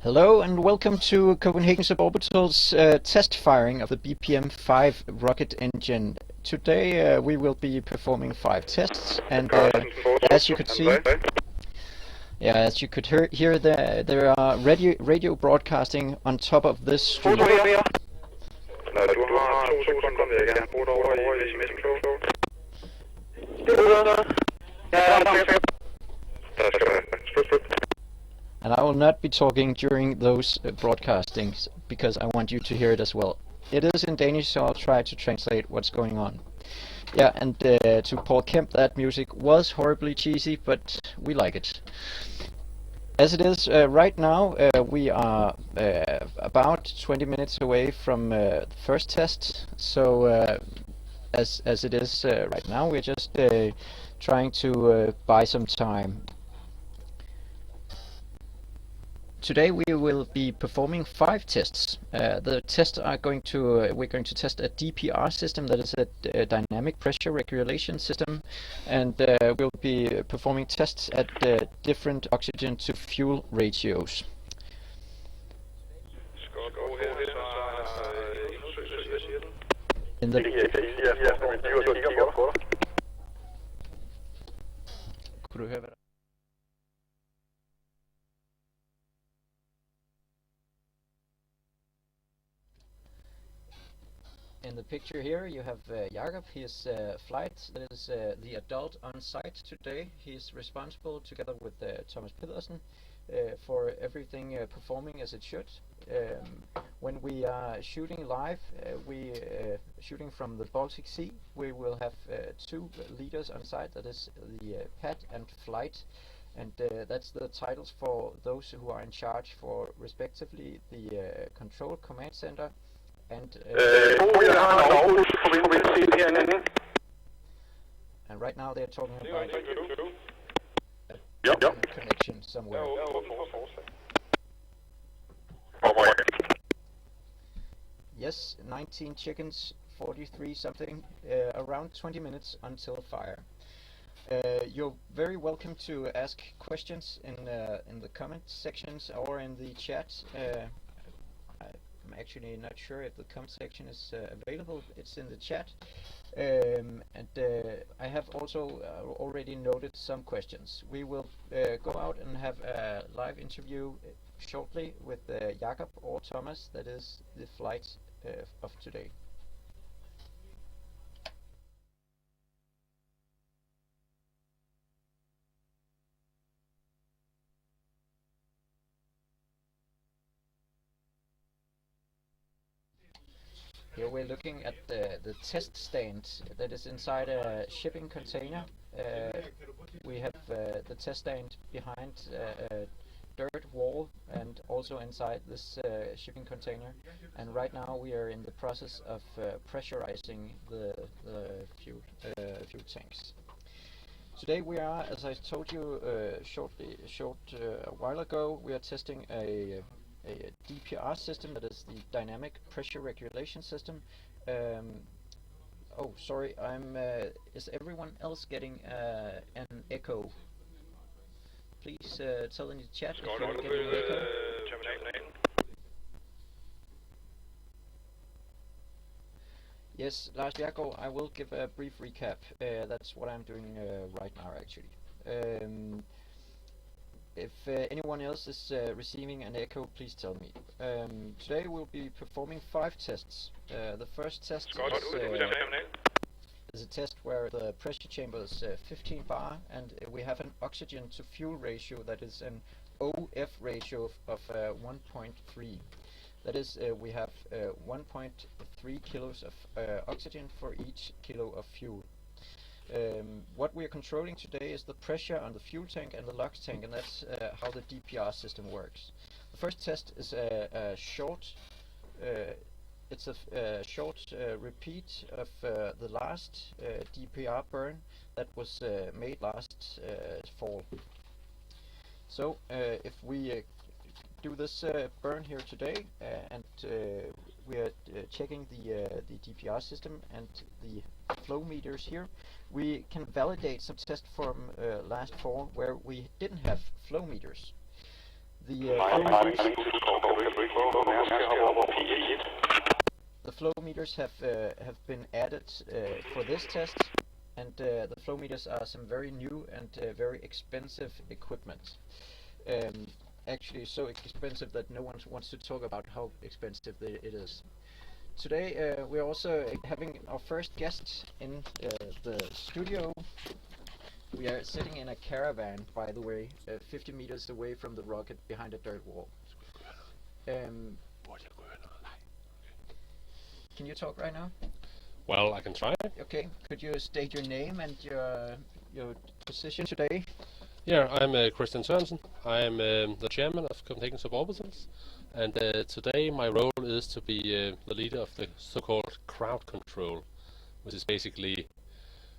Hello and welcome to Copenhagen Suborbitals test firing of the BPM-5 rocket engine. Today we will be performing 5 tests, and as you could see, as you could hear there are radio broadcasting on top of this stream. And I will not be talking during those broadcastings because I want you to hear it as well. It is in Danish, so I'll try to translate what's going on. Yeah, and to Paul Kemp, that music was horribly cheesy, but we like it. As it is right now, we are about 20 minutes away from the first test. So as it is right now, we're just trying to buy some time. Today we will be performing 5 tests. The tests are we're going to test a DPR system, that is a dynamic pressure regulation system, and we'll be performing tests at different oxygen to fuel ratios. In the Could du høre hvad? In the picture here you have Jakob, his flight, that is the adult on site today. He's responsible together with Thomas Pedersen for everything performing as it should. When we are shooting live, shooting from the Baltic Sea, we will have 2 leaders on site, that is the pad and flight. And that's the titles for those who are in charge for respectively the control command center and right now they're talking about a connection somewhere. Yes, 19 chickens, 43 something, around 20 minutes until fire. You're very welcome to ask questions in the comment sections or in the chat. I'm actually not sure if the comment section is available. It's in the chat, and I have also already noted some questions. We will go out and have a live interview shortly with Jakob or Thomas, that is the flight of today. Here we're looking at the test stand that is inside a shipping container. We have the test stand behind a dirt wall and also inside this shipping container. And right now we are in the process of pressurizing the fuel tanks. Today we are, as I told you a while ago, we are testing a DPR system, that is the dynamic pressure regulation system. Oh, sorry, is everyone else getting an echo? Please tell in the chat if you're getting an echo. Yes, Lars Bjergård, I will give a brief recap. That's what I'm doing right now, actually. If anyone else is receiving an echo, please tell me. Today we'll be performing 5 tests. The first test is a test where the pressure chamber is 15 bar, and we have an oxygen to fuel ratio that is an OF ratio of 1.3. That is, we have 1.3 kilos of oxygen for each kilo of fuel. What we are controlling today is the pressure on the fuel tank and the LOX tank, and that's how the DPR system works. The first test is a short repeat of the last DPR burn that was made last fall. So if we do this burn here today, and we are checking the DPR system and the flow meters here, we can validate some tests from last fall where we didn't have flow meters. The flow meters have been added for this test, and the flow meters are some very new and very expensive equipment. Actually, so expensive that no one wants to talk about how expensive it is. Today we're also having our first guest in the studio. We are sitting in a caravan, by the way, 50 meters away from the rocket behind a dirt wall. Can you talk right now? Well, I can try. Okay, could you state your name and your position today? Yeah, I'm Christian Sørensen. I'm the chairman of Copenhagen Suborbitals, and today my role is to be the leader of the so-called crowd control, which is basically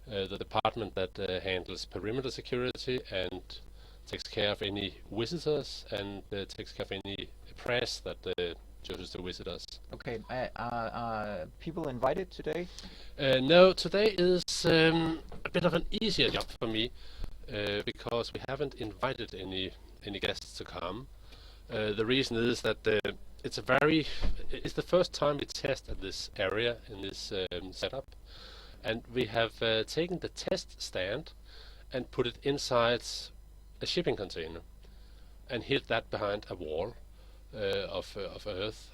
the department that handles perimeter security and takes care of any visitors and takes care of any press that chooses to visit us. Okay, are people invited today? No, today is a bit of an easier job for me because we haven't invited any guests to come. The reason is that it's the first time we test at this area in this setup, and we have taken the test stand and put it inside a shipping container and hid that behind a wall of earth.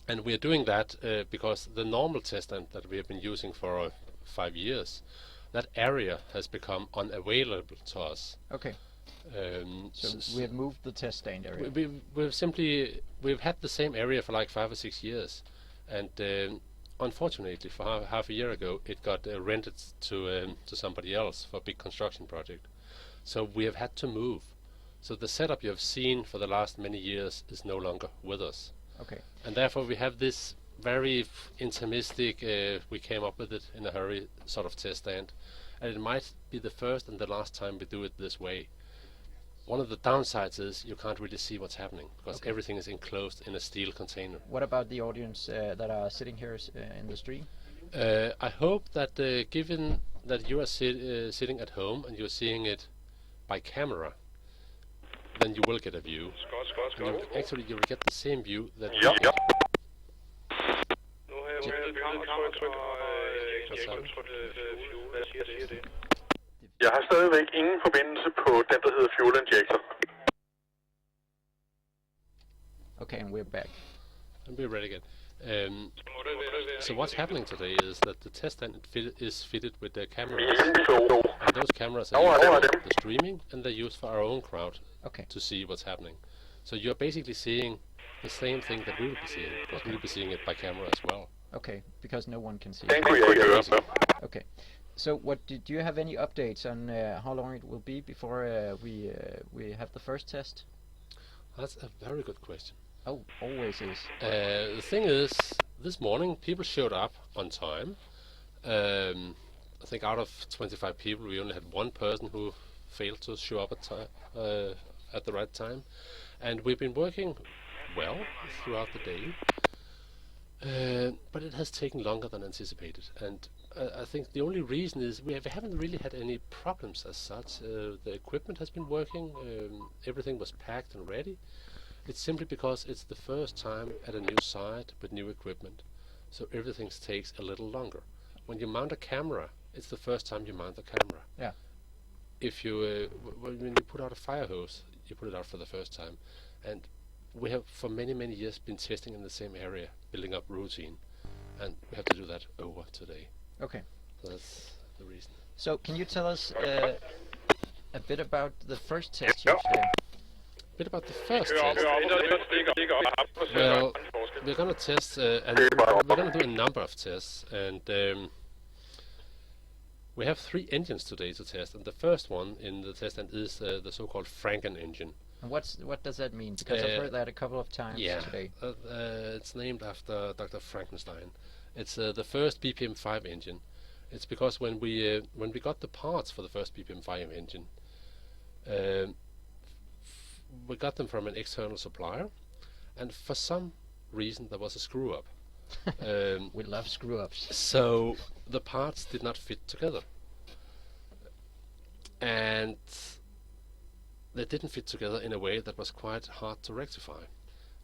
And we are doing that because the normal test stand that we have been using for 5 years, that area has become unavailable to us. Okay. So we have moved the test stand area. We've had the same area for like 5 or 6 years, and unfortunately, for half a year ago, it got rented to somebody else for a big construction project. So we have had to move. So the setup you have seen for the last many years is no longer with us. Okay. And therefore we have this very intimistic, we came up with it in a hurry, sort of test stand. And it might be the first and the last time we do it this way. One of the downsides is you can't really see what's happening because everything is enclosed in a steel container. What about the audience that are sitting here in the stream? I hope that given that you are sitting at home and you're seeing it by camera, then you will get a view. Actually, you will get the same view that we get. Jeg har stadigvæk ingen forbindelse på den, der hedder fuel injector. Okay, and we're back. And we're ready again. So what's happening today is that the test stand is fitted with the cameras. And those cameras are used for the streaming, and they're used for our own crowd to see what's happening. So you're basically seeing the same thing that we will be seeing, because we'll be seeing it by camera as well. Okay, because no one can see it. Okay. So do you have any updates on how long it will be before we have the first test? That's a very good question. Oh, always is. The thing is, this morning people showed up on time. I think out of 25 people, we only had one person who failed to show up at the right time. And we've been working well throughout the day, but it has taken longer than anticipated. And I think the only reason is we haven't really had any problems as such. The equipment has been working, everything was packed and ready. It's simply because it's the first time at a new site with new equipment, so everything takes a little longer. When you mount a camera, it's the first time you mount the camera. Yeah. If you when you put out a fire hose, you put it out for the first time, and we have for many years been testing in the same area, building up routine, and we have to do that over today. Okay. So that's the reason. So can you tell us a bit about the first test yesterday? A bit about the first test. Well, we're going to test, and we're going to do a number of tests, and we have 3 engines today to test, and the first one in the test is the so-called Franken engine. And what does that mean? Because I've heard that a couple of times today. It's named after Dr. Frankenstein. It's the first BPM-5 engine. It's because when we got the parts for the first BPM-5 engine, we got them from an external supplier, and for some reason there was a screw up. We love screw ups. So the parts did not fit together, and they didn't fit together in a way that was quite hard to rectify.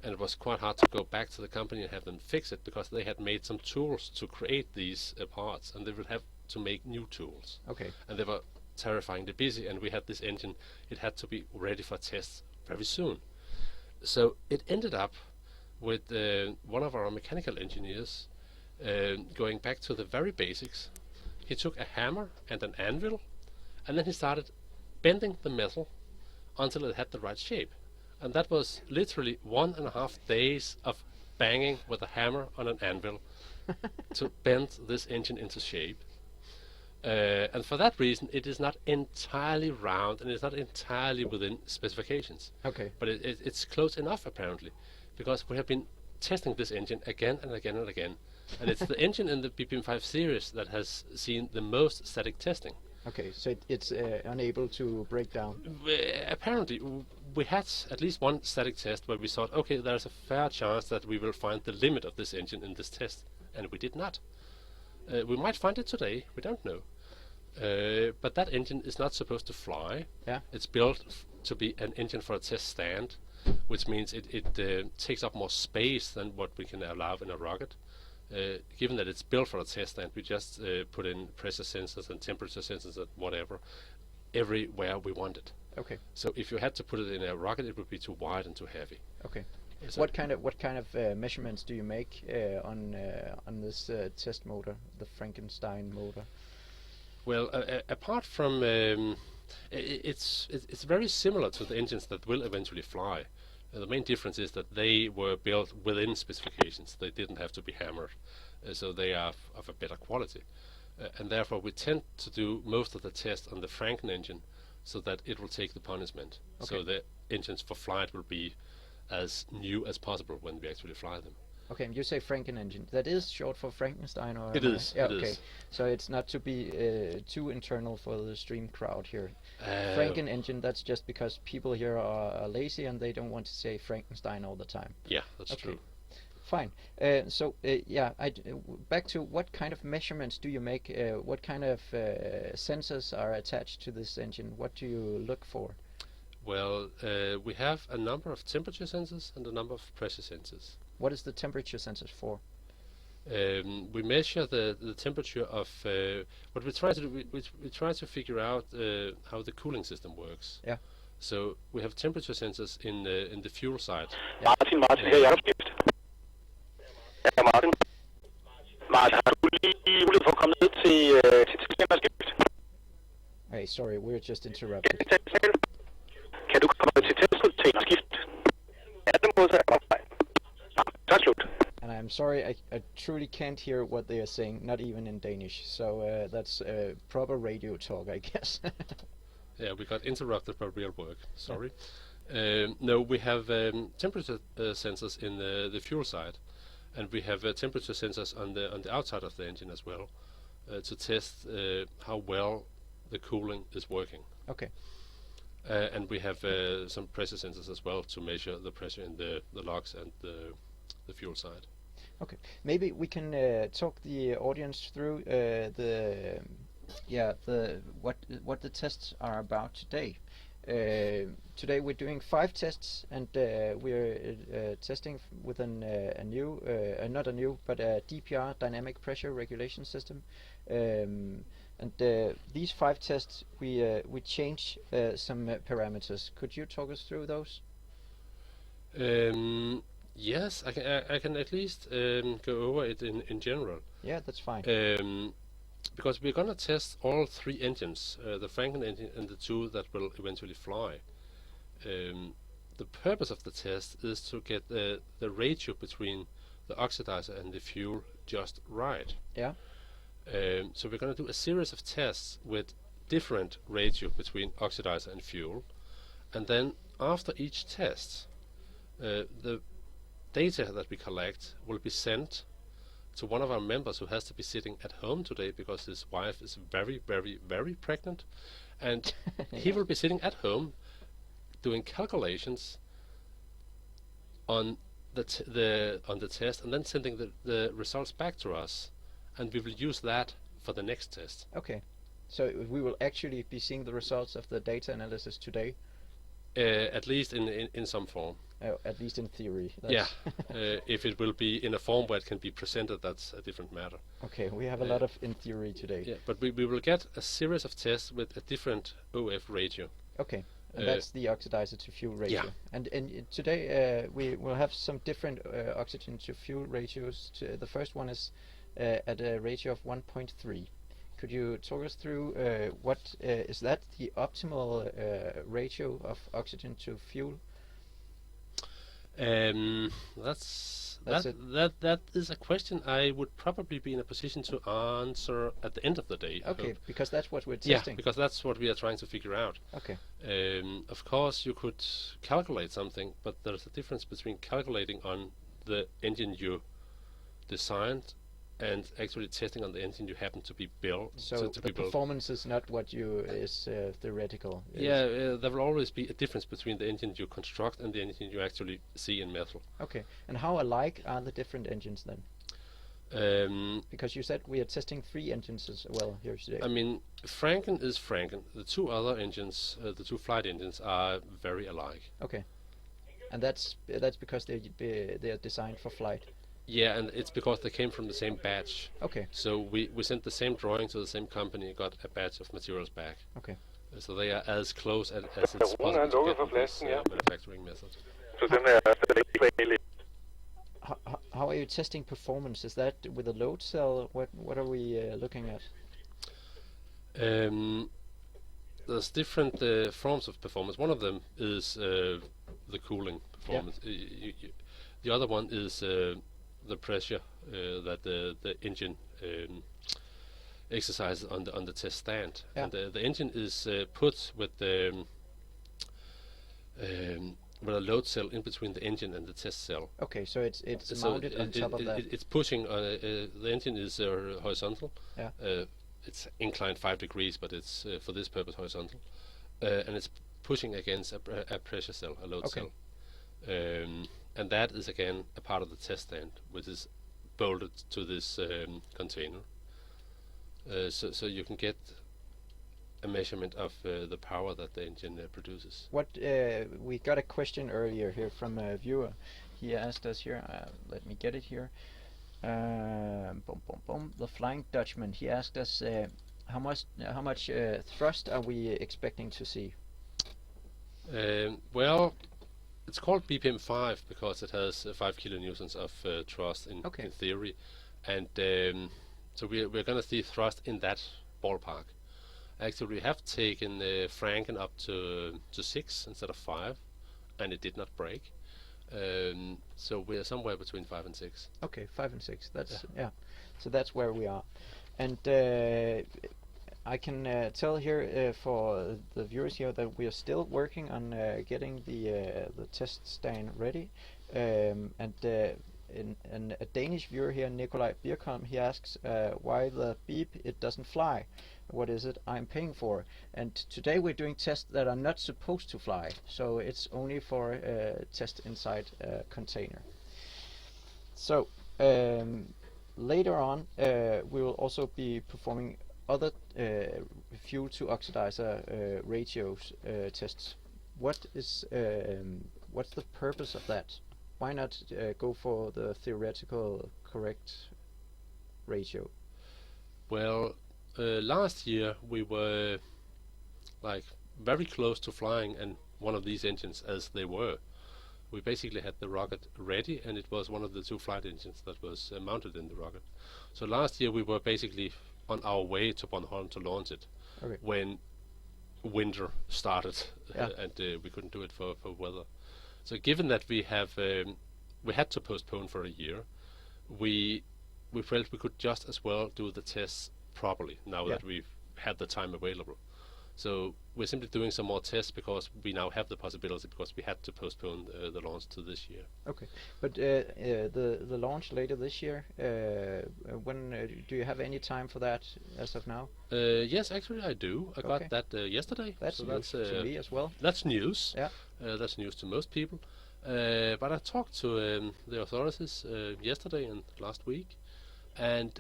And it was quite hard to go back to the company and have them fix it, because they had made some tools to create these parts, and they would have to make new tools. Okay. And they were terrifyingly busy, and we had this engine. It had to be ready for tests very soon. So it ended up with one of our mechanical engineers going back to the very basics. He took a hammer and an anvil, and then he started bending the metal until it had the right shape. And that was literally 1.5 days of banging with a hammer on an anvil to bend this engine into shape. And for that reason, it is not entirely round, and it's not entirely within specifications. Okay. But it's close enough, apparently, because we have been testing this engine again and again and again. And it's the engine in the BPM5 series that has seen the most static testing. Okay, so it's unable to break down. Apparently, we had at least one static test where we thought, okay, there's a fair chance that we will find the limit of this engine in this test, and we did not. We might find it today, we don't know. But that engine is not supposed to fly. Yeah. It's built to be an engine for a test stand, which means it takes up more space than what we can allow in a rocket. Given that it's built for a test stand, we just put in pressure sensors and temperature sensors and whatever everywhere we want it. Okay. So if you had to put it in a rocket, it would be too wide and too heavy. Okay. So What kind of measurements do you make on this test motor, the Frankenstein motor? Well, apart from it's very similar to the engines that will eventually fly. The main difference is that they were built within specifications. They didn't have to be hammered, so they are of a better quality. And therefore we tend to do most of the tests on the Franken engine, so that it will take the punishment. Okay. So the engines for flight will be as new as possible when we actually fly them. Okay, and you say Franken engine. That is short for Frankenstein, or It am I- is, Yeah, it okay. is. So it's not to be too internal for the stream crowd here. Franken engine. That's just because people here are lazy and they don't want to say Frankenstein all the time. Yeah, that's Okay. true. Fine. Yeah. Back to what kind of measurements do you make? What kind of sensors are attached to this engine? What do you look for? Well, we have a number of temperature sensors and a number of pressure sensors. What is the temperature sensors for? We measure the temperature of what we try to do. We try to figure out how the cooling system works. Yeah. So we have temperature sensors in the fuel side. Martin her Jakobsgift. Ja, Martin. Martin, har du lige mulighed for at komme ned til tilskuerskift? Hey, sorry, we're just interrupted. Kan du komme til tilskuerskift? Ja, det modtager jeg. Nej. Tak slut. And I'm sorry, I truly can't hear what they are saying, not even in Danish. So that's proper radio talk, I guess. Yeah, we got interrupted by real work. Sorry. No, we have temperature sensors in the fuel side, and we have temperature sensors on the outside of the engine as well, to test how well the cooling is working. Okay. And we have some pressure sensors as well to measure the pressure in the lugs and the fuel side. Okay. Maybe we can talk the audience through what the tests are about today. Today we're doing 5 tests, and we're testing with a DPR, dynamic pressure regulation system. And these 5 tests, we change some parameters. Could you talk us through those? Yes, I can at least go over it in general. Yeah, that's fine. Because we're going to test all 3 engines, the Franken engine and the 2 that will eventually fly. The purpose of the test is to get the ratio between the oxidizer and the fuel just right. Yeah. So we're going to do a series of tests with different ratio between oxidizer and fuel, and then after each test, the data that we collect will be sent to one of our members who has to be sitting at home today because his wife is very, very, very pregnant, and he will be sitting at home doing calculations on the test, and then sending the results back to us, and we will use that for the next test. Okay. So we will actually be seeing the results of the data analysis today. At least in some form. At least in theory. Yeah. If it will be in a form where it can be presented, that's a different matter. Okay, we have a lot of in theory today. Yeah, but we will get a series of tests with a different OF ratio. Okay, and that's the oxidizer to fuel ratio. Yeah. And today we will have some different oxygen to fuel ratios. The first one is at a ratio of 1.3. Could you talk us through what is that the optimal ratio of oxygen to fuel? That is a question I would probably be in a position to answer at the end of the day. Okay, because that's what we're Yeah, testing. because that's what we are trying to figure out. Okay. Of course, you could calculate something, but there's a difference between calculating on the engine you designed and actually testing on the engine you happen to be built. So the performance is not what is theoretical. Yeah, there will always be a difference between the engine you construct and the engine you actually see in metal. Okay, and how alike are the different engines then? Because you said we are testing 3 engines as well here today. I mean, Franken is Franken. The 2 other engines, the 2 flight engines, are very alike. Okay, and that's because they are designed for flight. Yeah, and it's because they came from the same batch. Okay. So we sent the same drawing to the same company and got a batch of materials back. Okay. So they are as close as it's possible to get with this manufacturing method. How are you testing performance? Is that with a load cell? What are we looking at? There's different forms of performance. One of them is the cooling performance. Yeah. The other one is the pressure that the engine exercises on the test stand. Yeah. And the engine is put with a load cell in between the engine and the test cell. Okay, so it's mounted on top of that. It's pushing. The engine is horizontal. Yeah. It's inclined 5 degrees, but it's for this purpose horizontal, and it's pushing against a pressure cell, a load cell. And that is again a part of the test stand, which is bolted to this container. So you can get a measurement of the power that the engine produces. We got a question earlier here from a viewer. He asked us here. Let me get it here. The Flying Dutchman. He asked us how much thrust are we expecting to see? Well, it's called BPM 5 because it has 5 kilonewtons of thrust in theory, and so we're going to see thrust in that ballpark. Actually, we have taken Franken up to 6 instead of 5, and it did not break. So we are somewhere between 5 and 6. Okay, 5 and 6. That's yeah. So that's where we are, and I can tell here for the viewers here that we are still working on getting the test stand ready. And a Danish viewer here, Nikolai Birkholm, he asks why the beep it doesn't fly. What is it I'm paying for? And today we're doing tests that are not supposed to fly, so it's only for test inside a container. So later on we will also be performing other fuel to oxidizer ratios tests. What's the purpose of that? Why not go for the theoretical correct ratio? Well, last year we were like very close to flying and one of these engines as they were. We basically had the rocket ready, and it was one of the 2 flight engines that was mounted in the rocket. So last year we were basically on our way to Bornholm to launch it when winter started and we couldn't do it for weather. So given that we had to postpone for a year, we felt we could just as well do the tests properly now that we've had the time available. So we're simply doing some more tests because we now have the possibility, because we had to postpone the launch to this year. Okay, but the launch later this year, when do you have any time for that as of now? Yes, actually I do. I got that yesterday. That's news to me as well. That's news. Yeah. That's news to most people. But I talked to the authorities yesterday and last week, and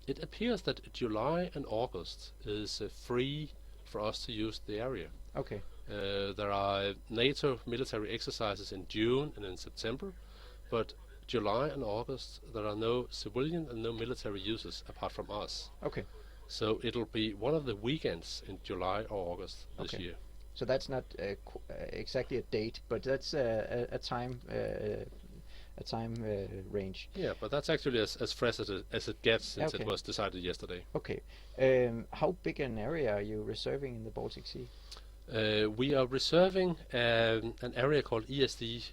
it appears that July and August is free for us to use the area. Okay. There are NATO military exercises in June and in September, but July and August there are no civilian and no military users apart from us. Okay. So it'll be one of the weekends in July or August this Okay. year. So that's not exactly a date, but that's a time range. Yeah, but that's actually as fresh as it gets since Okay. it was decided yesterday. Okay. How big an area are you reserving in the Baltic Sea? We are reserving an area called ESD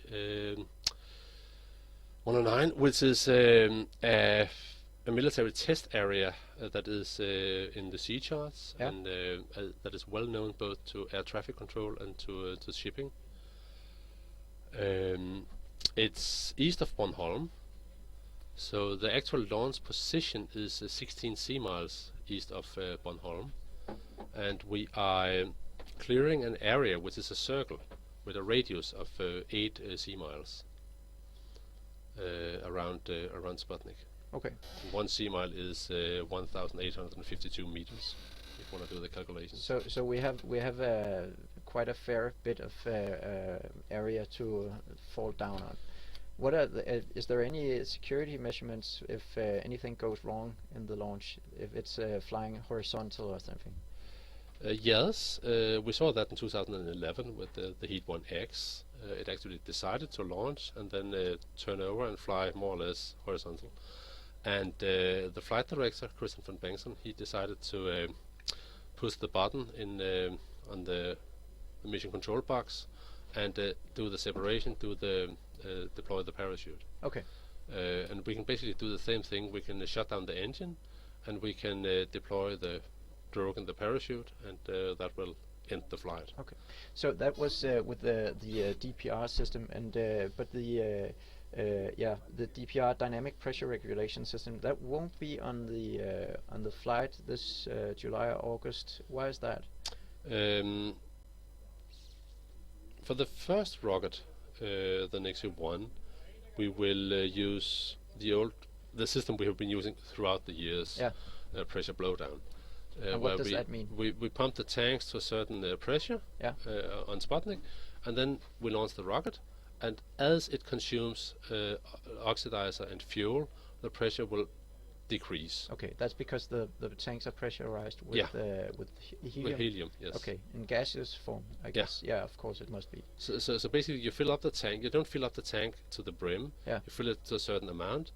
109, which is a military test area that is in the sea charts, Yeah. and that is well known both to air traffic control and to shipping. It's east of Bornholm, so the actual launch position is 16 sea miles east of Bornholm, and we are clearing an area which is a circle with a radius of 8 sea miles around Sputnik. Okay. 1 sea mile is 1,852 meters, if you want to do the calculations. So we have quite a fair bit of area to fall down on. What are is there any security measurements if anything goes wrong in the launch, if it's flying horizontal or something? Yes, we saw that in 2011 with the Heat 1X. It actually decided to launch and then turn over and fly more or less horizontal. And the flight director, Christian von Bengtson, he decided to push the button in on the mission control box and do the separation, deploy the parachute. Okay. And we can basically do the same thing. We can shut down the engine, and we can deploy the drogue and the parachute, and that will end the flight. Okay. So that was with the DPR system, and but the DPR dynamic pressure regulation system, that won't be on the flight this July or August. Why is that? For the first rocket, the Nexø-I, we will use the system we have been using throughout the years. Yeah. Pressure blowdown. And what does that mean? We pump the tanks to a certain pressure. Yeah. On Sputnik, and then we launch the rocket. And as it consumes oxidizer and fuel, the pressure will decrease. Okay, that's because the tanks are pressurized with helium. With helium, yes. Okay, in gaseous form, I guess. Yeah, of course it must be. So basically, you fill up the tank. You don't fill up the tank to the brim. Yeah. You fill it to a certain amount.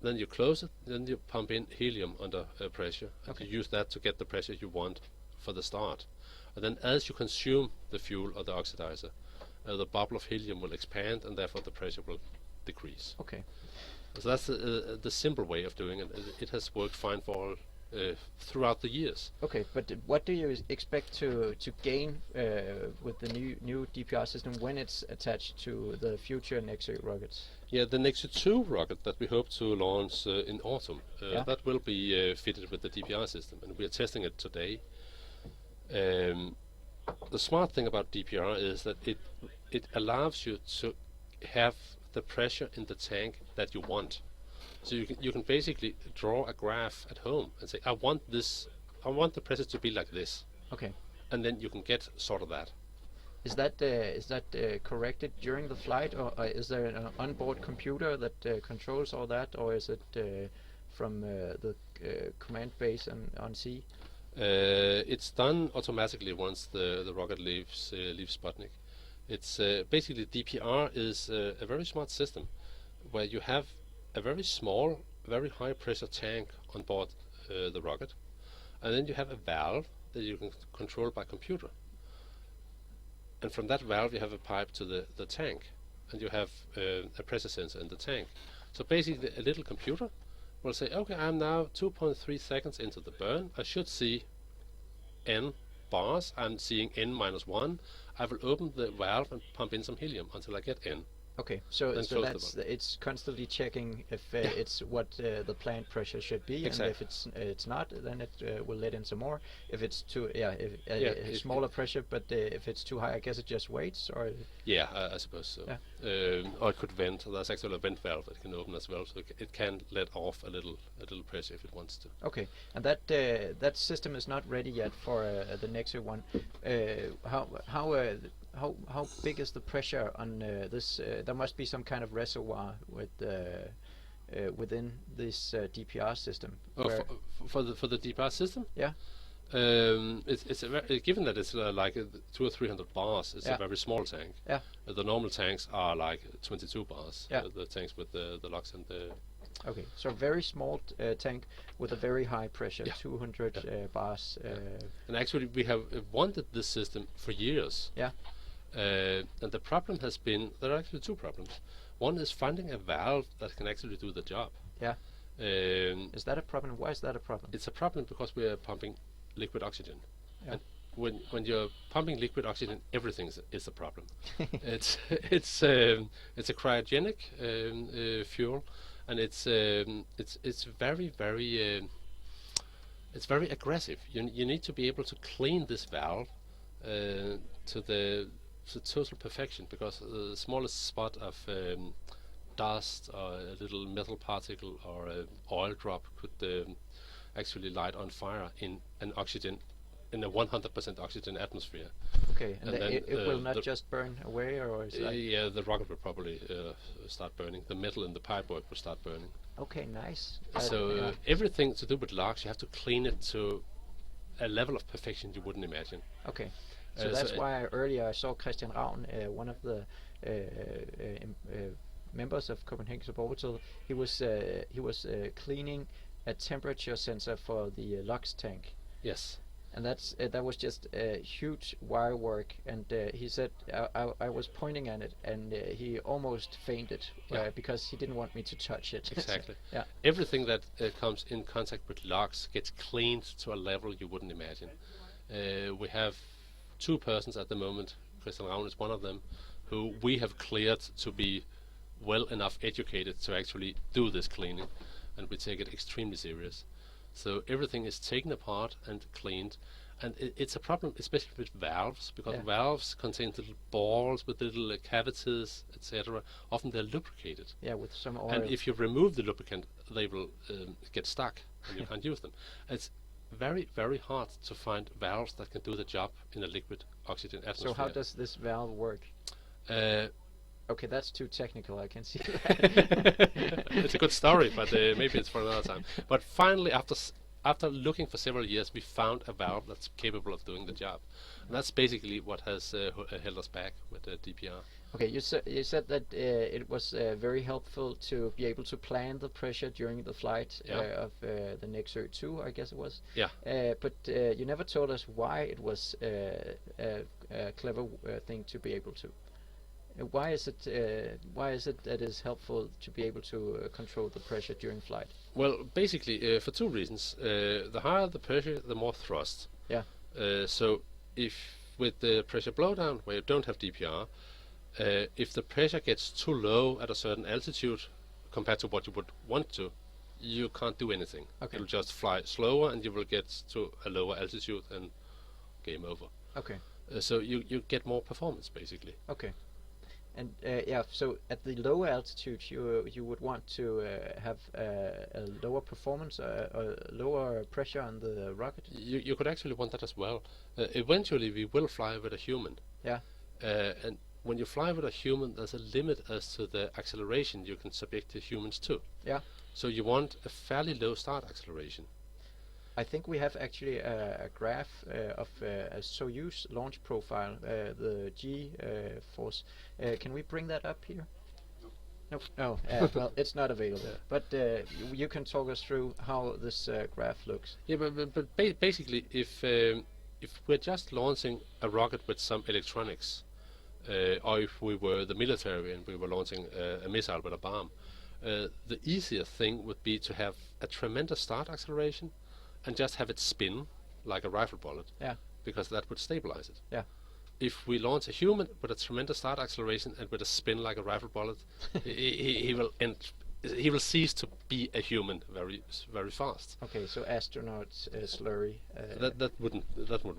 Then you close it. Then you pump in helium under pressure. And Okay. you use that to get the pressure you want for the start. And then as you consume the fuel or the oxidizer, the bubble of helium will expand, and therefore the pressure will decrease. Okay. So that's the simple way of doing it. It has worked fine for all throughout the years. Okay, but what do you expect to gain with the new DPR system when it's attached to the future Nexø rockets? Yeah, the Nexø-II rocket that we hope to launch in autumn, Yeah. that will be fitted with the DPR system, and we are testing it today. The smart thing about DPR is that it allows you to have the pressure in the tank that you want. So you can basically draw a graph at home and say, I want the pressure to be like this, Okay. and then you can get sort of that. Is that corrected during the flight, or is there an onboard computer that controls all that, or is it from the command base on sea? It's done automatically once the rocket leaves Sputnik. It's basically DPR is a very smart system where you have a very small, very high pressure tank on board the rocket, and then you have a valve that you can control by computer. And from that valve you have a pipe to the tank, and you have a pressure sensor in the tank. So basically a little computer will say, okay, I'm now 2.3 seconds into the burn. I should see N bars. I'm seeing N minus 1. I will open the valve and pump in some helium until I get N. Okay, so Then so close the that's valve. it's constantly checking if Yeah. it's what the plant pressure should be, and Exactly. if it's not, then it will let in some more. If it's too if Yeah, smaller pressure, but if it's too high, I guess it just waits, or yeah, I suppose so. yeah. Or it could vent. There's actually a vent valve that can open as well, so it can let off a little pressure if it wants to. Okay, and that system is not ready yet for the Nexø one. How big is the pressure on this? There must be some kind of reservoir within this DPR system. Oh, Where, for the DPR system, yeah. it's a given that it's like 200 or 300 bars. It's Yeah. a very small tank. Yeah. The normal tanks are like 22 bars. Yeah. The tanks with the locks and the. Okay, so very small tank with a very high pressure, Yeah. 200 bars. And actually, we have wanted this system for years. Yeah. And the problem has been, there are actually two problems. One is finding a valve that can actually do the job. Yeah. Is Is that a problem? Why is that a problem? It's a problem because we are pumping liquid oxygen. Yeah. And when you're pumping liquid oxygen, everything is a problem. it's a cryogenic fuel, and it's very aggressive. You need to be able to clean this valve to the total perfection, because the smallest spot of dust or a little metal particle or a oil drop could actually light on fire in a 100% oxygen atmosphere. Okay, and And then, it will not the- just burn away, or is that? Yeah, the rocket will probably start burning. The metal in the pipework will start burning. Okay, nice. So Yeah. everything to do with LARCs, you have to clean it to a level of perfection you wouldn't imagine. Okay, so so that's it- why earlier I saw Christian Ravn, one of the members of Copenhagen Suborbitals. He was cleaning a temperature sensor for the LOX tank, Yes. and that was just huge wire work. And he said I was pointing at it, and he almost fainted Yeah. because he didn't want me to touch it. Exactly. Yeah. Everything that comes in contact with LARCs gets cleaned to a level you wouldn't imagine. We have two persons at the moment. Christian Ravn is one of them, who we have cleared to be well enough educated to actually do this cleaning, and we take it extremely serious. So everything is taken apart and cleaned, and it's a problem, especially with valves, because Yeah. valves contain little balls with little cavities, etc. Often they're lubricated. Yeah, with some oil. And if you remove the lubricant, they will get stuck and you can't use them. It's very, very hard to find valves that can do the job in a liquid oxygen atmosphere. So how does this valve work? Uh, Okay, that's too technical, I can see that. it's a good story, but maybe it's for another time. But finally, after looking for several years, we found a valve that's capable of doing the job. And that's basically what has held us back with the DPR. Okay, you said that it was very helpful to be able to plan the pressure during the flight Yeah. of the Nexø-I, I guess it was. Yeah. But you never told us why it was a clever thing to be able to. Why is it that is helpful to be able to control the pressure during flight? Well, basically, for two reasons. The higher the pressure, the more thrust. Yeah. So if with the pressure blowdown, where you don't have DPR, if the pressure gets too low at a certain altitude compared to what you would want to, you can't do anything. Okay. It'll just fly slower, and you will get to a lower altitude, and game over. Okay. So you get more performance, basically. Okay. And yeah, so at the lower altitude, you would want to have a lower performance, a lower pressure on the rocket. You could actually want that as well. Eventually, we will fly with a human. Yeah. And when you fly with a human, there's a limit as to the acceleration you can subject the humans to. Yeah. So you want a fairly low start acceleration. I think we have actually a graph of a Soyuz launch profile, the G force. Can we bring that up here? Nope. No. Well, it's not available. Yeah. But you can talk us through how this graph looks. Yeah, but basically, if we're just launching a rocket with some electronics, or if we were the military and we were launching a missile with a bomb, the easier thing would be to have a tremendous start acceleration and just have it spin like a rifle bullet. Yeah. Because that would stabilize it. Yeah. if we launch a human with a tremendous start acceleration and with a spin like a rifle bullet, he will end. He will cease to be a human very fast. Okay, so astronauts slurry. That wouldn't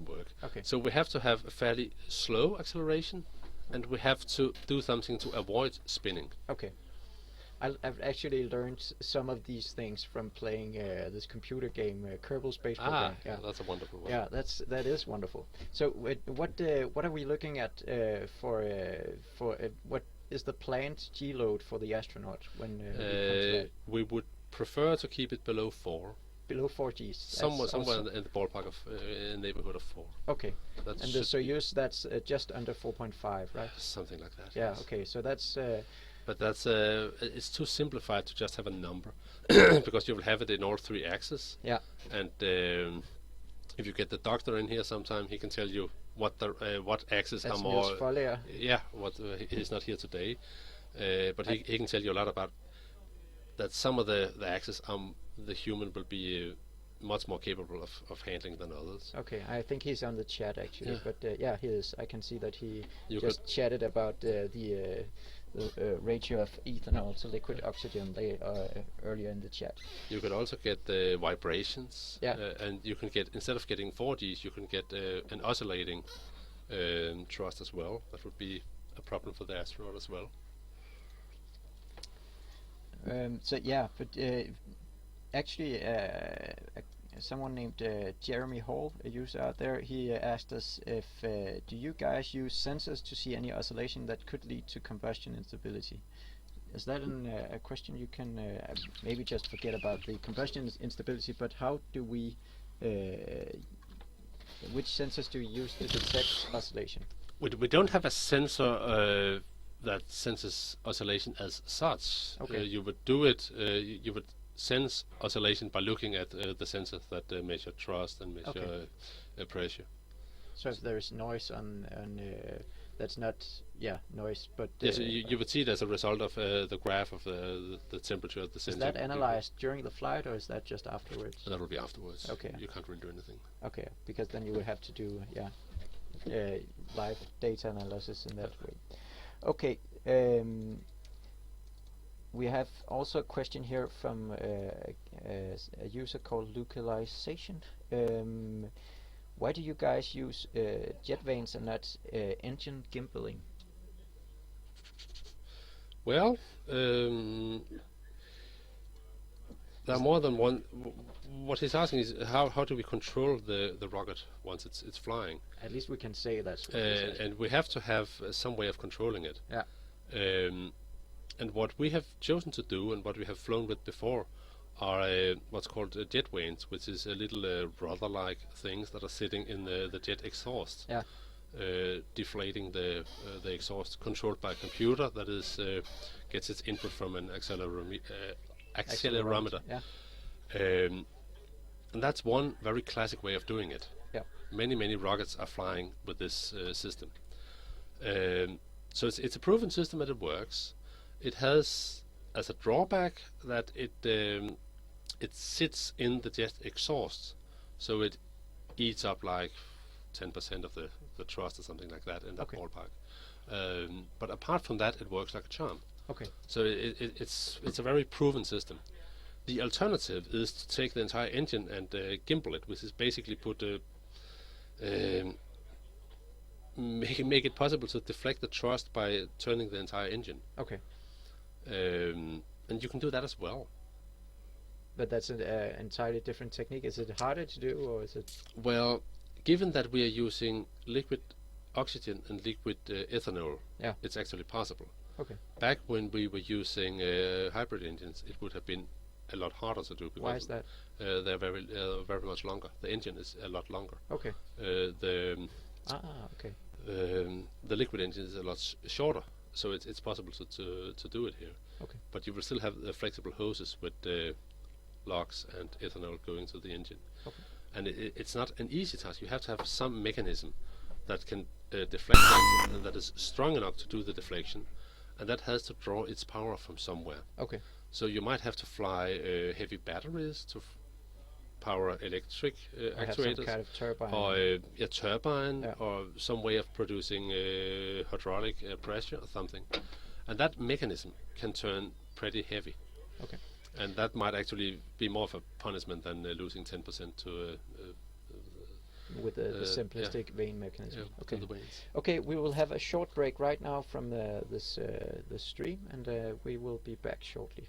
work. Okay. So we have to have a fairly slow acceleration, and we have to do something to avoid spinning. Okay. I've actually learned some of these things from playing this computer game, Kerbal Space Program. Yeah, that's a wonderful one. Yeah, that is wonderful. So what are we looking at for what is the planned G load for the astronaut when we come to that? We would prefer to keep it below 4. Below 4 Gs. Somewhere in the ballpark of neighborhood of 4. Okay. That And the Soyuz, that's just under 4.5, right? Something like that. Yeah. Yes. Okay. So that's. But that's it's too simplified to just have a number, because you will have it in all 3 axes. Yeah. And if you get the doctor in here sometime, he can tell you what axes That's are more. Niels Follier. Yeah, he's not here today, but he can tell you a lot about that. Some of the axes the human will be much more capable of handling than others. Okay, I think he's on the chat actually, Yeah. but yeah, he is. I can see that he You just chatted about the ratio of ethanol to liquid oxygen earlier in the chat. You could also get the vibrations, Yeah. and you can get, instead of getting 4Gs, you can get an oscillating thrust as well. That would be a problem for the astronaut as well. So yeah, but actually, someone named Jeremy Hall, a user out there, he asked us if do you guys use sensors to see any oscillation that could lead to combustion instability? Is that a question you can maybe just forget about the combustion instability, but how do we, which sensors do you use to detect oscillation? We don't have a sensor that senses oscillation as such. Okay. You would do it, you would sense oscillation by looking at the sensors that measure thrust and measure pressure. So if there's noise on that's not noise, but Yes, you would see it as a result of the graph of the temperature at the is sensor. that analyzed during the flight or is that just afterwards? That will be afterwards. Okay. You can't really do anything. Okay, because then you would have to do live data analysis in that way. Okay. We have also a question here from a user called Localization. Why do you guys use jet vanes and not engine gimbaling? Well, there are more than one. What he's asking is how do we control the rocket once it's flying? At least we can say that's what he said. And we have to have some way of controlling it. Yeah. And what we have chosen to do, and what we have flown with before, are what's called jet vanes, which is a little rudder-like things that are sitting in the jet exhaust, Yeah. deflating the exhaust, controlled by a computer that is gets its input from an accelerometer. Yeah. And that's one very classic way of doing it. Yeah. Many rockets are flying with this system. So it's a proven system that it works. It has as a drawback that it sits in the jet exhaust, so it eats up like 10% of the thrust or something like that in that ballpark. But apart from that, it works like a charm. Okay. So it's a very proven system. The alternative is to take the entire engine and gimbal it, which is basically make it possible to deflect the thrust by turning the entire engine. Okay. And you can do that as well. But that's an entirely different technique. Is it harder to do, or is it? Well, given that we are using liquid oxygen and liquid ethanol, it's actually possible. Okay. Back when we were using hybrid engines, it would have been a lot harder to do. Because Why is that? They're very much longer. The engine is a lot longer. Okay. The liquid engine is a lot shorter, so it's possible to do it here. Okay. But you will still have the flexible hoses with LOX and ethanol going to the engine. Okay. And it's not an easy task. You have to have some mechanism that can deflect the engine and that is strong enough to do the deflection, and that has to draw its power from somewhere. Okay. So you might have to fly heavy batteries power electric Or have actuators, some kind of turbine. or a turbine, Yeah. or some way of producing hydraulic pressure or something. And that mechanism can turn pretty heavy. Okay. And that might actually be more of a punishment than losing 10% to with the simplistic vane mechanism. to the vanes. Okay, we will have a short break right now from this stream, and we will be back shortly.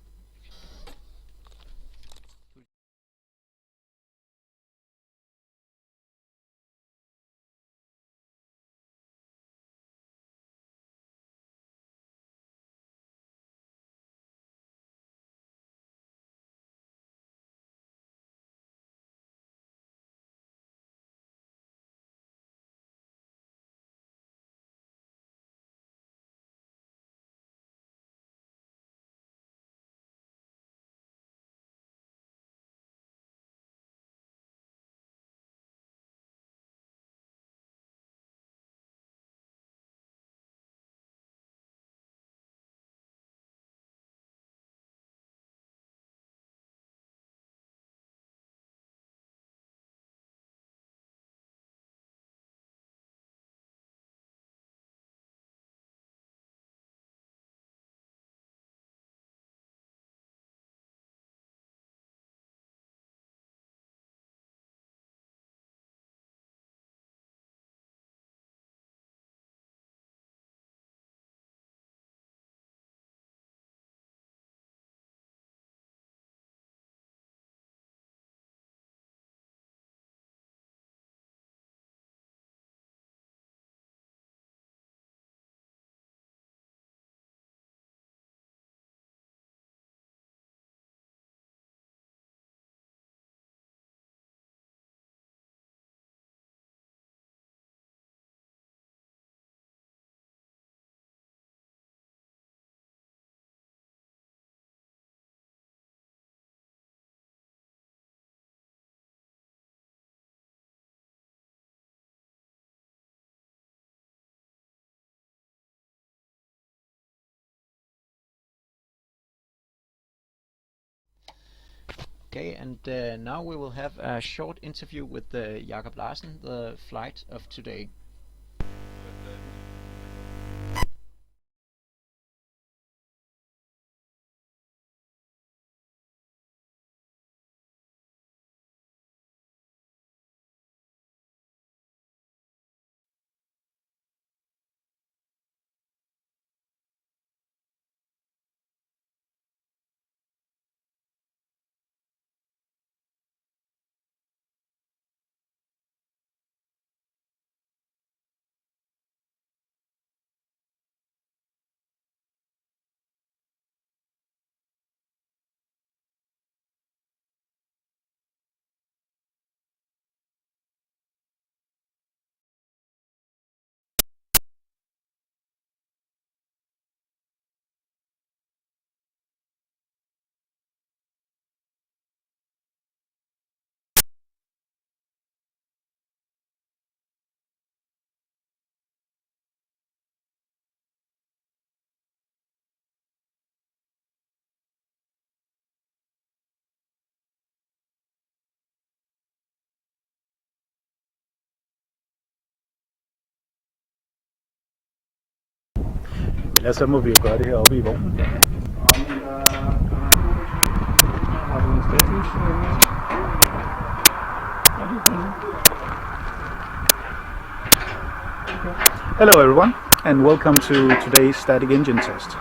Okay, and now we will have a short interview with Jakob Larsen, the flight of today. Ja, så må vi jo gøre det heroppe i vognen. Hello everyone, and welcome to today's static engine test.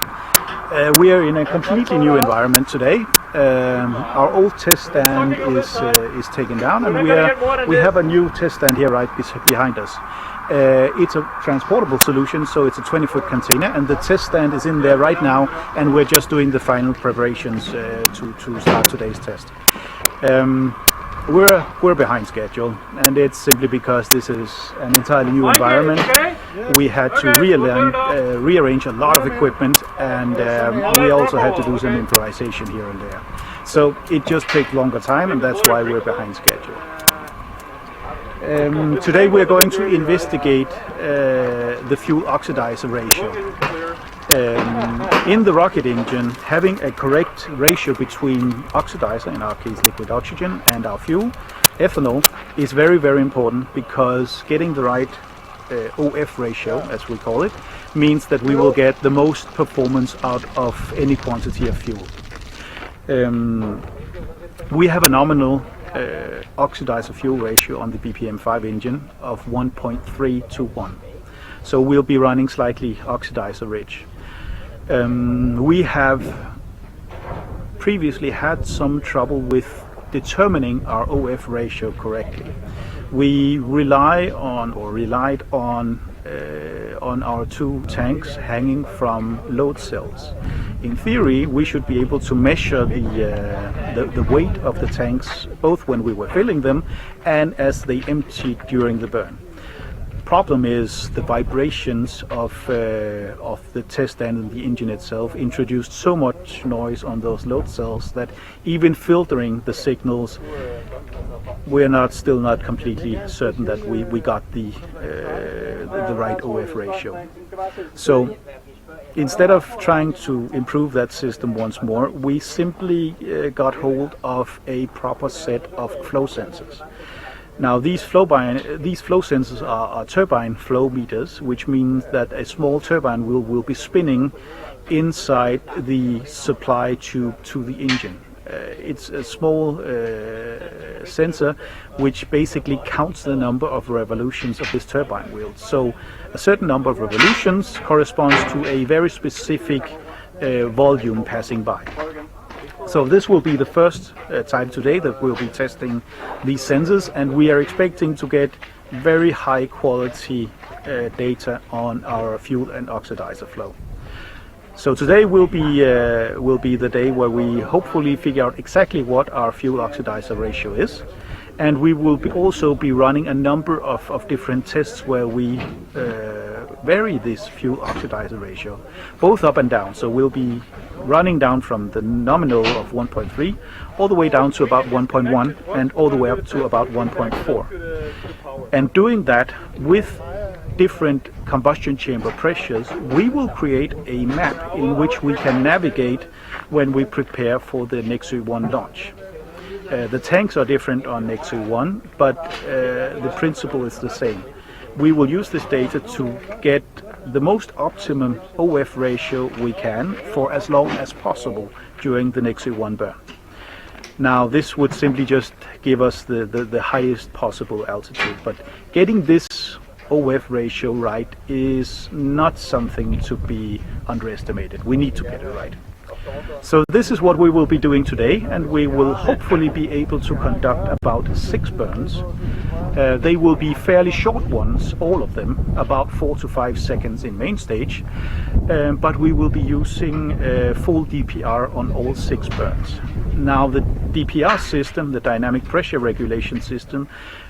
We are in a completely new environment today. Our old test stand is taken down, and we have a new test stand here right behind us. It's a transportable solution, so it's a 20-foot container, and the test stand is in there right now, and we're just doing the final preparations to start today's test. We're behind schedule, and it's simply because this is an entirely new environment. We had to rearrange a lot of equipment, and we also had to do some improvisation here and there. So it just takes longer time, and that's why we're behind schedule. Today we're going to investigate the fuel oxidizer ratio. In the rocket engine, having a correct ratio between oxidizer, in our case liquid oxygen, and our fuel, ethanol, is very, very important, because getting the right OF ratio, as we call it, means that we will get the most performance out of any quantity of fuel. We have a nominal oxidizer fuel ratio on the BPM-5 engine of 1.3 to 1. So we'll be running slightly oxidizer rich. We have previously had some trouble with determining our OF ratio correctly. We relied on our two tanks hanging from load cells. In theory, we should be able to measure the weight of the tanks both when we were filling them and as they emptied during the burn. Problem is the vibrations of the test stand and the engine itself introduced so much noise on those load cells that even filtering the signals, we're still not completely certain that we got the right OF ratio. So instead of trying to improve that system once more, we simply got hold of a proper set of flow sensors. Now these flow sensors are turbine flow meters, which means that a small turbine will be spinning inside the supply tube to the engine. It's a small sensor which basically counts the number of revolutions of this turbine wheel. So a certain number of revolutions corresponds to a very specific volume passing by. So this will be the first time today that we'll be testing these sensors, and we are expecting to get very high quality data on our fuel and oxidizer flow. So today will be the day where we hopefully figure out exactly what our fuel oxidizer ratio is, and we will also be running a number of different tests where we vary this fuel oxidizer ratio, both up and down. So we'll be running down from the nominal of 1.3 all the way down to about 1.1 and all the way up to about 1.4. And doing that with different combustion chamber pressures, we will create a map in which we can navigate when we prepare for the Nexø-I launch. The tanks are different on Nexø-I, but the principle is the same. We will use this data to get the most optimum OF ratio we can for as long as possible during the Nexø-I burn. Now this would simply just give us the highest possible altitude, but getting this OF ratio right is not something to be underestimated. We need to get it right. So this is what we will be doing today, and we will hopefully be able to conduct about 6 burns. They will be fairly short ones, all of them, about 4 to 5 seconds in main stage, but we will be using full DPR on all 6 burns. Now the DPR system, the dynamic pressure regulation system,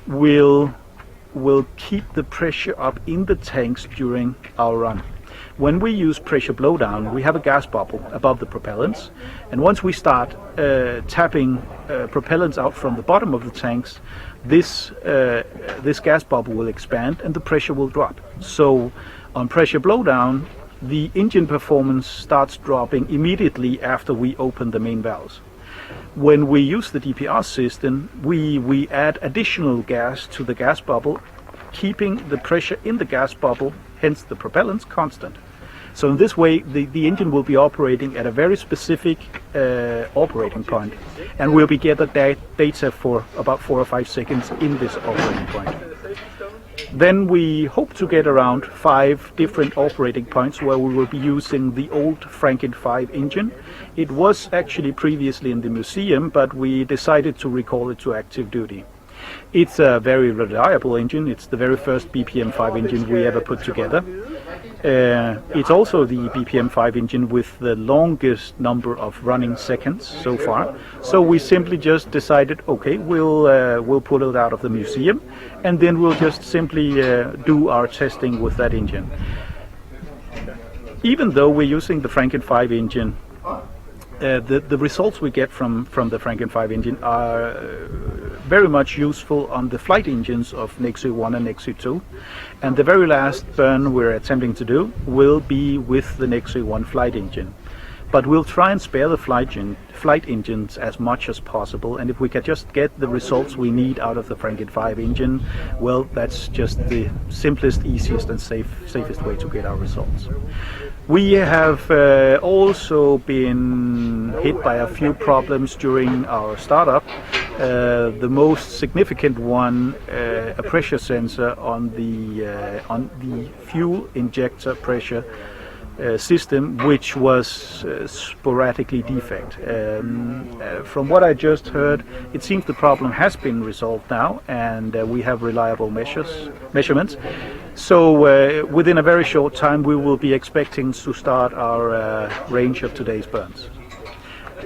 will keep the pressure up in the tanks during our run. When we use pressure blowdown, we have a gas bubble above the propellants, and once we start tapping propellants out from the bottom of the tanks, this gas bubble will expand and the pressure will drop. So on pressure blowdown, the engine performance starts dropping immediately after we open the main valves. When we use the DPR system, we add additional gas to the gas bubble, keeping the pressure in the gas bubble, hence the propellants, constant. So in this way, the engine will be operating at a very specific operating point, and we'll be gathering data for about 4 or 5 seconds in this operating point. Then we hope to get around 5 different operating points where we will be using the old Franken 5 engine. It was actually previously in the museum, but we decided to recall it to active duty. It's a very reliable engine. It's the very first BPM-5 engine we ever put together. It's also the BPM-5 engine with the longest number of running seconds so far. So we simply just decided, okay, we'll pull it out of the museum, and then we'll just simply do our testing with that engine. Even though we're using the Franken 5 engine, the results we get from the Franken 5 engine are very much useful on the flight engines of Nexø-I and Nexø-II, and the very last burn we're attempting to do will be with the Nexø-I flight engine. but we'll try and spare the flight engines as much as possible, and if we can just get the results we need out of the Franken 5 engine, well, that's just the simplest, easiest and safest way to get our results. We have also been hit by a few problems during our startup. The most significant one, a pressure sensor on the fuel injector pressure system, which was sporadically defect. From what I just heard, it seems the problem has been resolved now, and we have reliable measurements. So within a very short time we will be expecting to start our range of today's burns.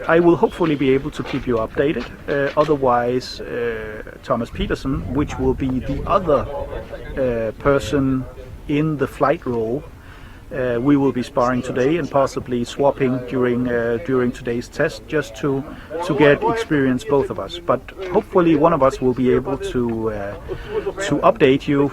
I will hopefully be able to keep you updated. Otherwise, Thomas Peterson, which will be the other person in the flight role, we will be sparring today and possibly swapping during today's test, just to get experience, both of us. But hopefully one of us will be able to update you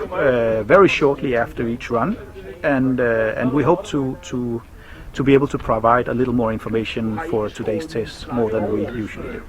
very shortly after each run, and we hope to be able to provide a little more information for today's test, more than we usually do.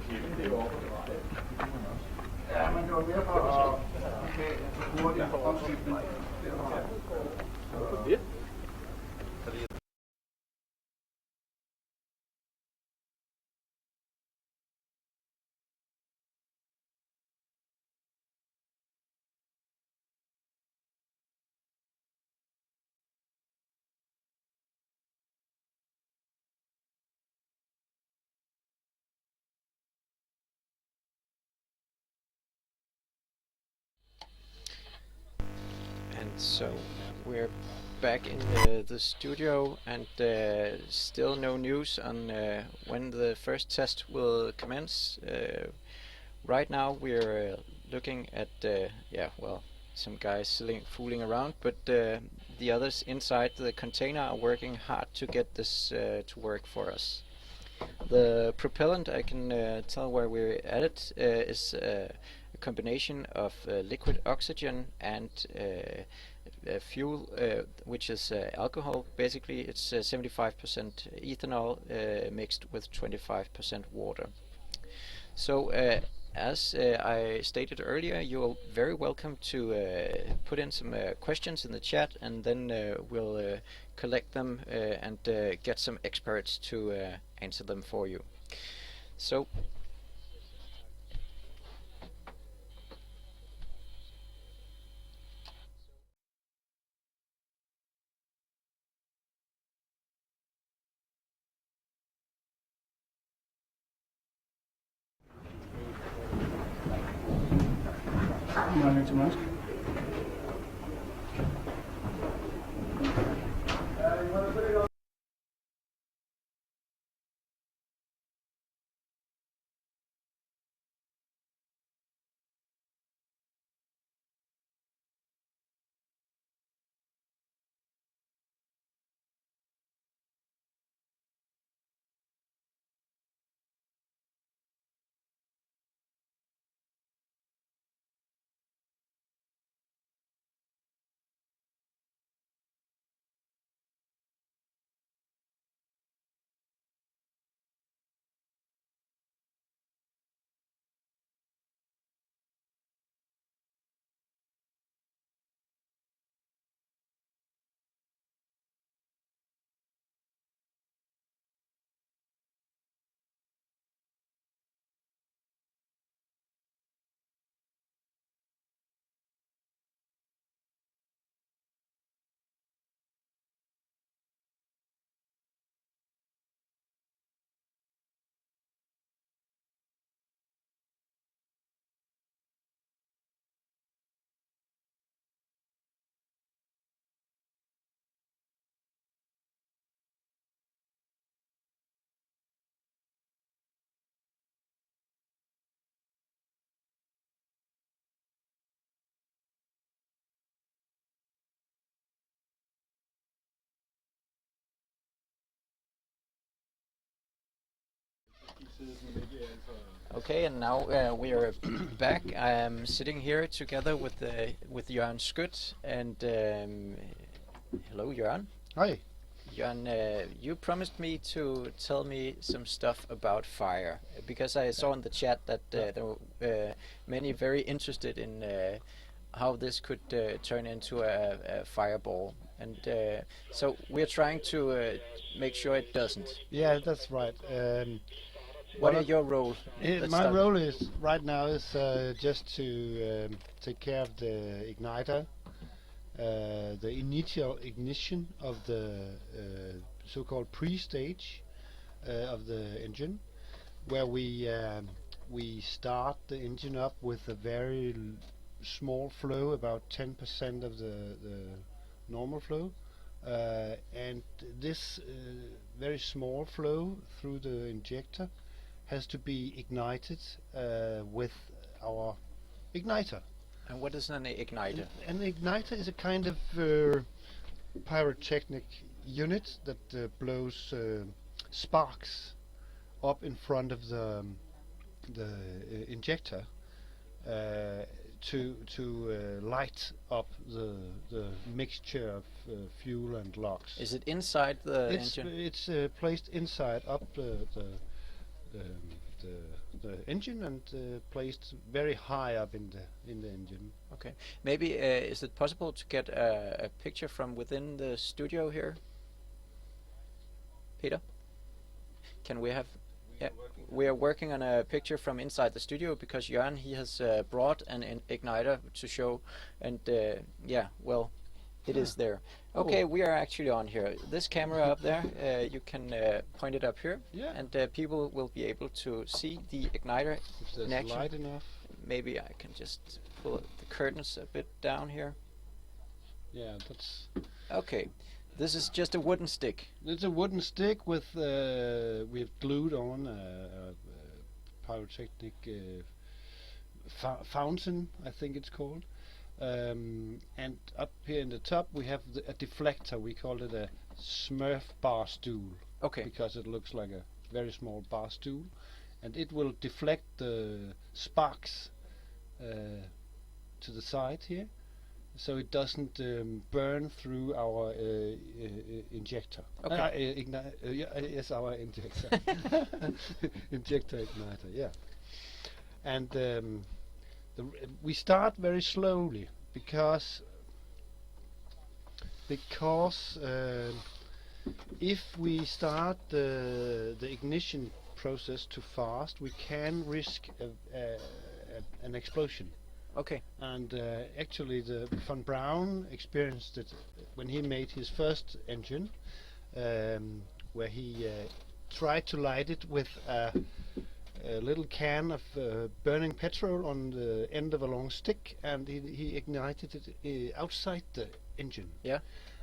So we're back in the studio, and still no news on when the first test will commence. Right now we're looking at some guys fooling around, but the others inside the container are working hard to get this to work for us. The propellant, I can tell where we're at it, is a combination of liquid oxygen and fuel, which is alcohol. Basically it's 75% ethanol mixed with 25% water. So as I stated earlier, you're very welcome to put in some questions in the chat, and then we'll collect them and get some experts to answer them for you. So okay, and now we are back. I am sitting here together with Jørgen Skøtt, and hello Jørgen. Hi. Jan, you promised me to tell me some stuff about fire because I saw in the chat that there were many very interested in how this could turn into a fireball, and so we're trying to make sure it doesn't. Yeah, that's right. What is your role? My role is right now is just to take care of the igniter, the initial ignition of the so-called pre-stage of the engine, where we start the engine up with a very small flow, about 10% of the normal flow, and this very small flow through the injector has to be ignited with our igniter. And what is an igniter? An igniter is a kind of pyrotechnic unit that blows sparks up in front of the injector to light up the mixture of fuel and LOX. Is it inside the engine? It's placed inside up the engine and placed very high up in the engine. Okay. Maybe is it possible to get a picture from within the studio here? Peter? Can we have... Yeah, we are working on a picture from inside the studio because Jørgen, he has brought an igniter to show, and yeah, well, it is there. Okay, we are actually on here. This camera up there, you can point it up here, and people will be able to see the igniter in action. Light enough. Maybe I can just pull the curtains a bit down here. Yeah, that's... Okay, this is just a wooden stick. It's a wooden stick with we've glued on a pyrotechnic fountain, I think it's called. And up here in the top we have a deflector. We call it a Smurf bar stool. Okay. Because it looks like a very small bar stool, and it will deflect the sparks to the side here, so it doesn't burn through our injector. Okay. Yes, our injector. Injector igniter, yeah. And we start very slowly because if we start the ignition process too fast, we can risk an explosion. Okay. And actually, the Von Braun experienced it when he made his first engine, where he tried to light it with a little can of burning petrol on the end of a long stick, and he ignited it outside the engine. Yeah.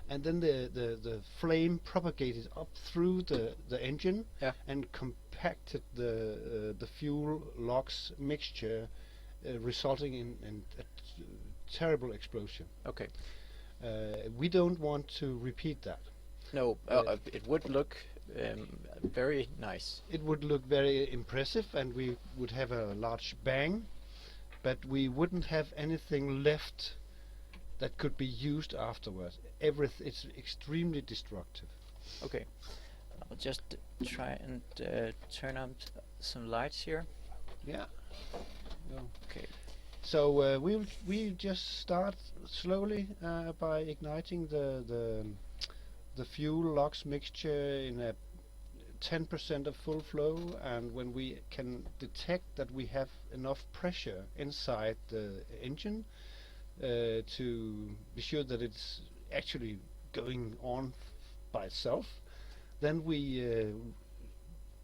And then the flame propagated up through the engine, and compacted the fuel LOX mixture, resulting in a terrible explosion. Okay. We don't want to repeat that. No, it would look very nice. It would look very impressive, and we would have a large bang, but we wouldn't have anything left that could be used afterwards. It's extremely destructive. Okay. I'll just try and turn on some lights here. Yeah. Okay. So we just start slowly by igniting the fuel LOX mixture in a 10% of full flow, and when we can detect that we have enough pressure inside the engine to be sure that it's actually going on by itself, then we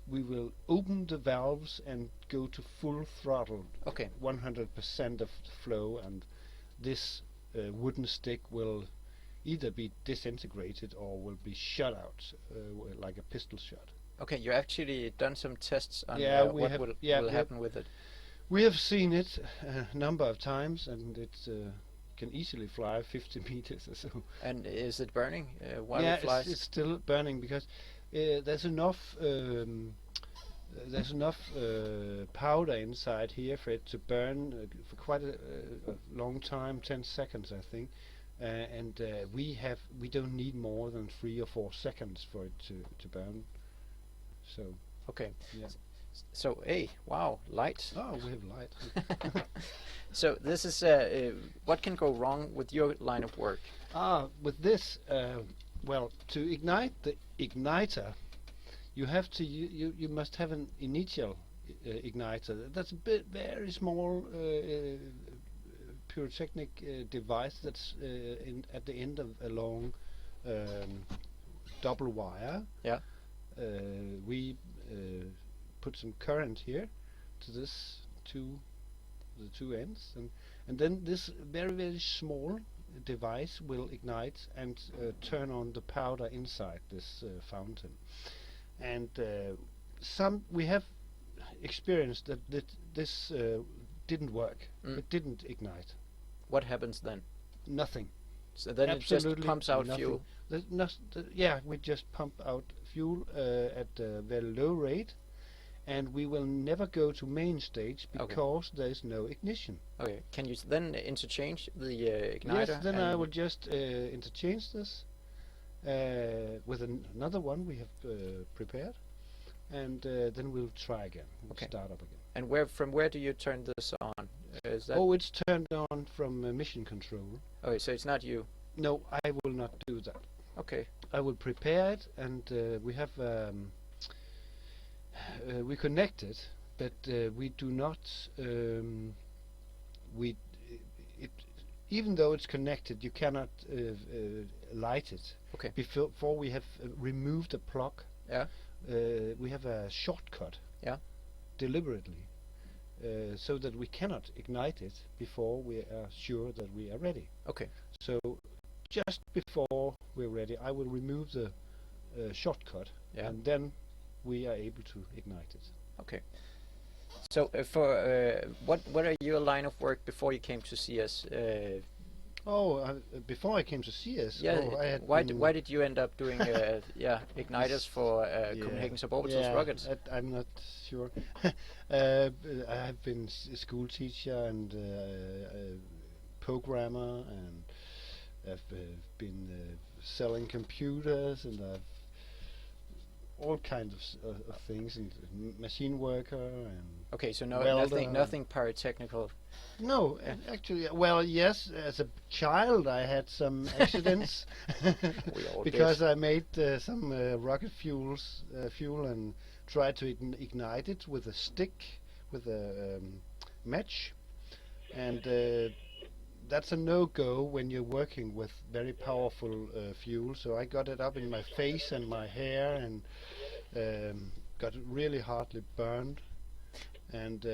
will open the valves and go to full throttle. Okay. 100% of flow, and this wooden stick will either be disintegrated or will be shot out like a pistol shot. Okay, you actually done some tests on what will happen with it. We have seen it a number of times, and it can easily fly 50 meters or so. And is it burning while it flies? Yeah, it's still burning because there's enough powder inside here for it to burn for quite a long time, 10 seconds I think, and we don't need more than 3 or 4 seconds for it to burn. So Okay. yeah. So, hey, wow, light. Oh, we have light. So this is what can go wrong with your line of work? With this, well, to ignite the igniter, you have to you must have an initial igniter. That's a very small pyrotechnic device that's at the end of a long double wire. Yeah. We put some current here to this the two ends, and then this very small device will ignite and turn on the powder inside this fountain. And we have experienced that this didn't work. It didn't ignite. What happens then? Nothing. So then it just Absolutely pumps out nothing. fuel. Yeah, we just pump out fuel at a very low rate, and we will never go to main stage because there is no ignition. Okay. Can you then interchange the igniter? Yes, then I will just interchange this with another one we have prepared, and then we'll try again. We'll start up again. And from where do you turn this on? Is that? Oh, it's turned on from mission control. Okay, so it's not you. No, I will not do that. Okay. I will prepare it, and we have we connect it, but we do not. Even though it's connected, you cannot light it. Okay. Before we have removed the plug. Yeah. We have a shortcut. Yeah. Deliberately, so that we cannot ignite it before we are sure that we are ready. Okay. So just before we're ready, I will remove the shortcut, and then we are able to ignite it. Okay. So what are your line of work before you came to CS? Before I came to CS, why did you end up doing igniters for Copenhagen Suborbitals rockets? I'm not sure. I have been a school teacher and programmer, and I've been selling computers, and I've all kinds of things, and machine worker and okay, so welder. nothing pyrotechnical. No, actually, well, yes. As a child, I had some accidents because I made some rocket fuel and tried to ignite it with a stick, with a match, and that's a no-go when you're working with very powerful fuel. So I got it up in my face and my hair, and got really hardly burned. And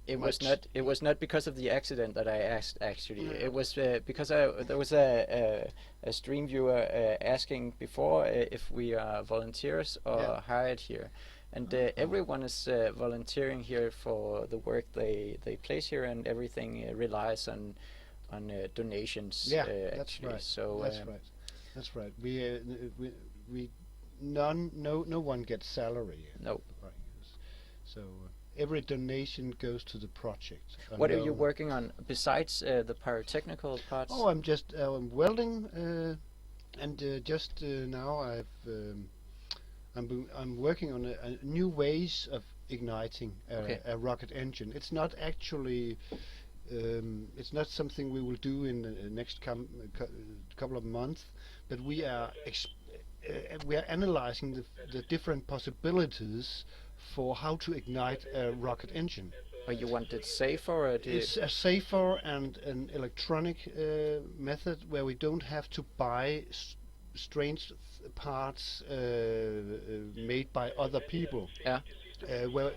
it was not because of the accident that I asked. Actually, it was because there was a stream viewer asking before if we are volunteers or hired here, and everyone is volunteering here for the work they place here, and everything relies on donations. Yeah, that's actually. right. So that's right. We no one gets salary. No. Right. So every donation goes to the project. What are you working on besides the pyrotechnical parts? Oh, I'm just welding, and just now I'm working on a new ways of igniting a rocket engine. It's not actually it's not something we will do in the next couple of months, but we are analyzing the different possibilities for how to ignite a rocket engine. But you want it safer? Or it's a safer and an electronic method where we don't have to buy strange parts made by other people. Yeah. Well,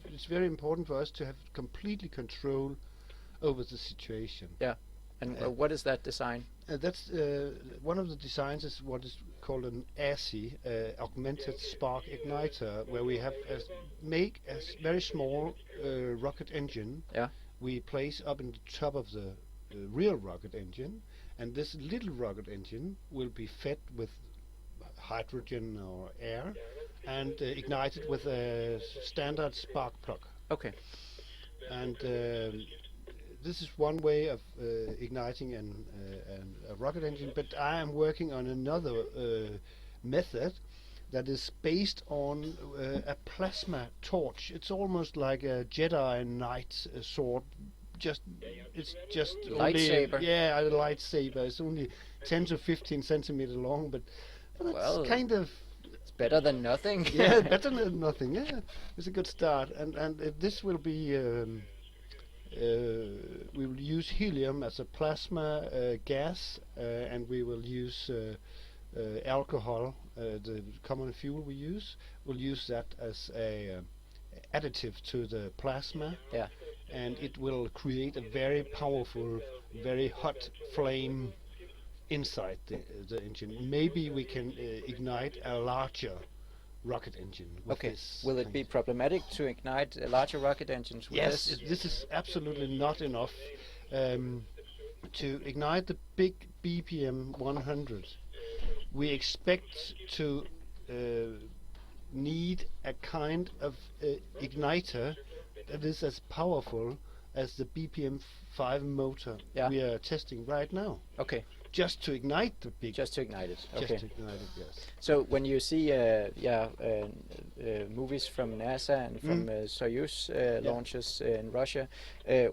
it's very important for us to have completely control over the situation. Yeah. And what is that design? That's one of the designs is what is called an ASI, augmented spark igniter, where we have make a very small rocket engine. Yeah. We place up in the top of the real rocket engine, and this little rocket engine will be fed with hydrogen or air, and ignited with a standard spark plug. Okay. And this is one way of igniting a rocket engine, but I am working on another method that is based on a plasma torch. It's almost like a Jedi Knight sword. It's just Lightsaber. only, yeah, a lightsaber. It's only 10 to 15 centimeter long, but Well, it's kind of it's better than nothing. yeah, better than nothing. Yeah, it's a good start, and this will be. We will use helium as a plasma gas, and we will use alcohol, the common fuel we use. We'll use that as a additive to the plasma. Yeah. And it will create a very powerful, very hot flame inside the engine. Maybe we can ignite a larger rocket engine with Okay. this. Will it be thing. problematic to ignite larger rocket engines with Yes, this? this is absolutely not enough to ignite the big BPM 100. We expect to need a kind of igniter that is as powerful as the BPM 5 motor Yeah. we are testing right now. Okay. Just to ignite the big. Just to ignite it. just Okay. to ignite it, yes. So when you see movies from NASA and from Soyuz launches in Russia,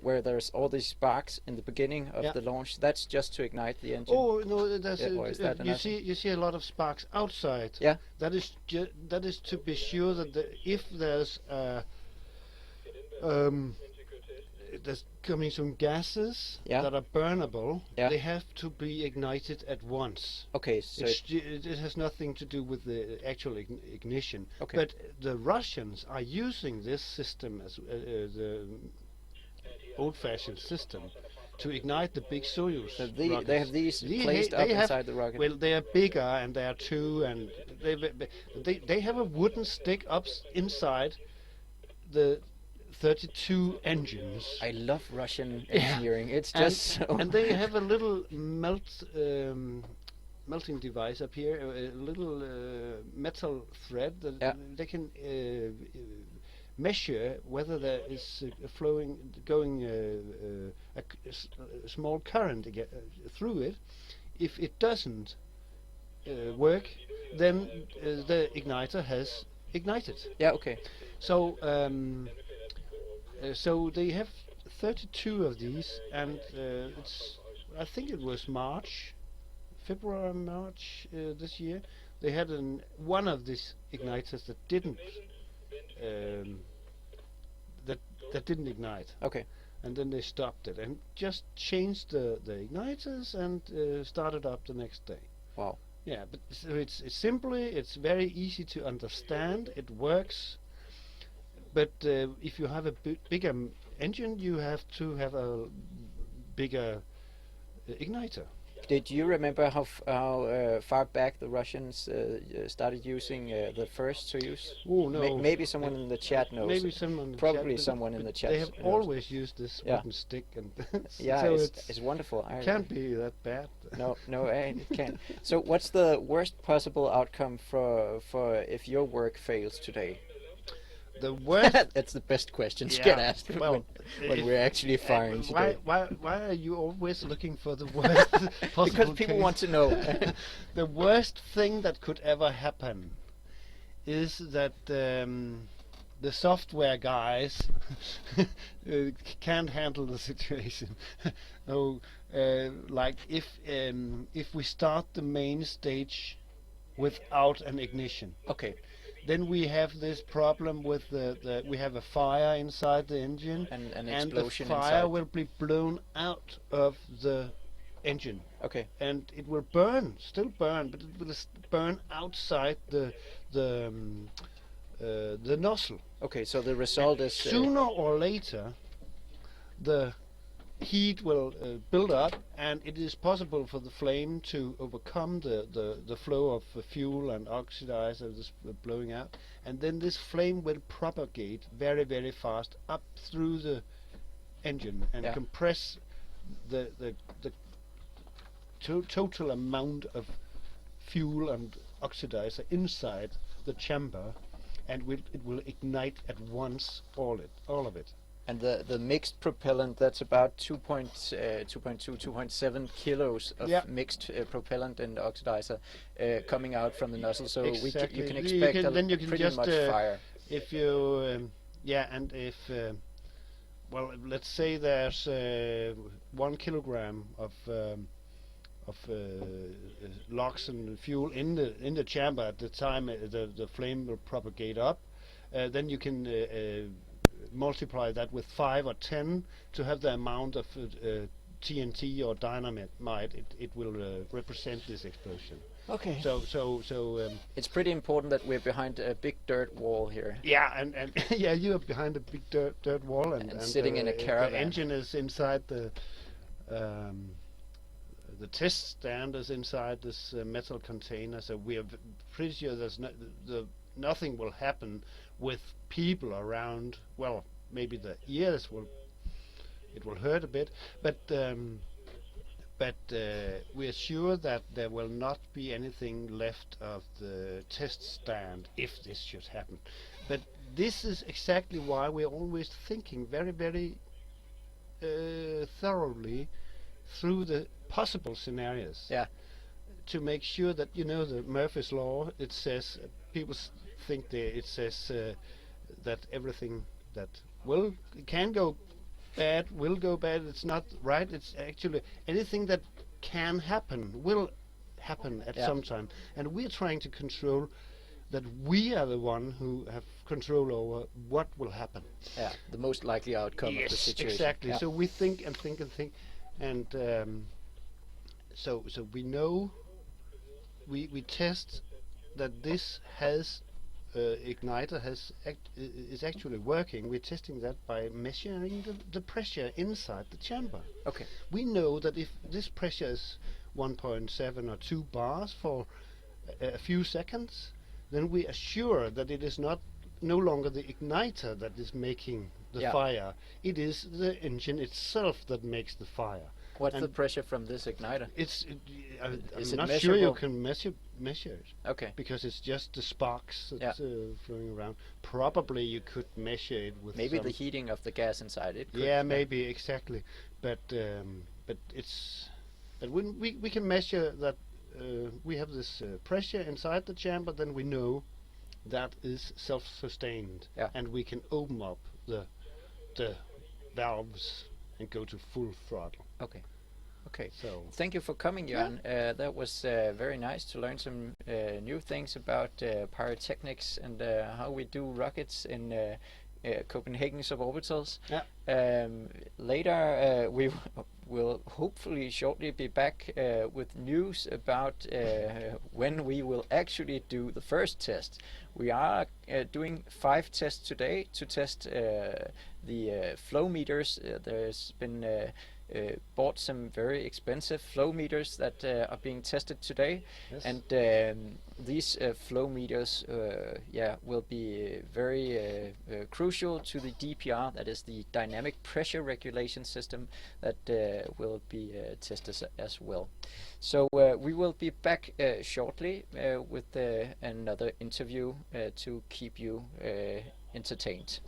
where there's all these sparks in the beginning of Yeah. the launch, that's just to ignite the engine. Oh no, that's Or is that you another? see a lot of sparks outside. Yeah. That is to be sure that if there's there's coming some gases Yeah. that are burnable, Yeah. they have to be ignited at once. Okay, so It has nothing to do with the actual ignition. Okay. But the Russians are using this system as the old-fashioned system to ignite the big Soyuz so they rockets. have these They placed ha- up they have- inside the rocket. Well, they are bigger and they are two, and they have a wooden stick inside the 32 engines. I love Russian Yeah. engineering. It's And- just so. And they have a little melting device up here, a little metal thread that Yeah. they can measure whether there is a small current through it. If it doesn't work, then the igniter has ignited. Yeah. Okay. So so they have 32 of these, and I think it was February, March this year. They had one of these igniters that didn't that didn't ignite, Okay. and then they stopped it and just changed the igniters and started up the next day. Wow. Yeah, but so it's very easy to understand. It works. But if you have a bigger engine, you have to have a bigger igniter. Did you remember how far back the Russians started using the first Soyuz? Oh no! Maybe someone in the chat knows. Maybe someone. in the Probably chat, someone in the chat They have knows. always used this Yeah. wooden stick, and Yeah, so it's wonderful. it can't be that bad. No, it can't. So, what's the worst possible outcome for if your work fails today? The worst. That's the best question to Yeah, get asked well, when if- we're actually firing today. Why are you always looking for the worst possible? Because people case? want to know. The worst thing that could ever happen is that the software guys can't handle the situation. So, like if we start the main stage without an ignition, Okay, then we have this problem with we have a fire inside the engine, and an and the explosion fire inside. will be blown out of the engine, Okay, and it will burn, still burn, but it will burn outside the nozzle. okay. So the result is Sooner or later, the heat will build up, and it is possible for the flame to overcome the flow of fuel and oxidizer this blowing out, and then this flame will propagate very, very fast up through the engine and Yeah. compress the total amount of fuel and oxidizer inside the chamber, and it will ignite at once all of it. And the mixed propellant, that's about 2.7 kilos of Yeah. mixed propellant and oxidizer coming out from the nozzle. So Exactly. you can expect then you can pretty just much fire. if you and if well, let's say there's 1 kilogram of logs and fuel in the chamber at the time the flame will propagate up. Then you can multiply that with 5 or 10 to have the amount of TNT or dynamite. It will represent this explosion. Okay. So It's pretty important that we're behind a big dirt wall here. yeah, and yeah, you are behind a big dirt wall, and sitting in a caravan. The engine is inside the test stand is inside this metal container. So we are pretty sure there's nothing will happen with people around. Well, maybe the ears will hurt a bit, but we are sure that there will not be anything left of the test stand if this should happen. But this is exactly why we're always thinking very, very thoroughly through the possible scenarios. Yeah. To make sure that, the Murphy's Law, it says, people think it says that everything that can go bad will go bad. It's not right. It's actually anything that can happen will happen at some time. And we're trying to control that we are the one who have control over what will happen. Yeah, the most likely outcome of the situation. Exactly. Yeah. So we think and think and think, and so we know, we test that this has igniter is actually working. We're testing that by measuring the pressure inside the chamber. Okay. We know that if this pressure is 1.7 or 2 bars for a few seconds, then we are sure that it is no longer the igniter that is making the fire. It is the engine itself that makes the fire. What's the pressure from this igniter? I'm Is it not sure you measurable? can measure it. Okay. Because it's just the sparks that's flowing around. Probably you could measure it with Maybe the heating of the gas inside it. yeah, maybe exactly. But when we can measure that we have this pressure inside the chamber, then we know that is self-sustained, and we can open up the valves and go to full throttle. Okay. Okay. So thank you for coming, Jan. That was very nice to learn some new things about pyrotechnics and how we do rockets in Copenhagen Suborbitals. Yeah. Later, we will hopefully shortly be back with news about when we will actually do the first test. We are doing 5 tests today to test the flow meters. There's been bought some very expensive flow meters that are being tested today, and these flow meters will be very crucial to the DPR, that is the dynamic pressure regulation system, that will be tested as well. So we will be back shortly with another interview to keep you entertained.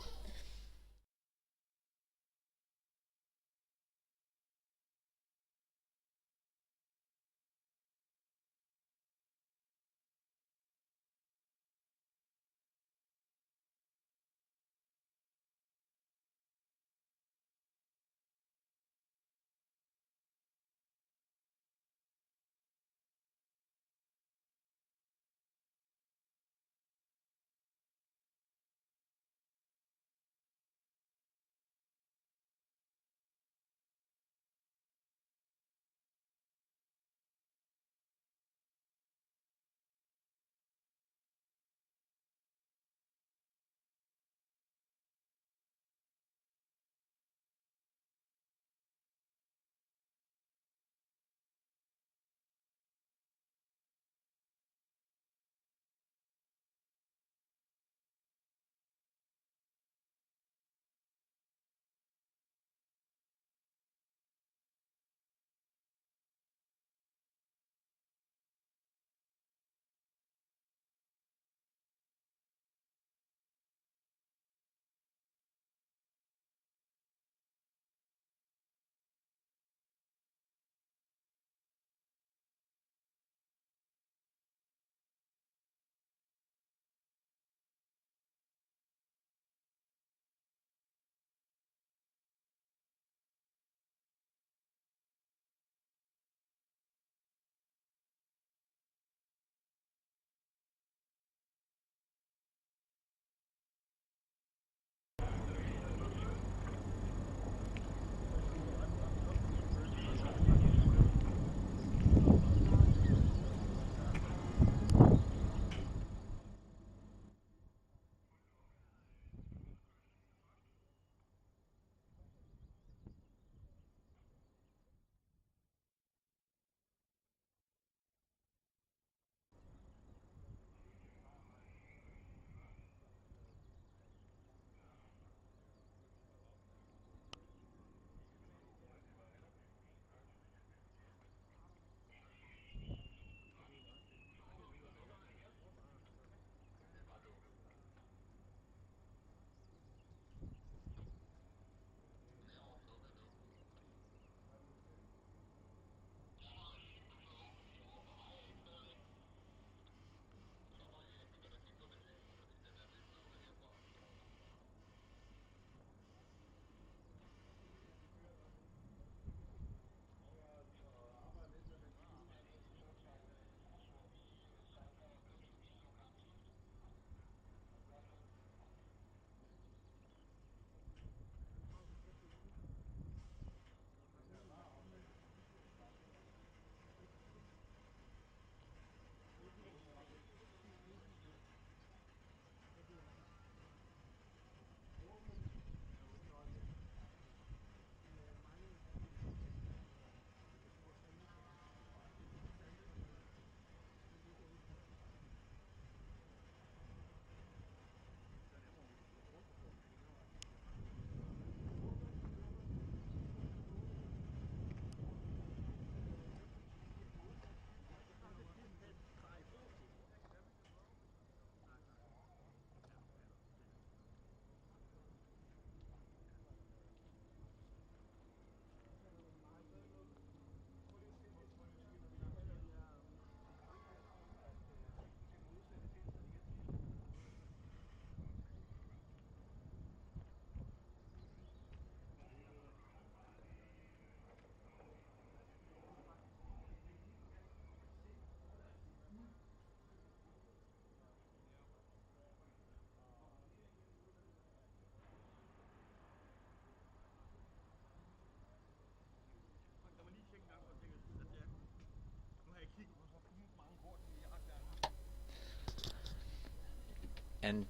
and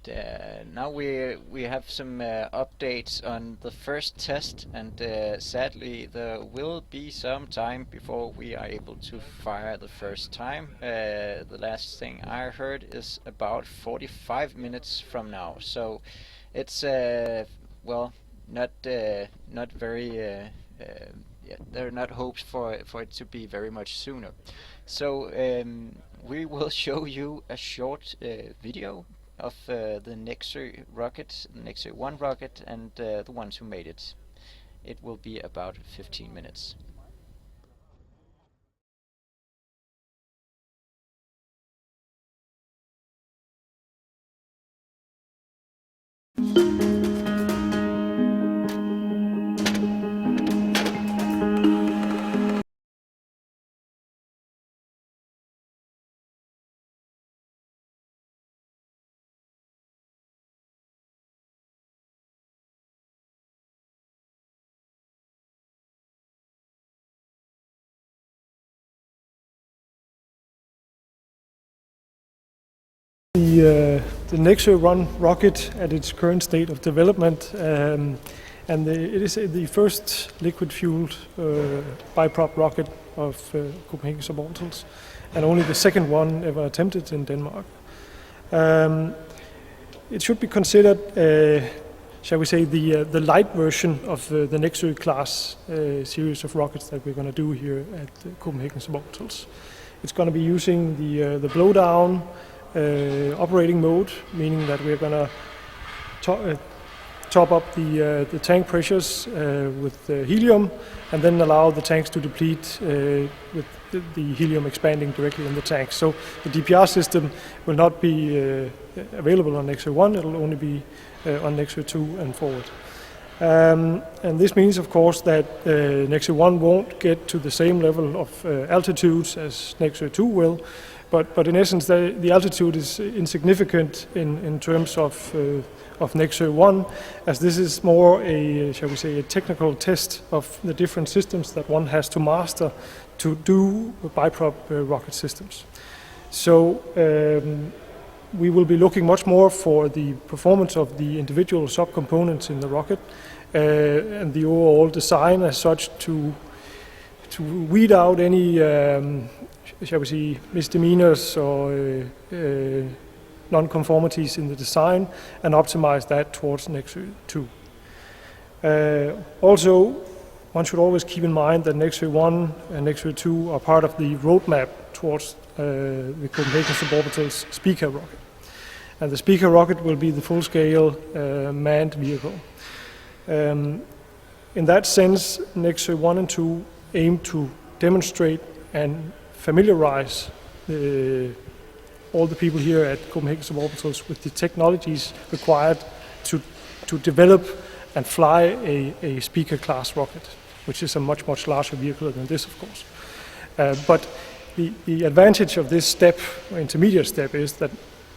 now we have some updates on the first test, and sadly there will be some time before we are able to fire the first time. The last thing I heard is about 45 minutes from now, so it's well, not very yeah, there are not hopes for it to be very much sooner. So we will show you a short video of the Nexø rocket, Nexø-I rocket, and the ones who made it. It will be about 15 minutes. The Nexø-I rocket at its current state of development, and it is the first liquid-fueled biprop rocket of Copenhagen Suborbitals, and only the second one ever attempted in Denmark. It should be considered, shall we say, the light version of the Nexø class series of rockets that we're going to do here at Copenhagen Suborbitals. It's going to be using the blowdown operating mode, meaning that we're going to top up the tank pressures with helium, and then allow the tanks to deplete with the helium expanding directly in the tanks. So the DPR system will not be available on Nexø-I, it will only be on Nexø-II and forward. And this means, of course, that Nexø-I won't get to the same level of altitudes as Nexø-II will, but in essence the altitude is insignificant in terms of Nexø-I, as this is more a, shall we say, a technical test of the different systems that one has to master to do biprop rocket systems. So we will be looking much more for the performance of the individual subcomponents in the rocket and the overall design as such to weed out any shall we say, misdemeanors or non-conformities in the design and optimize that towards Nexø-II. Also, one should always keep in mind that Nexø-I and Nexø-II are part of the roadmap towards the Copenhagen Suborbitals Speaker rocket. And the Speaker rocket will be the full-scale manned vehicle. In that sense, Nexø-I and II aim to demonstrate and familiarize all the people here at Copenhagen Suborbitals with the technologies required to develop and fly a Speaker class rocket, which is a much larger vehicle than this, of course. But the advantage of this step, or intermediate step, is that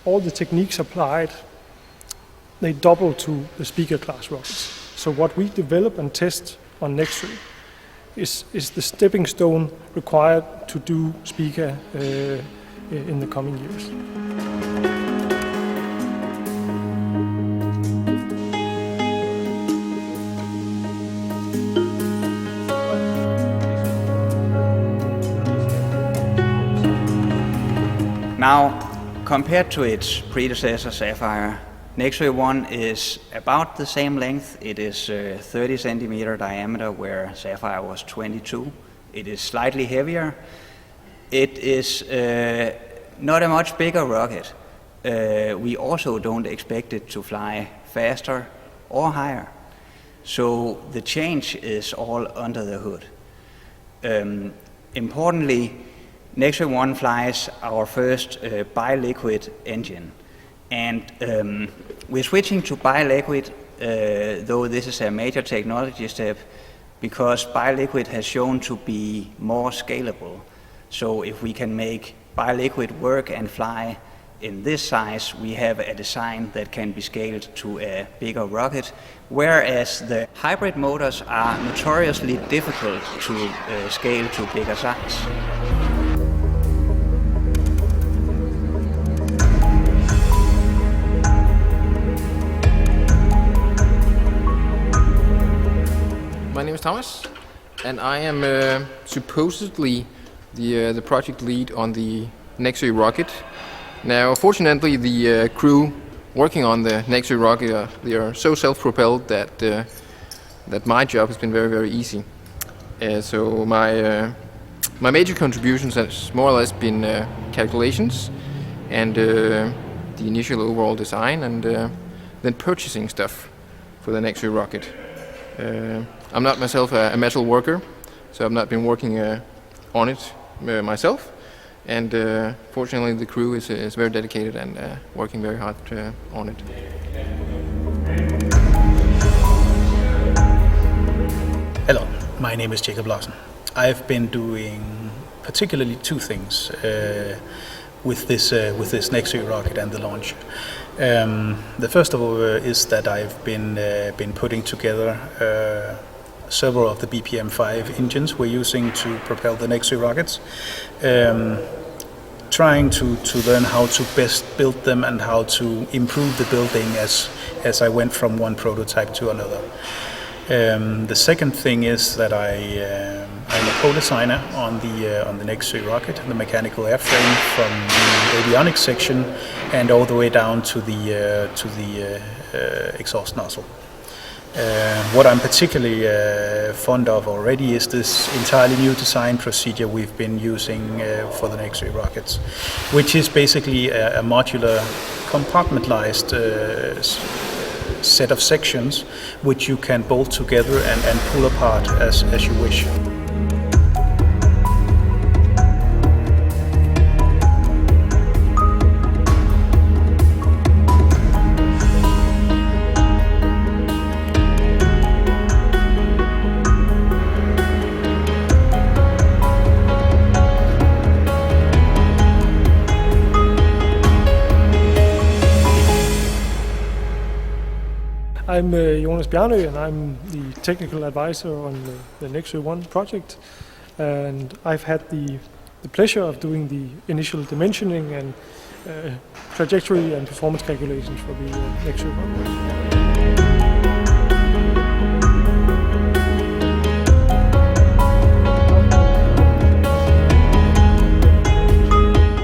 all the techniques applied, they double to the Speaker class rockets. So what we develop and test on Nexø is the stepping stone required to do Speaker in the coming years. Now, compared to its predecessor Sapphire, Nexø-I is about the same length. It is 30 centimeter diameter, where Sapphire was 22. It is slightly heavier. It is not a much bigger rocket. We also don't expect it to fly faster or higher. So the change is all under the hood. Importantly, Nexø-I flies our first bi-liquid engine. And we're switching to bi-liquid, though this is a major technology step, because bi-liquid has shown to be more scalable. So if we can make bi-liquid work and fly in this size, we have a design that can be scaled to a bigger rocket, whereas the hybrid motors are notoriously difficult to scale to bigger size. my name is Thomas, and I am supposedly the project lead on the Nexø-I Rocket. Now, fortunately, the crew working on the Nexø-I Rocket they are so self-propelled that my job has been very, very easy. So my major contributions has more or less been calculations and the initial overall design, and then purchasing stuff for the Nexø-I Rocket. I'm not myself a metal worker, so I've not been working on it myself. And fortunately, the crew is very dedicated and working very hard on it. Hello, my name is Jacob Larsen. I've been doing particularly two things with this Nexø-I Rocket and the launch. The first of all is that I've been putting together several of the BPM-5 engines we're using to propel the Nexø-I rockets, trying to learn how to best build them and how to improve the building as I went from one prototype to another. The second thing is that I'm a co-designer on the Nexø-I Rocket, the mechanical airframe from the avionics section and all the way down to the exhaust nozzle. What I'm particularly fond of already is this entirely new design procedure we've been using for the Nexø-I rockets, which is basically a modular, compartmentalized set of sections which you can bolt together and pull apart as you wish. I'm Jonas Bjarnø, and I'm the technical advisor on the Nexø-I project. And I've had the pleasure of doing the initial dimensioning and trajectory and performance calculations for the Nexø-I Rocket.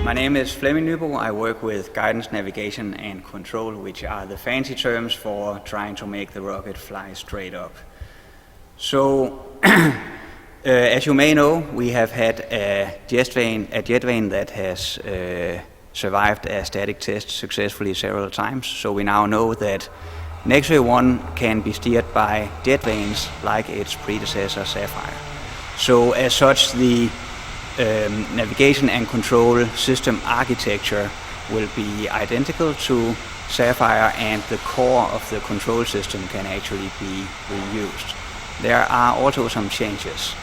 My name is Flemming Nybo. I work with guidance, navigation and control, which are the fancy terms for trying to make the rocket fly straight up. So, as you may know, we have had a jet vane that has survived a static test successfully several times. So we now know that Nexø-I can be steered by jet vanes like its predecessor Sapphire. So as such, the navigation and control system architecture will be identical to Sapphire, and the core of the control system can actually be reused. There are also some changes.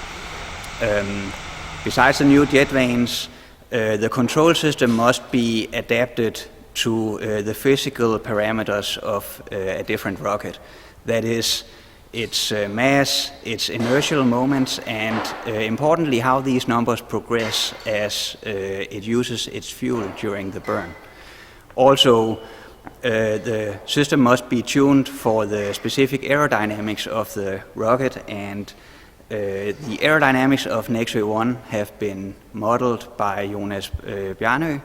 Besides the new jet vanes, the control system must be adapted to the physical parameters of a different rocket. That is, its mass, its inertial moments, and importantly how these numbers progress as it uses its fuel during the burn. Also, the system must be tuned for the specific aerodynamics of the rocket, and the aerodynamics of Nexø-I have been modeled by Jonas Bjarnø,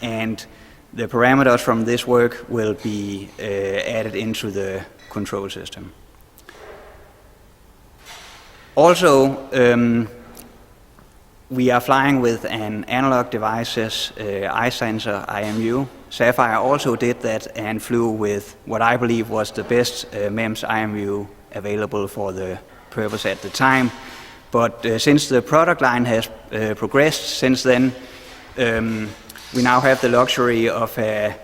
and the parameters from this work will be added into the control system. Also, we are flying with an analog devices eye sensor IMU. Sapphire also did that and flew with what I believe was the best MEMS IMU available for the purpose at the time. But since the product line has progressed since then, we now have the luxury of a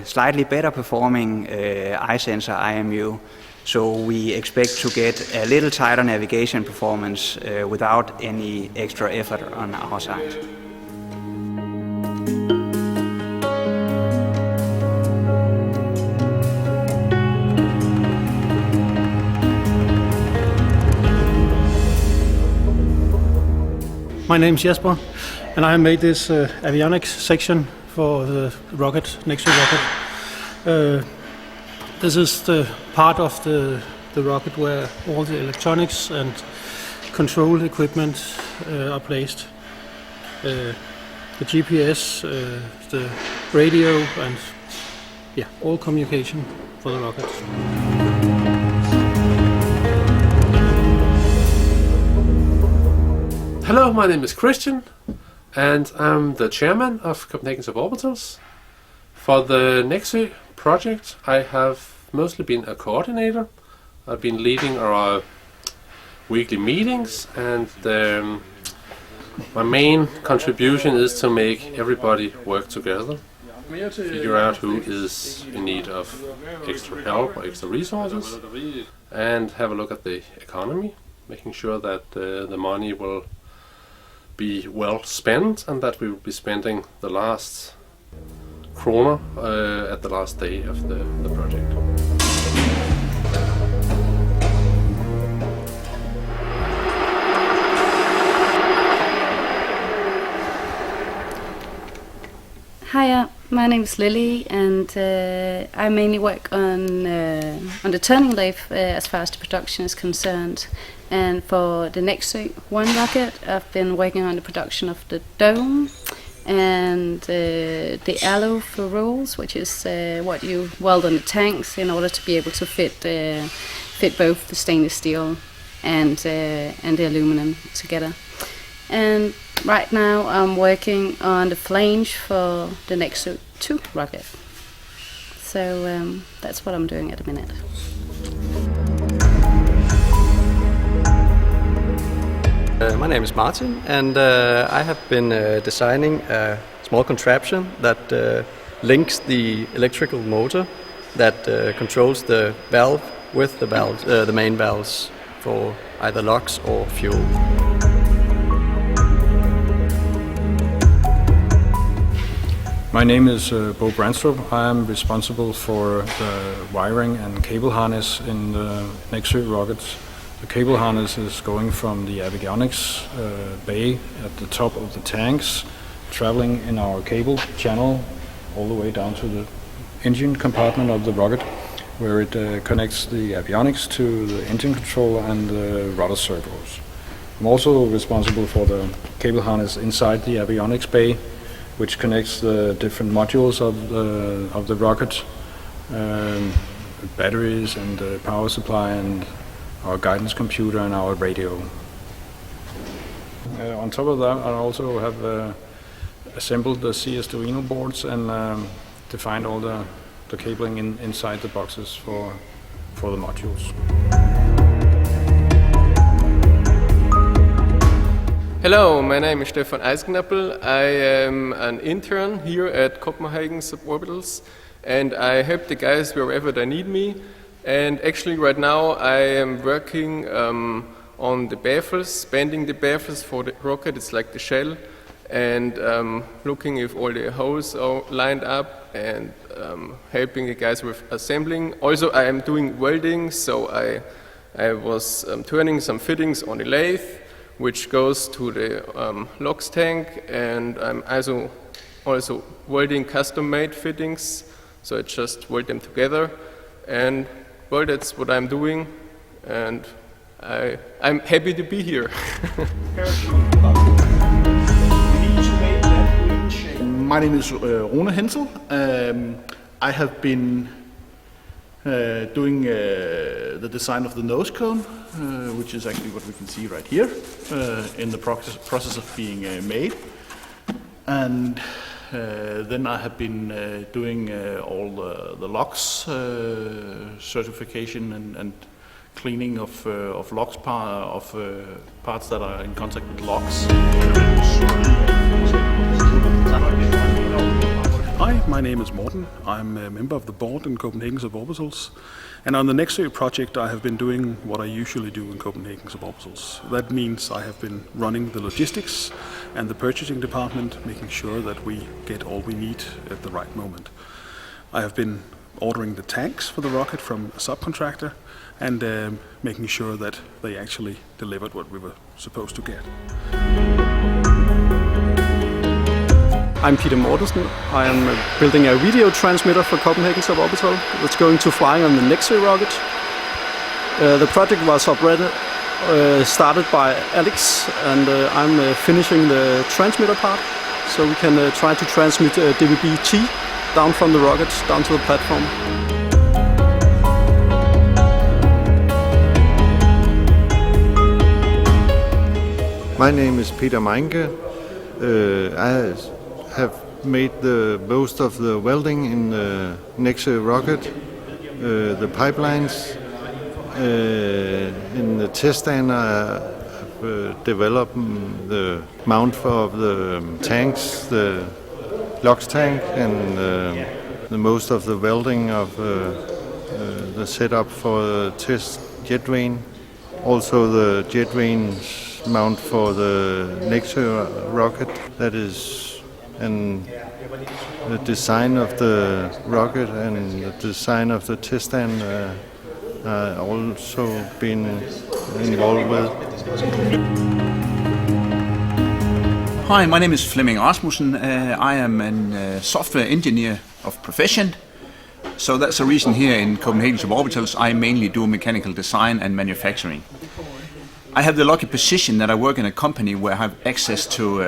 slightly better performing eye sensor IMU. So we expect to get a little tighter navigation performance without any extra effort on our side. My name is Jesper, and I made this avionics section for the rocket, Nexø-I Rocket. This is the part of the the rocket where all the electronics and control equipment are placed. The GPS, the radio, and all communication for the rocket. Hello, my name is Christian, and I'm the chairman of Copenhagen Suborbitals. For the Nexø project, I have mostly been a coordinator. I've been leading our weekly meetings, and my main contribution is to make everybody work together, figure out who is in need of extra help or extra resources, and have a look at the economy, making sure that the money will be well spent and that we will be spending the last kroner at the last day of the project. Hiya, my name is Lily, and I mainly work on the turning lathe as far as the production is concerned. And for the Nexø-I Rocket, I've been working on the production of the dome and the alloy for rolls, which is what you weld on the tanks in order to be able to fit both the stainless steel and the aluminum together. And right now I'm working on the flange for the Nexø-II rocket. So that's what I'm doing at the minute. My name is Martin, and I have been designing a small contraption that links the electrical motor that controls the valve with the valves, the main valves for either LOX or fuel. My name is Bo Brandstrup. I am responsible for the wiring and cable harness in the Nexø rockets. The cable harness is going from the avionics bay at the top of the tanks, traveling in our cable channel all the way down to the engine compartment of the rocket, where it connects the avionics to the engine control and the rudder servos. I'm also responsible for the cable harness inside the avionics bay, which connects the different modules of the rocket, batteries and the power supply and our guidance computer and our radio. On top of that, I also have assembled the CS Arduino boards and defined all the cabling inside the boxes for the modules. Hello, my name is Stefan Eisknappel. I am an intern here at Copenhagen Suborbitals, and I help the guys wherever they need me. And actually right now I am working on the baffles, bending the baffles for the rocket. It's like the shell, and looking if all the holes are lined up, and helping the guys with assembling. Also I am doing welding, so I was turning some fittings on the lathe, which goes to the LOX tank, and I'm also welding custom-made fittings, so I just weld them together. And well, that's what I'm doing, and I'm happy to be here. My name is Rune Hensel. I have been doing the design of the nose cone, which is actually what we can see right here, in the process of being made. And then I have been doing all the LOX certification and cleaning of LOX parts that are in contact with LOX. Hi, my name is Morten. I'm a member of the board in Copenhagen Suborbitals. And on the Nexø project, I have been doing what I usually do in Copenhagen Suborbitals. That means I have been running the logistics and the purchasing department, making sure that we get all we need at the right moment. I have been ordering the tanks for the rocket from a subcontractor and making sure that they actually delivered what we were supposed to get. I'm Peter Mortensen. I am building a video transmitter for Copenhagen Suborbital that's going to fly on the Nexø rocket. The project was already started by Alex, and I'm finishing the transmitter part, so we can try to transmit DVB-T down from the rocket down to the platform. My name is Peter Meinke. I have made the most of the welding in the Nexø-I Rocket, the pipelines. In the test stand I have developed the mount for the tanks, the LOX tank, and the most of the welding of the setup for the test jet vane. Also the jet vanes mount for the Nexø-I Rocket. That is, and the design of the rocket and the design of the test stand also been involved with. Hi, my name is Flemming Rasmussen. I am a software engineer of profession. So that's the reason here in Copenhagen Suborbitals I mainly do mechanical design and manufacturing. I have the lucky position that I work in a company where I have access to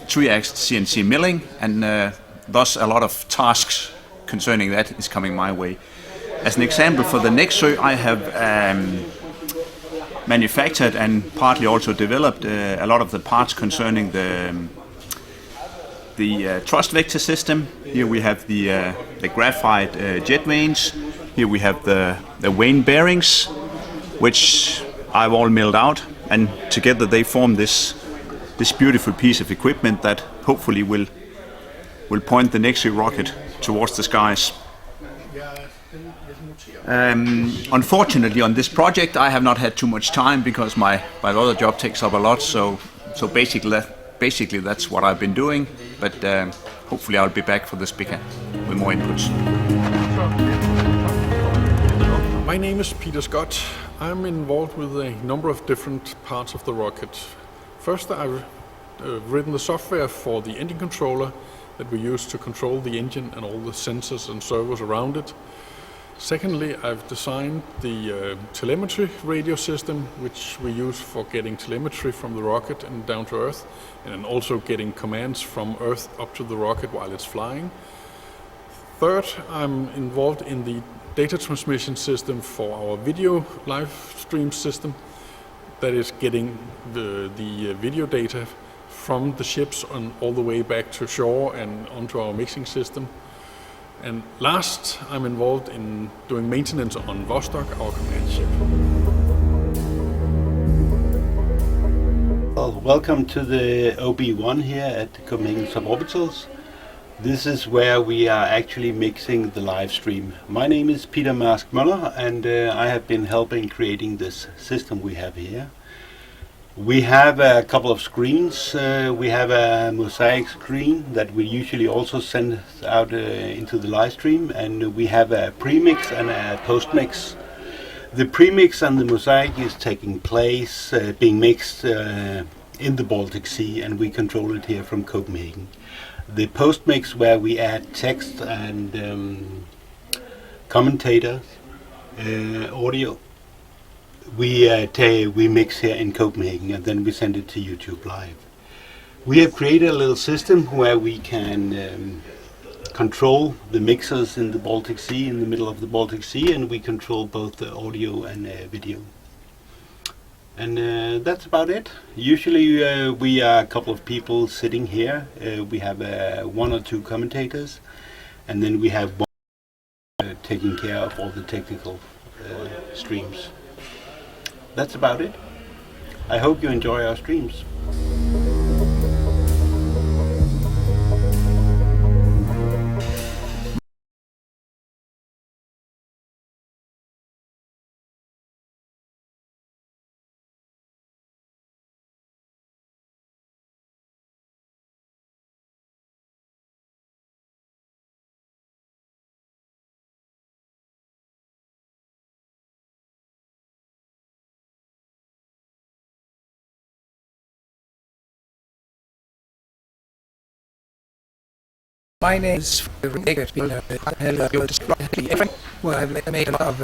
3-axis CNC milling, and thus a lot of tasks concerning that is coming my way. As an example, for the Nexø, I have manufactured and partly also developed a lot of the parts concerning the thrust vector system. Here we have the graphite jet vanes. Here we have the vane bearings, which I've all milled out, and together they form this beautiful piece of equipment that hopefully will point the Nexø rocket towards the skies. Unfortunately, on this project, I have not had too much time because my other job takes up a lot. So basically that's what I've been doing. But hopefully, I'll be back for this bigger with more inputs. My name is Peter Scott. I'm involved with a number of different parts of the rocket. First, I've written the software for the engine controller that we use to control the engine and all the sensors and servos around it. Secondly, I've designed the telemetry radio system, which we use for getting telemetry from the rocket and down to Earth, and then also getting commands from Earth up to the rocket while it's flying. Third, I'm involved in the data transmission system for our video live stream system, that is getting the video data from the ships and all the way back to shore and onto our mixing system. And last, I'm involved in doing maintenance on Vostok, our command ship. Well, welcome to the OB1 here at Copenhagen Suborbitals. This is where we are actually mixing the live stream. My name is Peter Marsk Møller, and I have been helping creating this system we have here. We have a couple of screens. We have a mosaic screen that we usually also send out into the live stream, and we have a premix and a post-mix. The premix and the mosaic is taking place, being mixed in the Baltic Sea, and we control it here from Copenhagen. The post-mix, where we add text and commentator audio, we mix here in Copenhagen, and then we send it to YouTube Live. We have created a little system where we can control the mixers in the Baltic Sea, in the middle of the Baltic Sea, and we control both the audio and video. And that's about it. Usually we are a couple of people sitting here. We have 1 or 2 commentators, and then we have one taking care of all the technical streams. That's about it. I hope you enjoy our streams. My name is Nexø-I Rocket, where I've made a lot of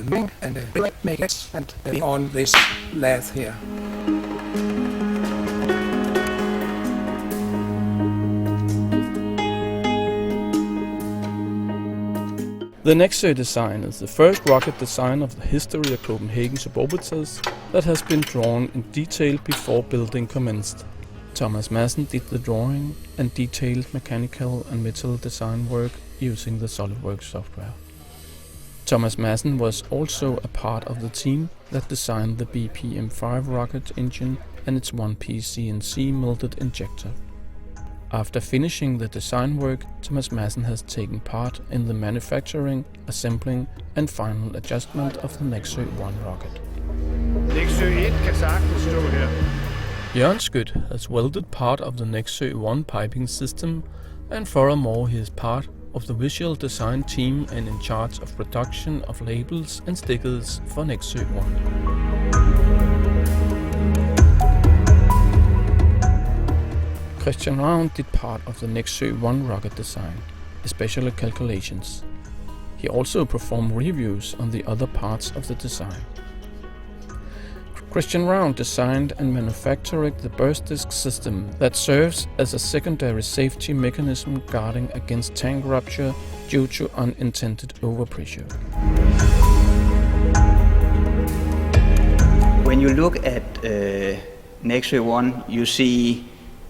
moving and make it and being on this lathe here. The Nexø design is the first rocket design of the history of Copenhagen Suborbitals that has been drawn in detail before building commenced. Thomas Madsen did the drawing and detailed mechanical and metal design work using the SolidWorks software. Thomas Madsen was also a part of the team that designed the BPM-5 rocket engine and its one-piece CNC molded injector. After finishing the design work, Thomas Madsen has taken part in the manufacturing, assembling and final adjustment of the Nexø-I rocket. Nexø-I kan sagtens stå her. Jørgen Skødt has welded part of the Nexø-I piping system, and furthermore he is part of the visual design team and in charge of production of labels and stickers for Nexø-I. Christian Ravn did part of the Nexø-I rocket design, especially calculations. He also performed reviews on the other parts of the design. Christian Ravn designed and manufactured the burst disc system that serves as a secondary safety mechanism guarding against tank rupture due to unintended overpressure. When you look at Nexø-I, you see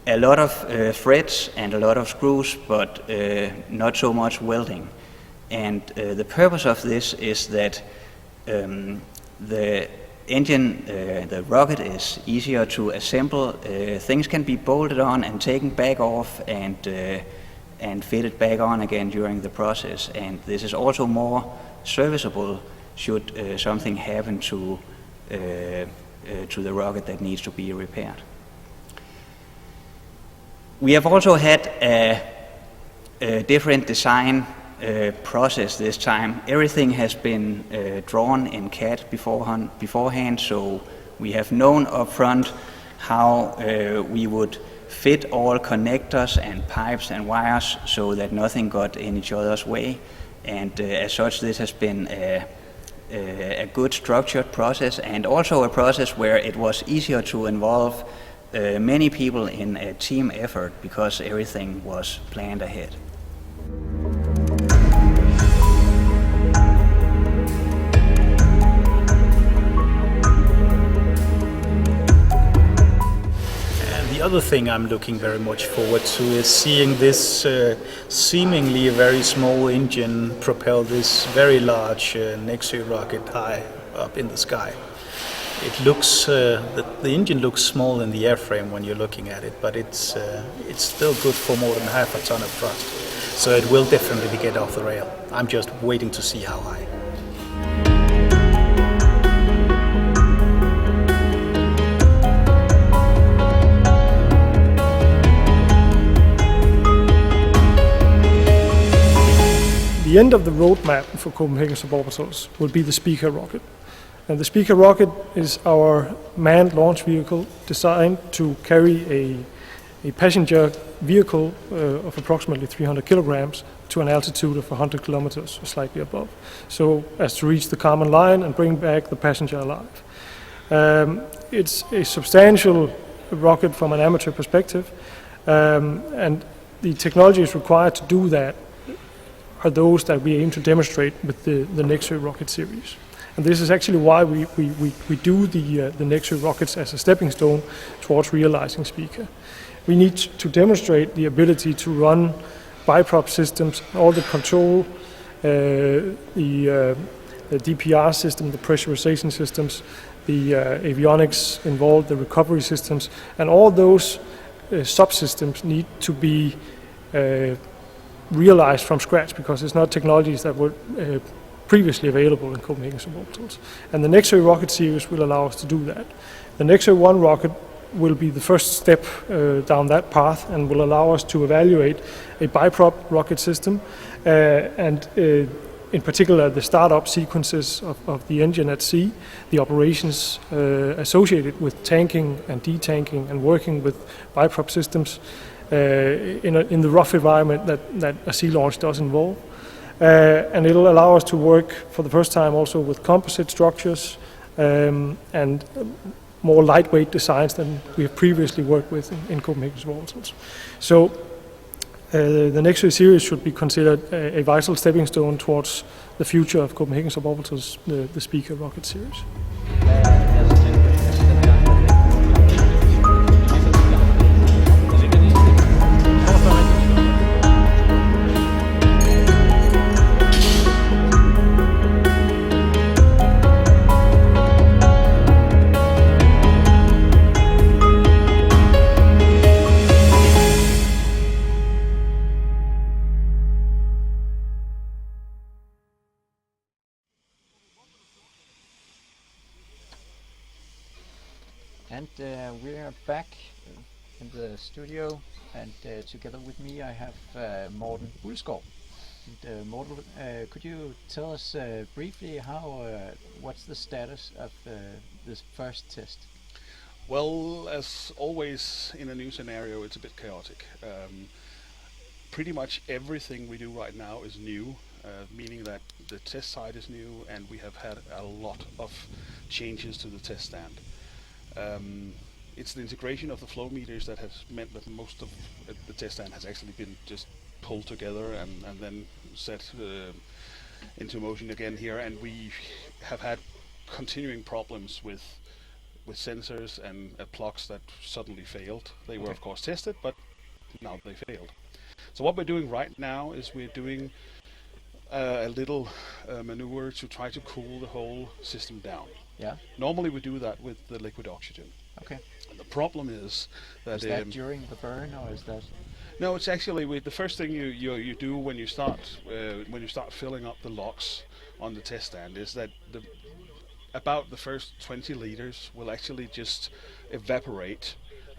a lot of threads and a lot of screws, but not so much welding. And the purpose of this is that the engine, the rocket, is easier to assemble. Things can be bolted on and taken back off and fitted back on again during the process. And this is also more serviceable should something happen to the rocket that needs to be repaired. We have also had a different design process this time. Everything has been drawn in CAD beforehand, so we have known up front how we would fit all connectors and pipes and wires so that nothing got in each other's way. And as such, this has been a good structured process, and also a process where it was easier to involve many people in a team effort because everything was planned ahead. The other thing I'm looking very much forward to is seeing this seemingly very small engine propel this very large Nexø rocket high up in the sky. It looks, the engine looks small in the airframe when you're looking at it, but it's still good for more than half a ton of thrust. So it will definitely get off the rail. I'm just waiting to see how high. The end of the roadmap for Copenhagen Suborbitals will be the Speaker rocket. And the Speaker rocket is our manned launch vehicle designed to carry a passenger vehicle of approximately 300 kilograms to an altitude of 100 kilometers or slightly above, so as to reach the common line and bring back the passenger alive. It's a substantial rocket from an amateur perspective, and the technologies required to do that are those that we aim to demonstrate with the Nexø rocket series. And this is actually why we do the Nexø rockets as a stepping stone towards realizing Speaker. We need to demonstrate the ability to run biprop systems, all the control, the DPR system, the pressurization systems, the avionics involved, the recovery systems, and all those subsystems need to be realized from scratch because it's not technologies that were previously available in Copenhagen Suborbitals. And the Nexø rocket series will allow us to do that. The Nexø-I rocket will be the first step down that path and will allow us to evaluate a biprop rocket system and in particular the startup sequences of the engine at sea, the operations associated with tanking and detanking and working with biprop systems in the rough environment that a sea launch does involve. And it'll allow us to work for the first time also with composite structures and more lightweight designs than we have previously worked with in Copenhagen Suborbitals. So the Nexø series should be considered a vital stepping stone towards the future of Copenhagen Suborbitals, the Speaker rocket series. And we're back in the studio, and together with me I have Morten Bulsgaard. And Morten, could you tell us briefly what's the status of this first test? Well, as always in a new scenario, it's a bit chaotic. Pretty much everything we do right now is new, meaning that the test site is new, and we have had a lot of changes to the test stand. It's the integration of the flow meters that has meant that most of the test stand has actually been just pulled together and then set into motion again here, and we have had continuing problems with sensors and plugs that suddenly failed. They were of course tested, but now they failed. So what we're doing right now is we're doing a little maneuver to try to cool the whole system down. Yeah. Normally we do that with the liquid oxygen. Okay. And the problem is that during the burn, or is that? No, it's actually the first thing you do when you start filling up the LOX on the test stand is that about the first 20 liters will actually just evaporate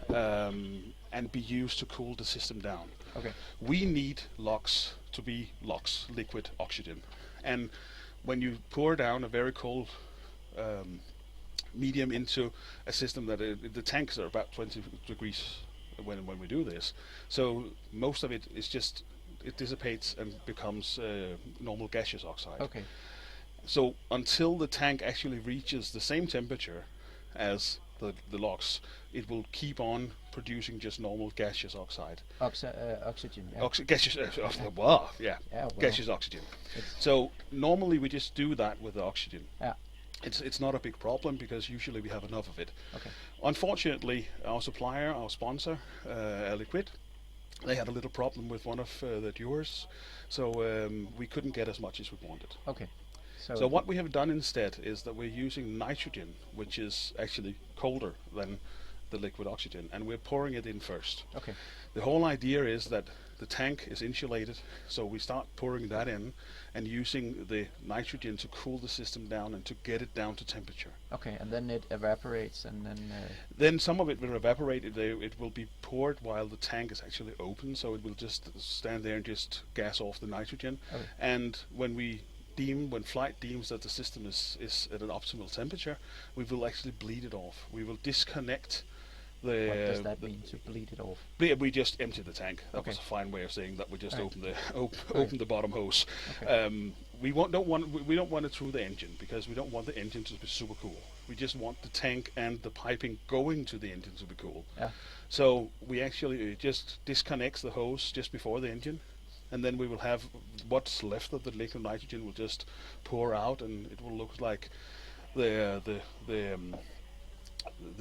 and be used to cool the system down. Okay. We need LOX to be LOX, liquid oxygen, and when you pour down a very cold medium into a system that the tanks are about 20 degrees when we do this, so most of it is just it dissipates and becomes normal gaseous oxide. Okay. So until the tank actually reaches the same temperature as the LOX, it will keep on producing just normal gaseous oxide. Oxygen. Yeah. Gaseous. Gaseous oxygen. So normally we just do that with the oxygen. Yeah. It's not a big problem because usually we have enough of it. Okay. Unfortunately, our supplier, our sponsor, Air Liquide, they had a little problem with one of the dewars, so we couldn't get as much as we wanted. Okay. So what we have done instead is that we're using nitrogen, which is actually colder than the liquid oxygen, and we're pouring it in first. Okay. The whole idea is that the tank is insulated, so we start pouring that in and using the nitrogen to cool the system down and to get it down to temperature. Okay, and then it evaporates, and then... Then some of it will evaporate. It will be poured while the tank is actually open, so it will just stand there and just gas off the nitrogen. Okay. And when flight deems that the system is at an optimal temperature, we will actually bleed it off. We will disconnect what does that mean, to bleed it off? We just empty the tank. That Okay. was a fine way of saying that. We just Right. open the bottom hose. Okay. We don't want it through the engine because we don't want the engine to be super cool. We just want the tank and the piping going to the engine to be cool. Yeah. So we actually just disconnect the hose just before the engine, and then we will have what's left of the liquid nitrogen will just pour out, and it will look like the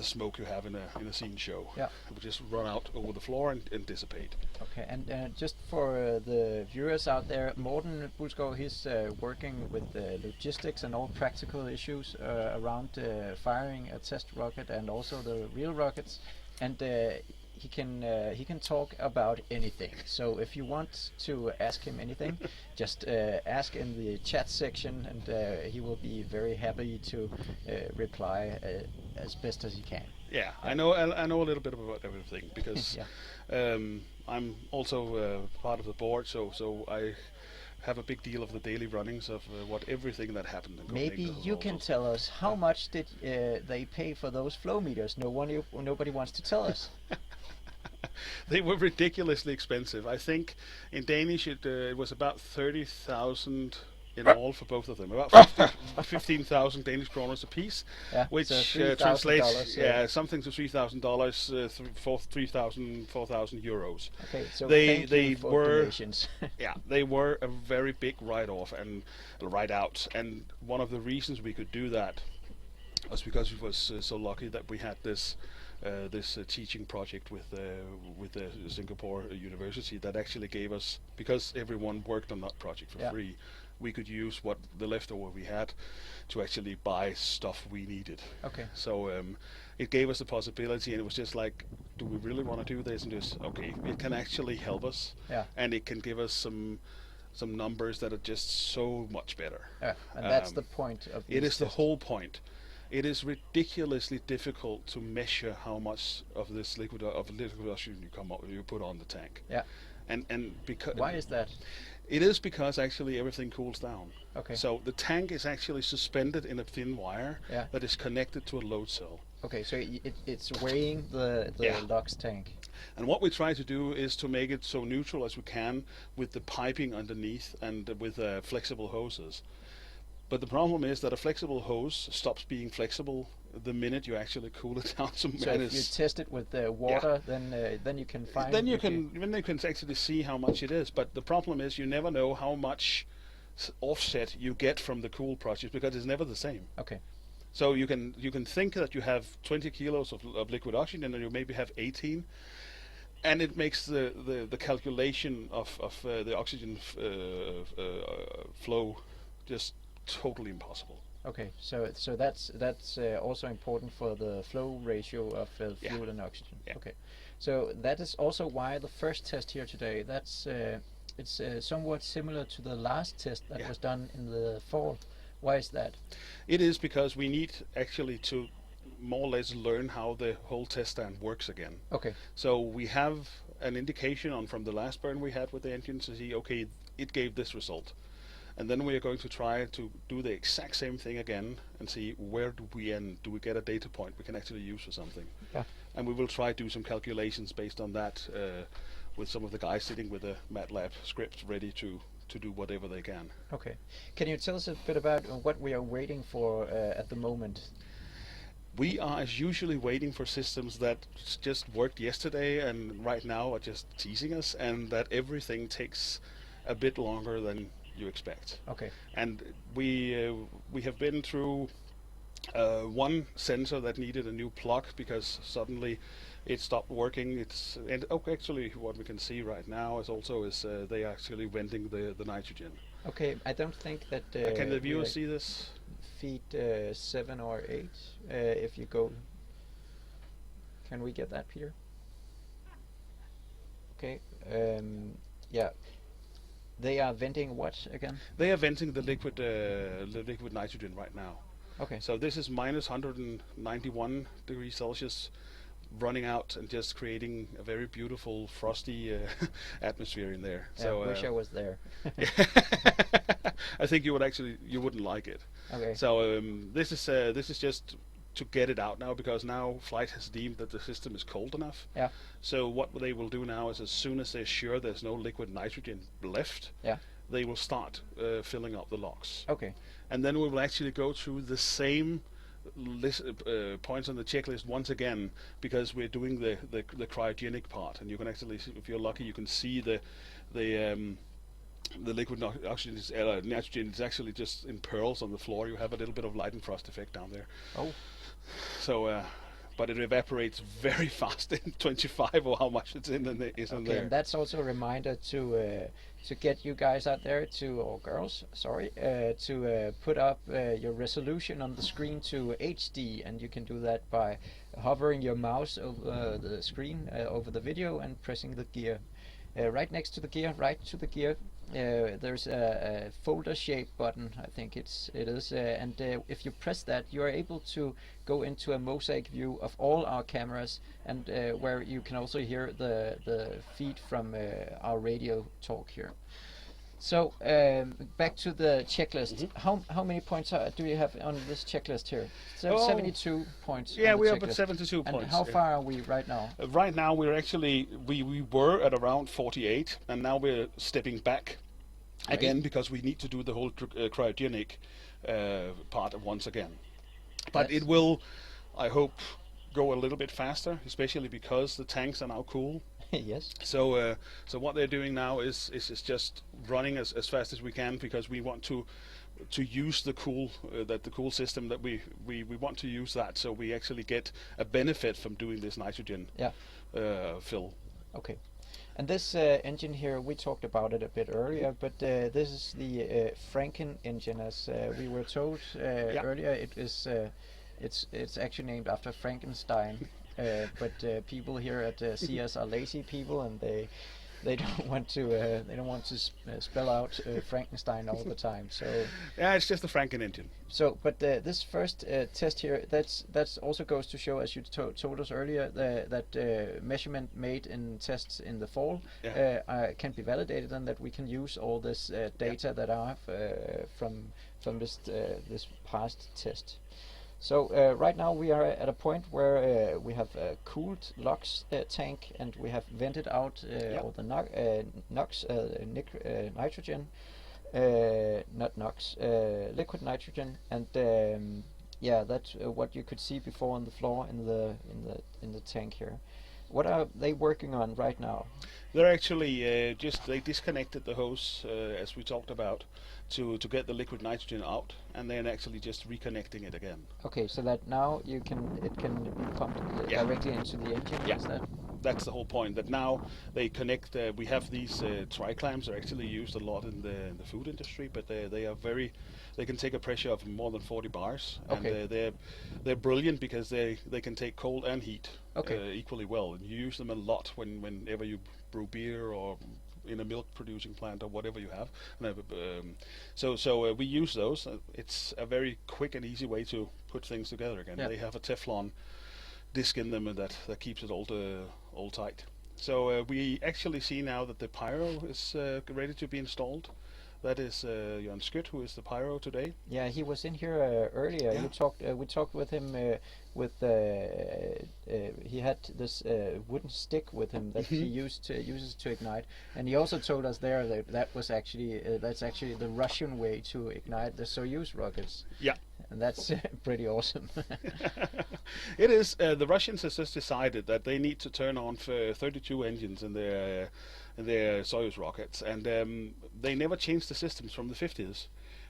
smoke you have in a scene show. Yeah. It will just run out over the floor and dissipate. Okay, and just for the viewers out there, Morten Bulsgaard, he's working with logistics and all practical issues around firing a test rocket and also the real rockets, and he can talk about anything. So if you want to ask him anything, just ask in the chat section, and he will be very happy to reply as best as he can. Yeah, I know a little bit about everything because I'm also part of the board, so I have a big deal of the daily runnings of everything that happened. In Maybe you can tell us how much did they pay for those flow meters? Nobody wants to tell us. They were ridiculously expensive. I think in Danish it was about 30,000 in all for both of them. About 15,000 Danish kroners a piece, Yeah, which so $3,000, translates yeah. something to $3,000, 4,000 euros. Okay, so they thank you for were donations. yeah, they were a very big write-off and write-out, and one of the reasons we could do that was because we was so lucky that we had this teaching project with the Singapore University that actually gave us, because everyone worked on that project for free, we could use what the leftover we had to actually buy stuff we needed. Okay. So it gave us the possibility, and it was just like, do we really want to do this? And just, okay, it can actually help us, and it can give us some numbers that are just so much better. Yeah, and that's the point of it. Is The whole point. It is ridiculously difficult to measure how much of this liquid oxygen you put on the tank. Yeah. And because why is that? It is because actually everything cools down. Okay. So the tank is actually suspended in a thin wire that is connected to a load cell. Okay, so it's weighing the LOX tank. And what we try to do is to make it so neutral as we can with the piping underneath and with flexible hoses. But the problem is that a flexible hose stops being flexible the minute you actually cool it down to so if you test it with water, then you can find. Then you can actually see how much it is. But the problem is you never know how much offset you get from the cool process because it's never the same. Okay. So you can think that you have 20 kilos of liquid oxygen and you maybe have 18. And it makes the calculation of the oxygen flow just totally impossible. Okay, so that's also important for the flow ratio of fuel and oxygen. Yeah. Okay, so that is also why the first test here today, that's it's somewhat similar to the last test that was done in the fall. Why is that? It is because we need actually to more or less learn how the whole test stand works again. Okay. So we have an indication from the last burn we had with the engine to see, okay, it gave this result. And then we are going to try to do the exact same thing again and see where do we end. Do we get a data point we can actually use for something? Yeah. And we will try to do some calculations based on that with some of the guys sitting with a MATLAB script ready to do whatever they can. Okay. Can you tell us a bit about what we are waiting for at the moment? We are as usually waiting for systems that just worked yesterday and right now are just teasing us, and that everything takes a bit longer than you expect. Okay. And we have been through one sensor that needed a new plug because suddenly it stopped working. Actually what we can see right now is they are actually venting the nitrogen. Okay, I don't think that can the viewers see this? Feed 7 or 8 if you go. Can we get that, Peter? Okay. Yeah. They are venting what again? They are venting the liquid nitrogen right now. Okay. So this is minus 191 degrees Celsius, running out and just creating a very beautiful frosty atmosphere in there. Yeah, So I wish I was there. I think you wouldn't like it. Okay. So this is just to get it out now, because now flight has deemed that the system is cold enough. Yeah. So what they will do now is, as soon as they're sure there's no liquid nitrogen left, they will start filling up the LOX. Okay. And then we will actually go through the same points on the checklist once again, because we're doing the cryogenic part, and you can actually, if you're lucky, you can see the liquid oxygen nitrogen is actually just in pearls on the floor. You have a little bit of light and frost effect down there. Oh. So, but it evaporates very fast in 25 or how much it's in there. Okay, and that's also a reminder to get you guys out there or girls, sorry, to put up your resolution on the screen to HD, and you can do that by hovering your mouse over the screen over the video and pressing the gear. Right next to the gear, right to the gear, there's a folder shape button, I think it is, and if you press that, you are able to go into a mosaic view of all our cameras, and where you can also hear the feed from our radio talk here. So back to the checklist. How many points do you have on this checklist here? So 72 points. Yeah, on the we have checklist. 72 and points. How far are we right now? Right now we're actually we were at around 48, and now we're stepping back again because we need to do the whole cryogenic part once again. But it will, I hope, go a little bit faster, especially because the tanks are now cool. Yes. So what they're doing now is just running as fast as we can, because we want to use the cool system that we want to use that, so we actually get a benefit from doing this nitrogen fill. Okay. And this engine here, we talked about it a bit earlier, but this is the Franken engine, as we were told earlier. It is it's actually named after Frankenstein. But people here at CS are lazy people, and they don't want to spell out Frankenstein all the time. So yeah, it's just the Franken engine. So, but this first test here, that's also goes to show, as you told us earlier, that measurement made in tests in the fall can be validated, and that we can use all this data that I have from this past test. So right now we are at a point where we have a cooled LOX tank, and we have vented out all the NOx, nitrogen, not NOx, liquid nitrogen, and that's what you could see before on the floor in the tank here. What are they working on right now? They're actually they disconnected the hose as we talked about to get the liquid nitrogen out, and then actually just reconnecting it again. Okay, so that now it can be pumped directly into the engine. Yeah, is that? That's the whole point. That now they connect. We have these tri-clamps are actually used a lot in the food industry, but they are very. They can take a pressure of more than 40 bars, and they're brilliant because they can take cold and heat equally well. And you use them a lot whenever you brew beer or in a milk producing plant or whatever you have. So we use those. It's a very quick and easy way to put things together again. They have a Teflon disc in them, and that keeps it all tight. So we actually see now that the pyro is ready to be installed. That is Jan Skødt, who is the pyro today. Yeah, he was in here earlier. Yeah. We talked with him. He had this wooden stick with him that he uses to ignite, and he also told us there that was actually that's actually the Russian way to ignite the Soyuz rockets. Yeah. And that's pretty awesome. It is. The Russians have just decided that they need to turn on for 32 engines in their Soyuz rockets, and they never changed the systems from the 50s.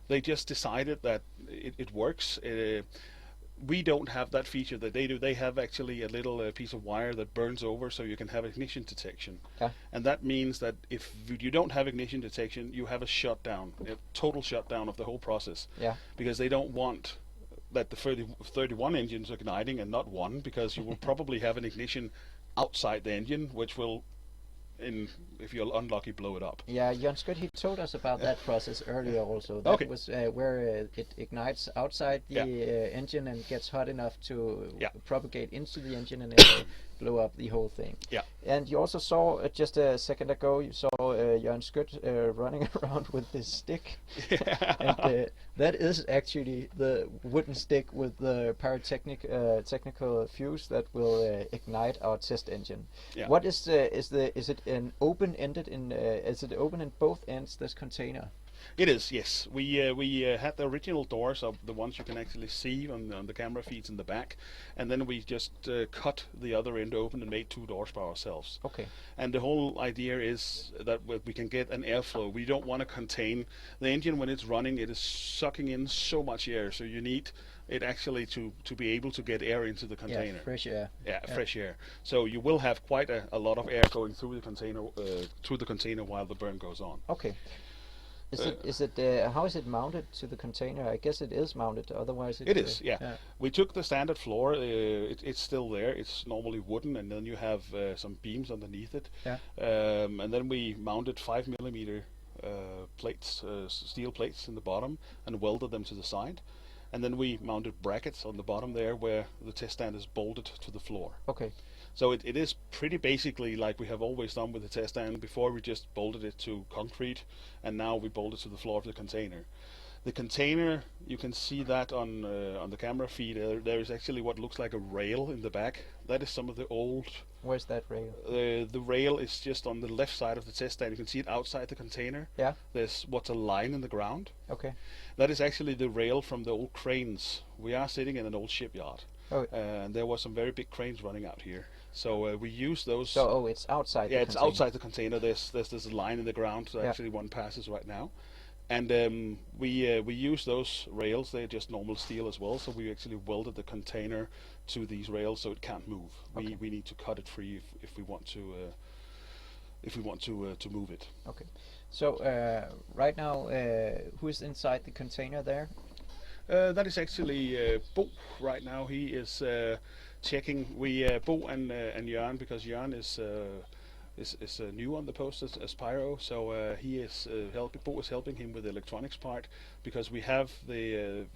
They just decided that it works. We don't have that feature that they do. They have actually a little piece of wire that burns over, so you can have ignition detection. Yeah. And that means that if you don't have ignition detection, you have a shutdown, a total shutdown of the whole process. Yeah. Because they don't want that the 31 engines are igniting and not one, because you will probably have an ignition outside the engine, which will, if you're unlucky, blow it up. Yeah, Jan Skødt, he told us about that process earlier also. That was where it ignites outside the engine and gets hot enough to propagate into the engine and then blow up the whole thing. Yeah. And you also saw just a second ago, you saw Jan Skødt running around with this stick. And that is actually the wooden stick with the technical fuse that will ignite our test engine. Yeah. What is it an open-ended is it open in both ends, this container? It is, yes. We had the original doors of the ones you can actually see on the camera feeds in the back, and then we just cut the other end open and made two doors by ourselves. Okay. And the whole idea is that we can get an airflow. We don't want to contain the engine when it's running. It is sucking in so much air, so you need it actually to be able to get air into the container. Yeah, fresh air. Yeah, fresh air. So you will have quite a lot of air going through the container while the burn goes on. Okay. How is it mounted to the container? I guess it is mounted, otherwise it is. Yeah. We took the standard floor. It's still there. It's normally wooden, and then you have some beams underneath it. Yeah. And then we mounted 5mm plates, steel plates in the bottom, and welded them to the side. And then we mounted brackets on the bottom there, where the test stand is bolted to the floor. Okay. So it is pretty basically like we have always done with the test stand. Before we just bolted it to concrete, and now we bolt it to the floor of the container. The container, you can see that on the camera feed. There is actually what looks like a rail in the back. That is some of the old. Where's that rail? The rail is just on the left side of the test stand. You can see it outside the container. Yeah. There's what's a line in the ground. Okay. That is actually the rail from the old cranes. We are sitting in an old shipyard. Oh. And there were some very big cranes running out here. So we use those. So it's outside. Yeah, the it's container. outside the container. There's a line in the ground. So actually one passes right now. And we use those rails. They're just normal steel as well. So we actually welded the container to these rails so it can't move. Okay. We need to cut it free if we want to move it. Okay. So right now, who is inside the container there? That is actually Bo right now. He is checking. Bo and Jørgen, because Jørgen is new on the post as pyro, so he is helping. Bo is helping him with the electronics part, because we have the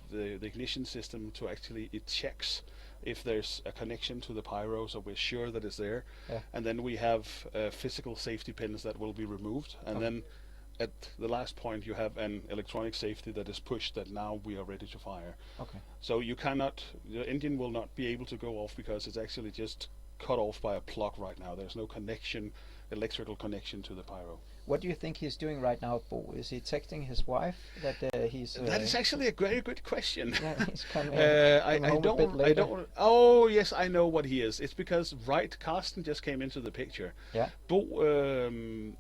ignition system to actually, it checks if there's a connection to the pyro, so we're sure that it's there. Yeah. And then we have physical safety pins that will be removed, and then at the last point you have an electronic safety that is pushed, that now we are ready to fire. Okay. So you cannot, the engine will not be able to go off because it's actually just cut off by a plug right now. There's no connection, electrical connection to the pyro. What do you think he's doing right now, Bo? Is he texting his wife that he's? That is actually a very good question. Yeah, he's coming. I don't. Oh yes, I know what he is. It's because Carsten just came into the picture. Yeah. Bo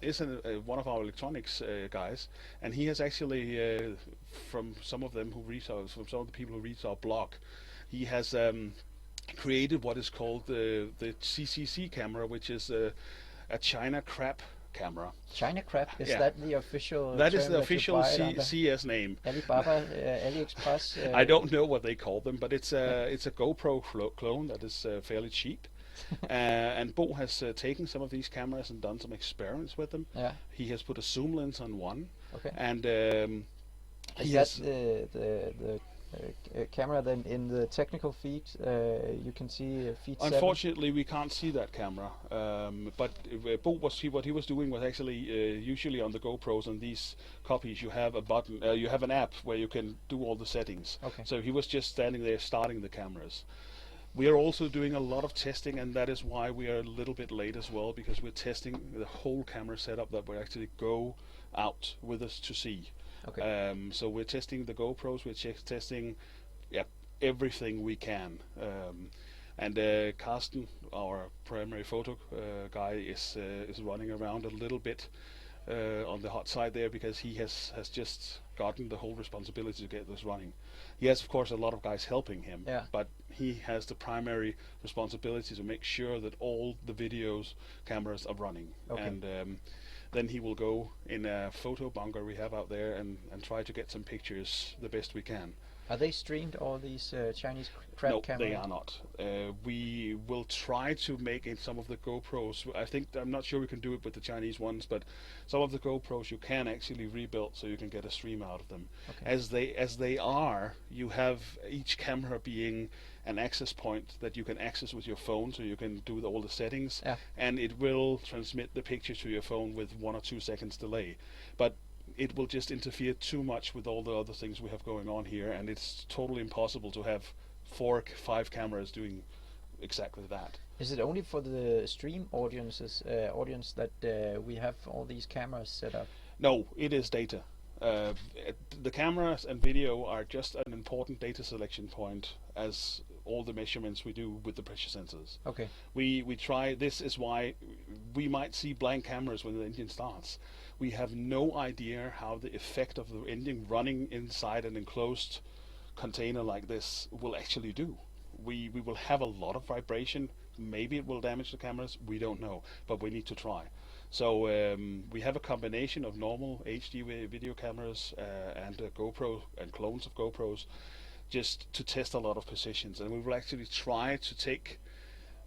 is one of our electronics guys, and he has actually from some of them who read from some of the people who read our blog, he has created what is called the CCC camera, which is a China crab camera. China crab, is that the official? That is the official CS name. Alibaba, AliExpress. I don't know what they call them, but it's a GoPro clone that is fairly cheap. And Bo has taken some of these cameras and done some experiments with them. Yeah. He has put a zoom lens on one. Okay. And is that the camera then in the technical feed? You can see feed 7. Unfortunately, we can't see that camera. But Bo what he was doing was actually usually on the GoPros and these copies you have a button, you have an app where you can do all the settings. Okay. So he was just standing there starting the cameras. We are also doing a lot of testing, and that is why we are a little bit late as well, because we're testing the whole camera setup that will actually go out with us to see. Okay. So we're testing the GoPros, we're testing everything we can. And Carsten, our primary photo guy, is running around a little bit on the hot side there, because he has just gotten the whole responsibility to get this running. He has, of course, a lot of guys helping him, but he has the primary responsibility to make sure that all the cameras are running. Okay. And then he will go in a photo bunker we have out there and try to get some pictures the best we can. Are they streamed, all these Chinese crab cameras? No, they are not. We will try to make in some of the GoPros. I'm not sure we can do it with the Chinese ones, but some of the GoPros you can actually rebuild so you can get a stream out of them. Okay. As they are, you have each camera being an access point that you can access with your phone, so you can do all the settings, and it will transmit the picture to your phone with 1 or 2 seconds delay. But it will just interfere too much with all the other things we have going on here, and it's totally impossible to have 4 or 5 cameras doing exactly that. Is it only for the stream audience that we have all these cameras set up? No, it is data. The cameras and video are just an important data selection point, as all the measurements we do with the pressure sensors. Okay. We try. This is why we might see blank cameras when the engine starts. We have no idea how the effect of the engine running inside an enclosed container like this will actually do. We will have a lot of vibration. Maybe it will damage the cameras. We don't know, but we need to try. So we have a combination of normal HD video cameras and GoPro and clones of GoPros, just to test a lot of positions. And we will actually try to take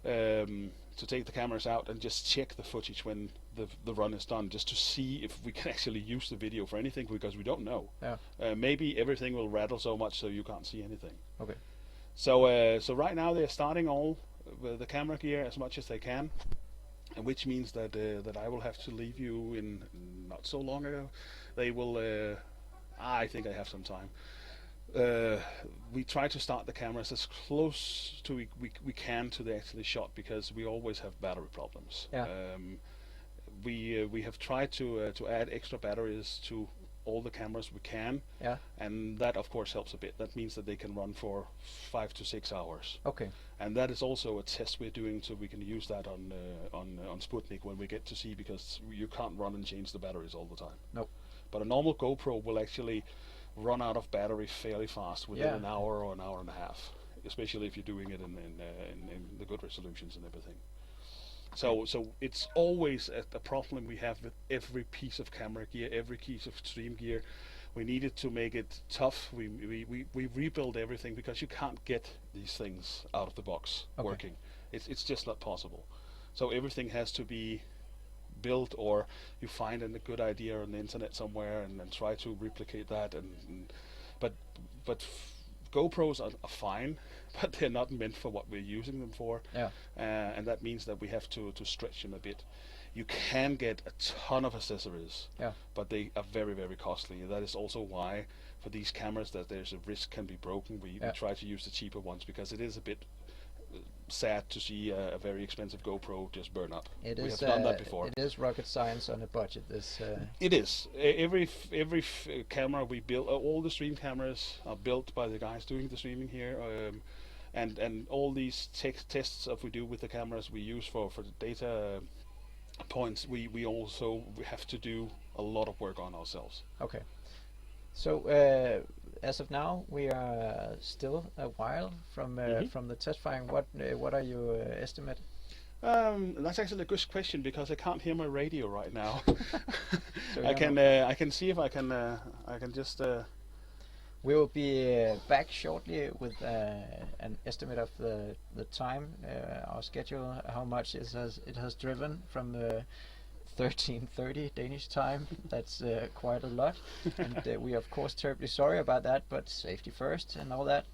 the cameras out and just check the footage when the run is done, just to see if we can actually use the video for anything, because we don't know. Yeah. Maybe everything will rattle so much so you can't see anything. Okay. So right now they're starting all the camera gear as much as they can, and which means that that I will have to leave you in not so long ago. They will. I think I have some time. We try to start the cameras as close to we can to the actually shot, because we always have battery problems. Yeah. We have tried to add extra batteries to all the cameras we can. Yeah. And that of course helps a bit. That means that they can run for 5 to 6 hours. Okay. And that is also a test we're doing, so we can use that on Sputnik when we get to see, because you can't run and change the batteries all the time. Nope. But a normal GoPro will actually run out of battery fairly fast within an hour or an hour and a half, especially if you're doing it in the good resolutions and everything. So it's always a problem we have with every piece of camera gear, every piece of stream gear. We needed to make it tough. We rebuild everything, because you can't get these things out of the box working. It's just not possible. So everything has to be built, or you find a good idea on the internet somewhere and try to replicate that. But GoPros are fine, but they're not meant for what we're using them for. Yeah. And that means that we have to stretch them a bit. You can get a ton of accessories, but they are very, very costly. That is also why for these cameras that there's a risk can be broken. We try to use the cheaper ones, because it is a bit sad to see a very expensive GoPro just burn up. We have done that before. It is rocket science on a budget. This. It is. Every camera we build, all the stream cameras are built by the guys doing the streaming here, and all these tests that we do with the cameras we use for the data points. We also have to do a lot of work on ourselves. Okay. So as of now, we are still a while from the test firing. What are your estimate? That's actually a good question, because I can't hear my radio right now. So I can see if I can just. We will be back shortly with an estimate of the time, our schedule, how much it has driven from 13:30 Danish time. That's quite a lot, and we are of course terribly sorry about that, but safety first and all that.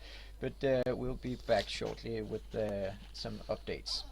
But we'll be back shortly with some updates.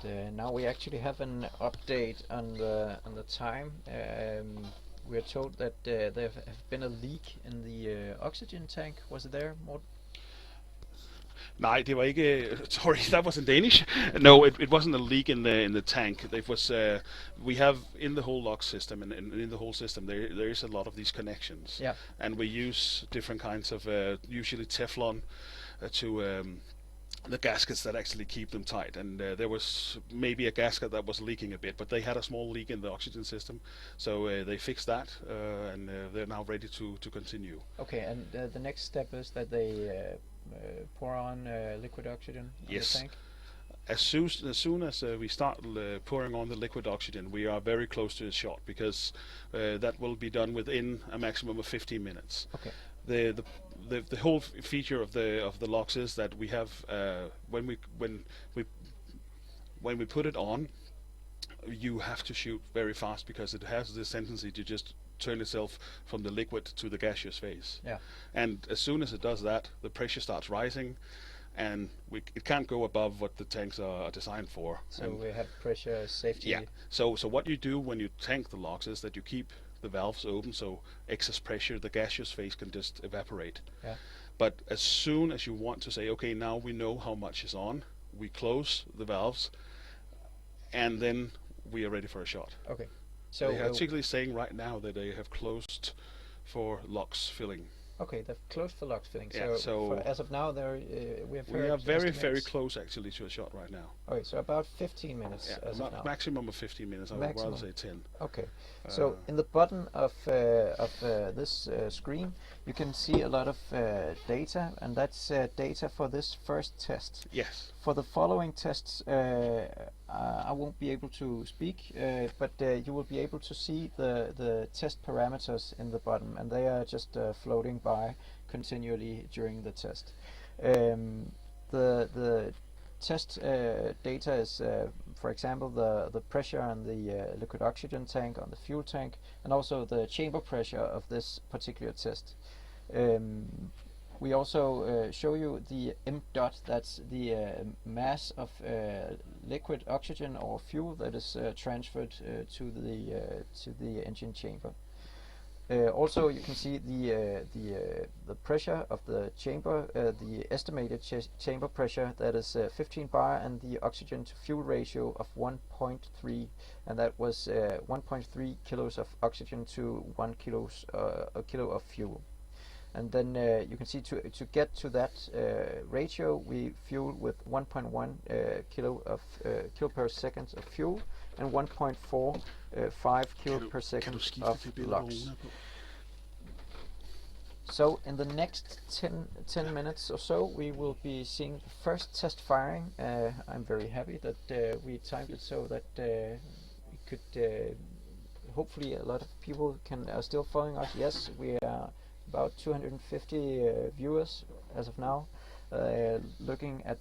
And now we actually have an update on the time. We are told that there have been a leak in the oxygen tank. Was it there, Morten? Nej, det var ikke. Sorry, that wasn't Danish. No, it wasn't a leak in the tank. It was. We have in the whole lock system and in the whole system there is a lot of these connections. Yeah. And we use different kinds of usually Teflon to the gaskets that actually keep them tight. And there was maybe a gasket that was leaking a bit, but they had a small leak in the oxygen system, so they fixed that, and they're now ready to continue. Okay, and the next step is that they pour on liquid oxygen in the tank? As soon as we start pouring on the liquid oxygen, we are very close to the shot, because that will be done within a maximum of 15 minutes. Okay. The whole feature of the LOX is that we have when we put it on, you have to shoot very fast, because it has this tendency to just turn itself from the liquid to the gaseous phase. Yeah. And as soon as it does that, the pressure starts rising, and it can't go above what the tanks are designed for. So we have pressure safety. Yeah. So what you do when you tank the LOX is that you keep the valves open, so excess pressure, the gaseous phase, can just evaporate. Yeah. But as soon as you want to say, okay, now we know how much is on, we close the valves, and then we are ready for a shot. Okay. So they are actually saying right now that they have closed for LOX filling. Okay, they've closed for LOX filling. Yeah, so as of now, we are very close actually to a shot right now. Okay, so about 15 minutes as of now. Maximum of 15 minutes. I would rather say 10. Okay. So in the bottom of this screen, you can see a lot of data, and that's data for this first test. Yes. For the following tests, I won't be able to speak, but you will be able to see the test parameters in the bottom, and they are just floating by continually during the test. The test data is, for example, the pressure on the liquid oxygen tank, on the fuel tank, and also the chamber pressure of this particular test. We also show you the m dot, that's the mass of liquid oxygen or fuel that is transferred to the engine chamber. Also, you can see the pressure of the chamber, the estimated chamber pressure, that is 15 bar, and the oxygen to fuel ratio of 1.3, and that was 1.3 kilos of oxygen to 1 kilo of fuel. And then you can see to get to that ratio, we fuel with 1.1 kilo per second of fuel and 1.45 kilo per second of LOX. So in the next 10 minutes or so, we will be seeing the first test firing. I'm very happy that we timed it so that we could. Hopefully, a lot of people are still following us. Yes, we are about 250 viewers as of now, looking at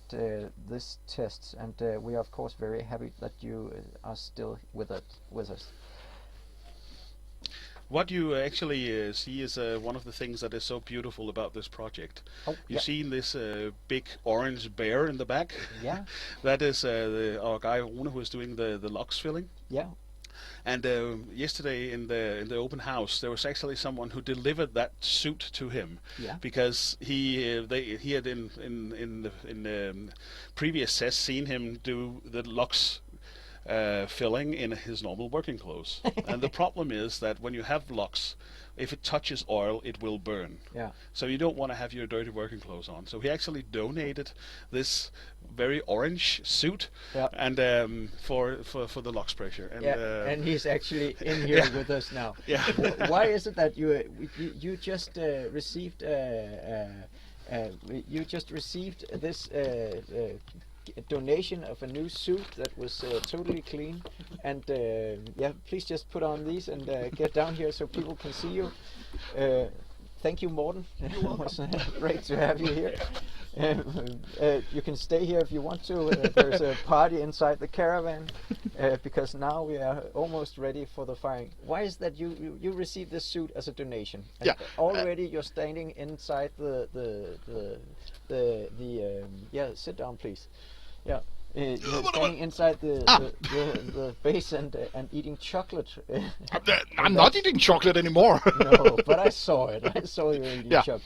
this test, and we are of course very happy that you are still with us. What you actually see is one of the things that is so beautiful about this project. You've seen this big orange bear in the back? Yeah. That is our guy Rune, who is doing the LOX filling. Yeah. And yesterday in the open house, there was actually someone who delivered that suit to him, because he had in previous tests seen him do the LOX filling in his normal working clothes. And the problem is that when you have LOX, if it touches oil, it will burn. Yeah. So you don't want to have your dirty working clothes on. So he actually donated this very orange suit, and for the LOX pressure. And, and he's actually in here with us now. Yeah. Why is it that you just received this donation of a new suit that was totally clean, and please just put on these and get down here so people can see you. Thank you, Morten. It was great to have you here. You can stay here if you want to. There's a party inside the caravan, because now we are almost ready for the firing. Why is that you received this suit as a donation? And already you're standing inside sit down, please. Yeah. You're standing inside the base and eating chocolate. I'm not eating chocolate anymore. No, but I saw it. I saw you eating chocolate.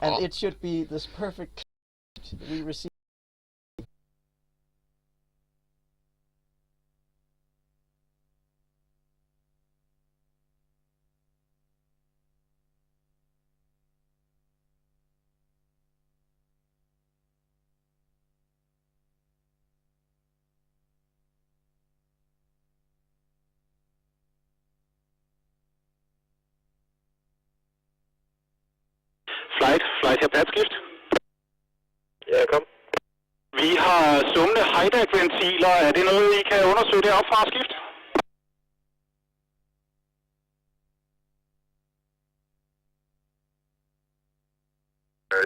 And it should be this perfect we receive. Flight her padskift. Ja, kom. Vi har summende Heidak-ventiler. Er det noget, I kan undersøge deroppe fra skift?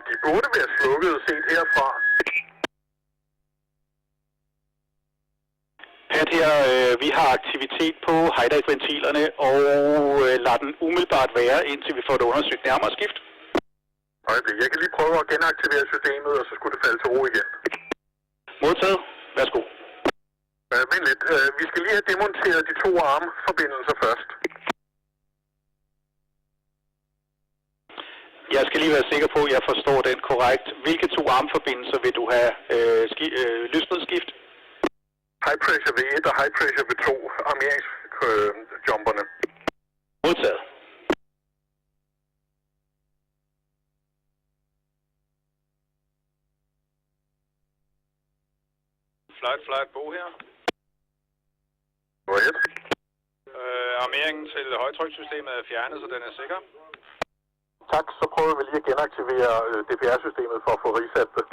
De burde være slukket set herfra. Pat her, vi har aktivitet på Heidak-ventilerne, og lader den umiddelbart være, indtil vi får det undersøgt nærmere skift. Jeg kan lige prøve at genaktivere systemet, og så skulle det falde til ro igen. Modtaget. Værsgo. Vent lidt. Vi skal lige have demonteret de 2 armforbindelser først. Jeg skal lige være sikker på, at jeg forstår den korrekt. Hvilke 2 armforbindelser vil du have løsnet skift? High pressure ved 1 og high pressure ved 2 armeringsjumperne. Modtaget. Flight, Bo her. Go ahead. Armeringen til højtrykssystemet er fjernet, så den er sikker. Tak, så prøver vi lige at genaktivere DPR-systemet for at få risat det.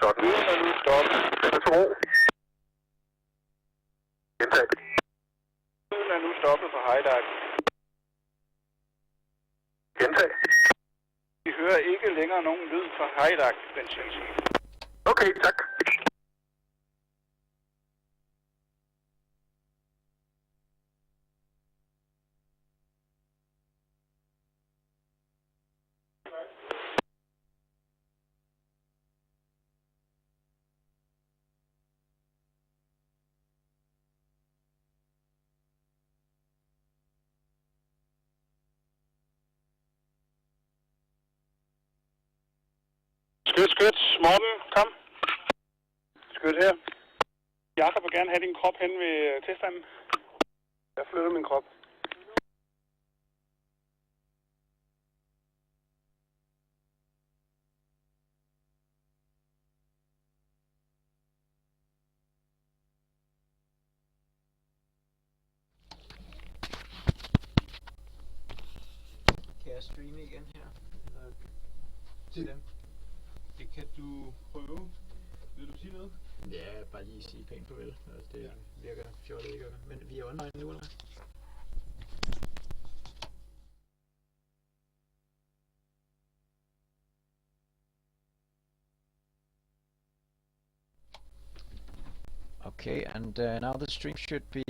Sådan. Nu stop. Den er til ro. Gentag. Lyden er nu stoppet for Heidak. Gentag. Vi hører ikke længere nogen lyd fra Heidak-ventilsen. Okay, tak. Skyt. Morten, kom. Skyt her. Jakob vil gerne have din krop hen ved testanden. Jeg flytter min krop. Kan jeg streame igen her? Eller til dem? Det kan du prøve. Vil du sige noget? Ja, bare lige sige pænt farvel. Det virker fjollet, ikke? Men vi er online nu, eller? Okay, and now the stream should be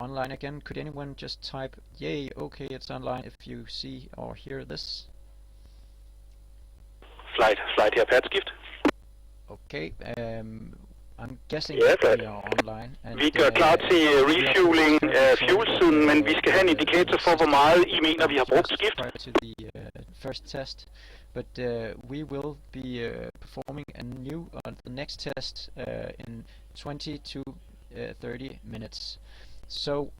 online again. Could anyone just type, yay, okay, it's online if you see or hear this? Flight her padskift. Okay, I'm guessing Ja, we are online. And, vi gør klar til refueling af fuelsiden, men vi skal have en indikator for, hvor meget I mener, vi har brugt skift. Prior to the first test, but we will be performing a new the next test in 20 to 30 minutes. So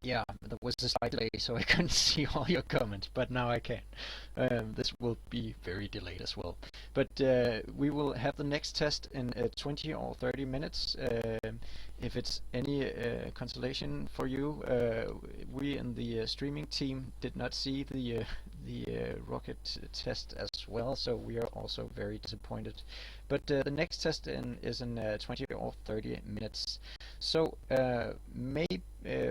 yeah, there was a slight delay, so I couldn't see all your comments, but now I can. This will be very delayed as well. But we will have the next test in 20 or 30 minutes. If it's any consolation for you, we in the streaming team did not see the rocket test as well, so we are also very disappointed. But the next test is in 20 or 30 minutes. So maybe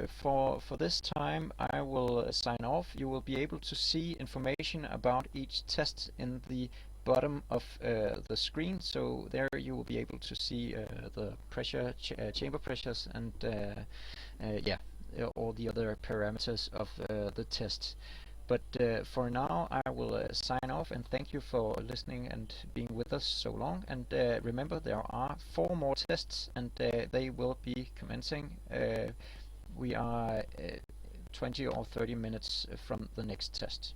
for this time I will sign off. You will be able to see information about each test in the bottom of the screen, so there you will be able to see the pressure, chamber pressures, and yeah, all the other parameters of the test. But for now I will sign off and thank you for listening and being with us so long. And remember, there are 4 more tests and they will be commencing. We are 20 or 30 minutes from the next test.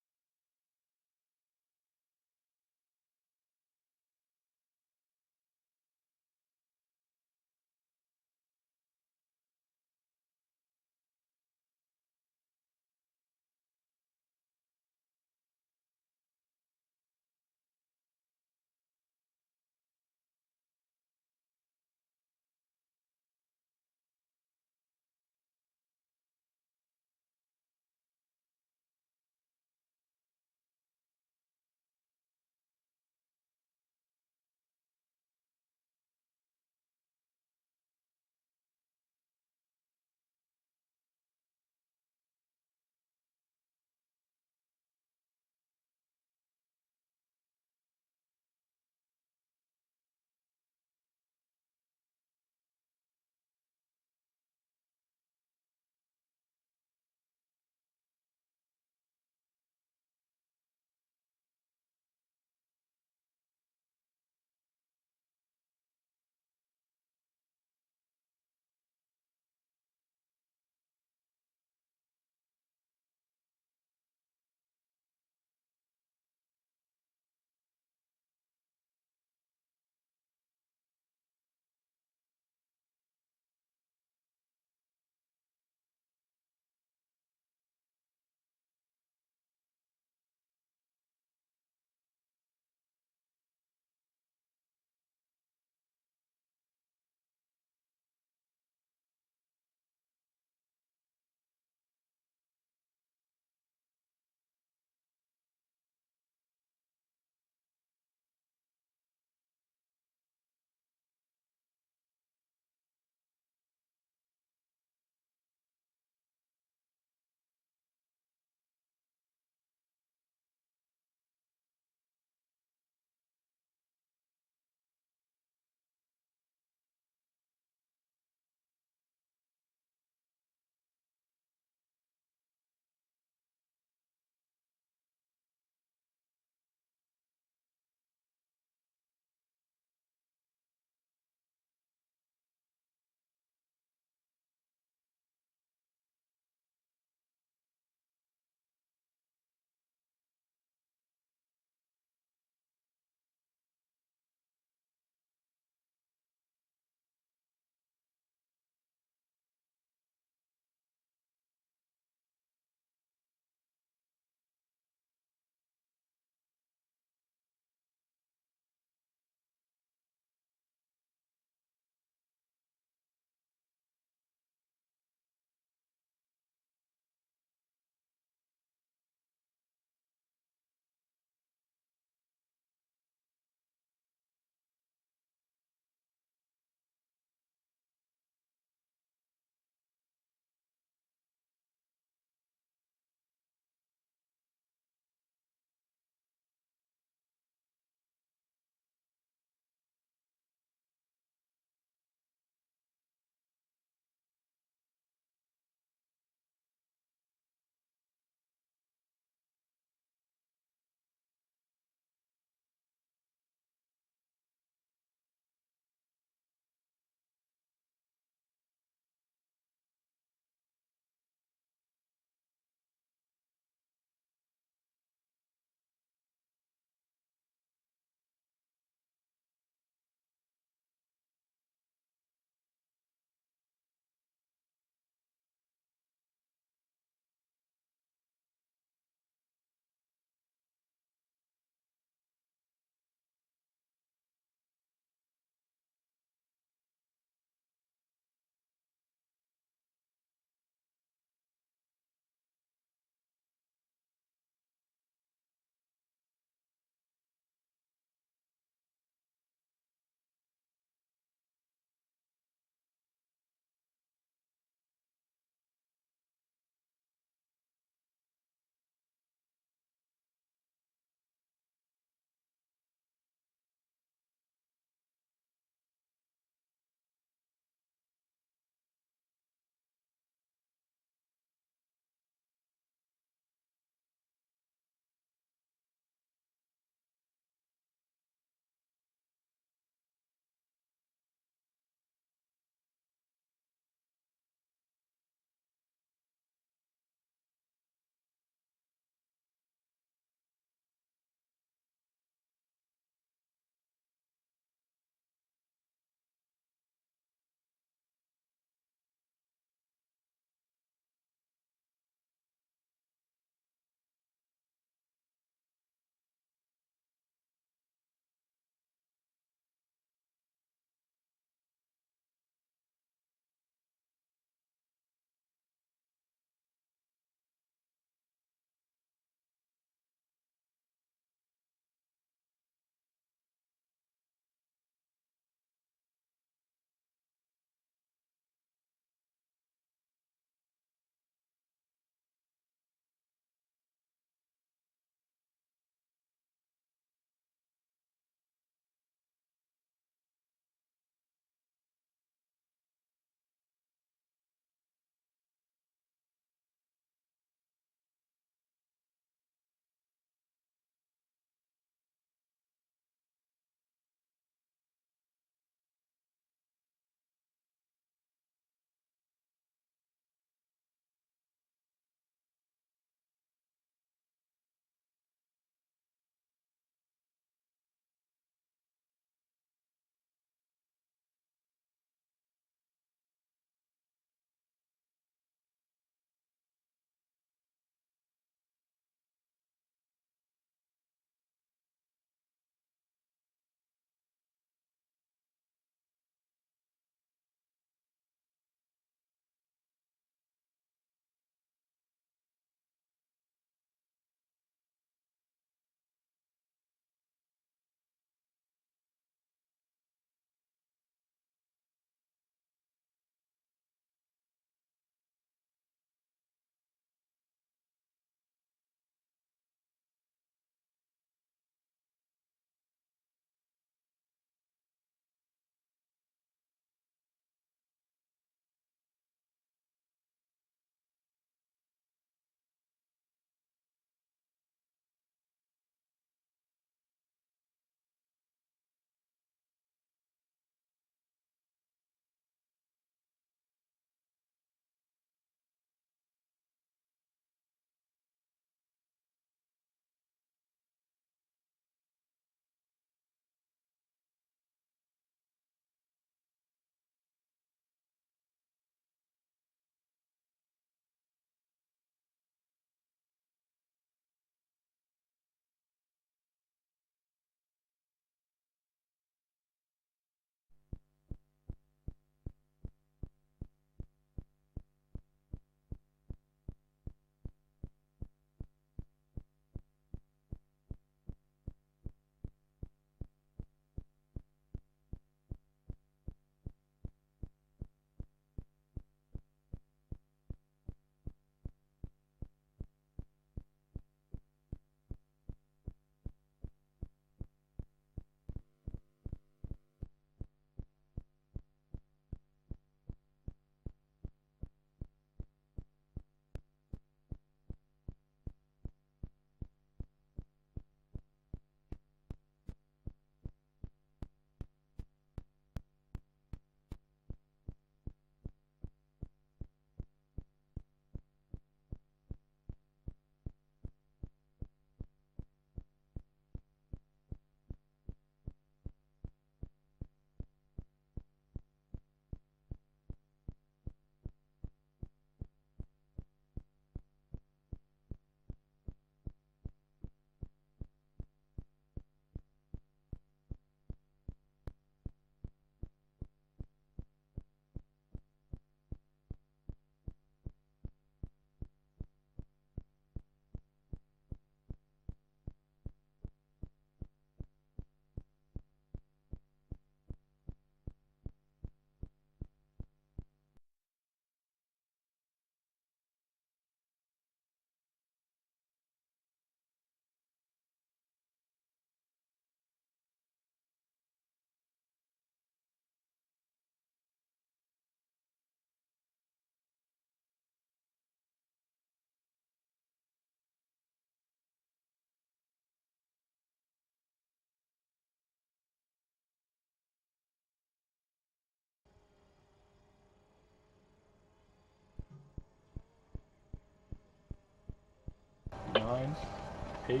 8,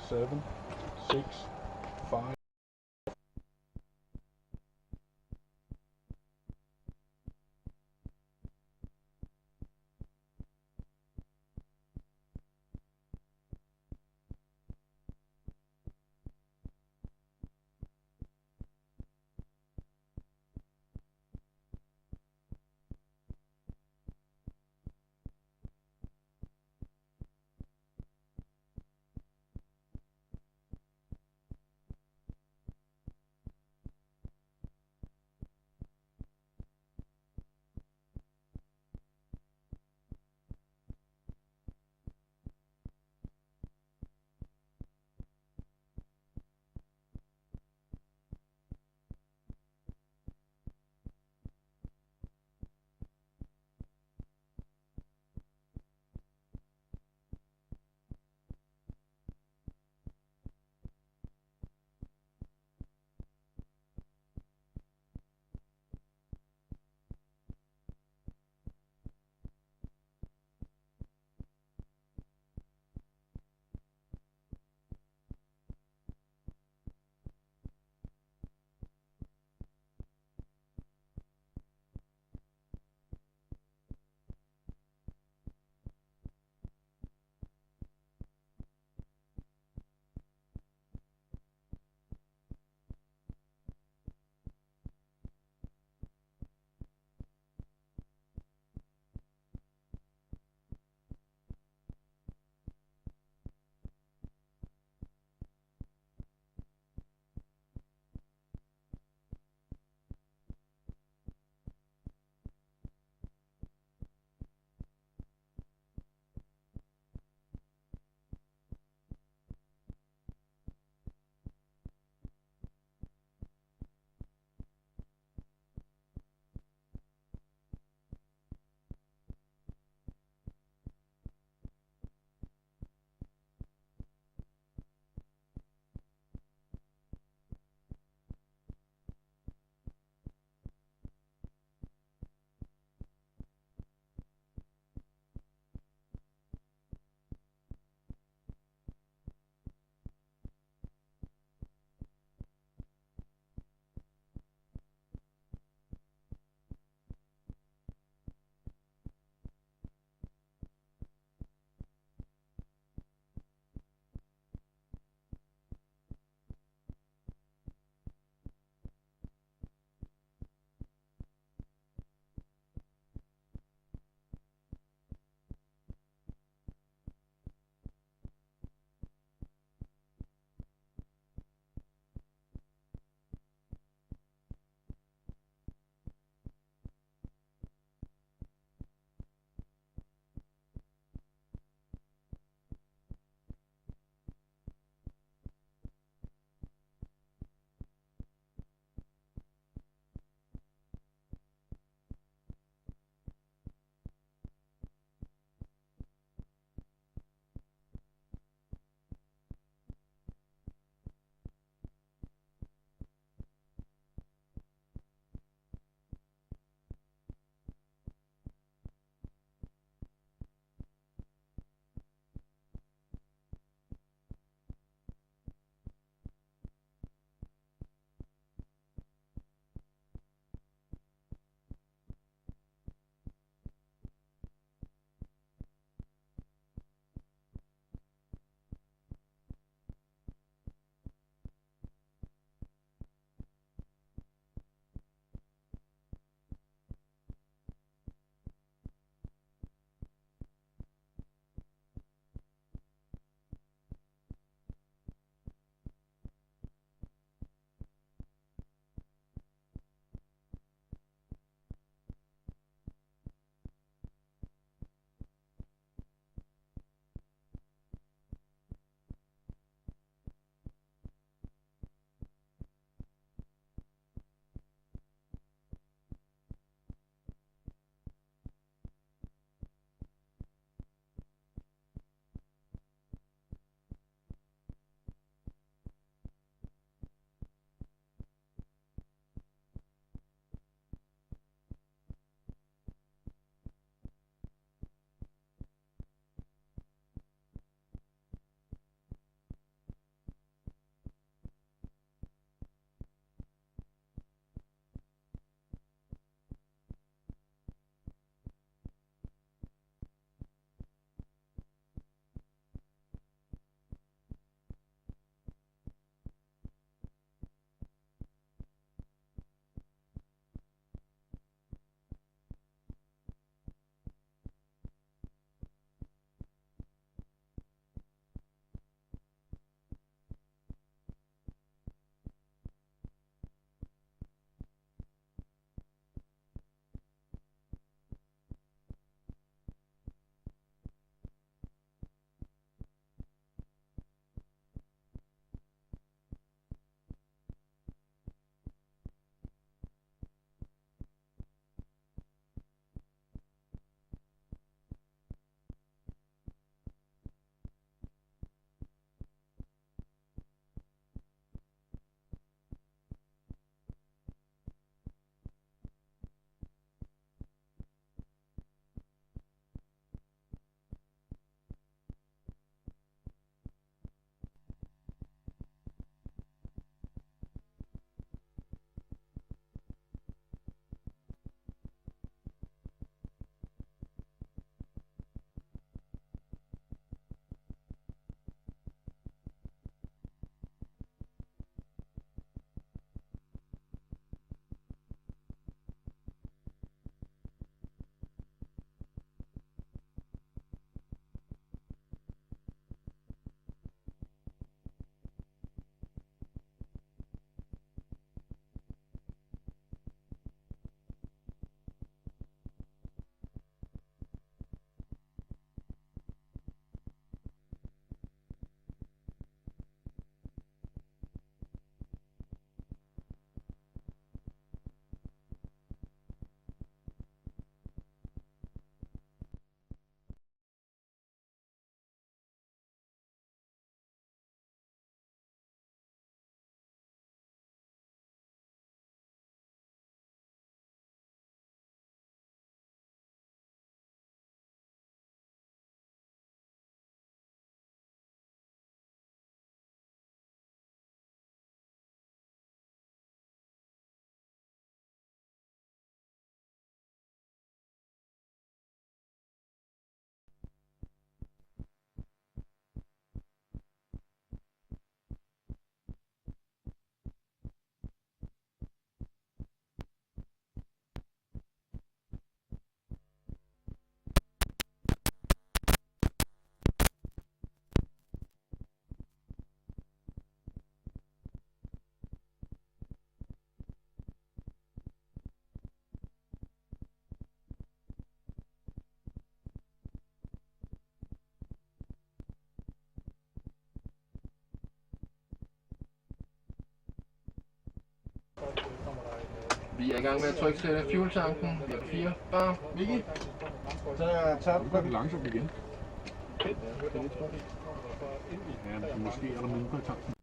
7, 6, 5. Vi er i gang med at trykke fueltanken. Vi er på 4. Bare, Vicky. Så tager du den langsomt igen. Ja, måske er der mindre i tanken.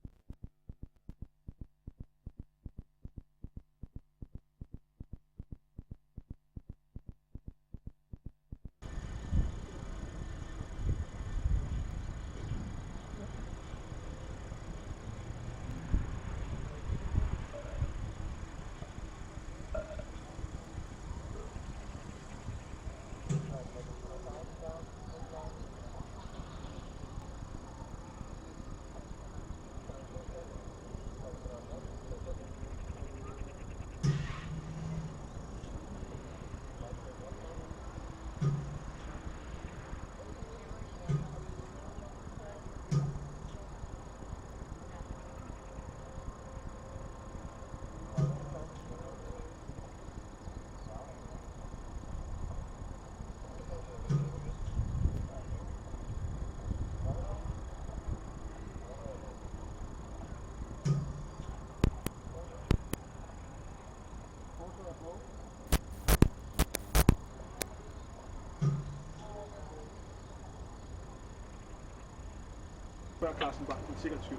Spørg Carsten bare, for sikkert skyld.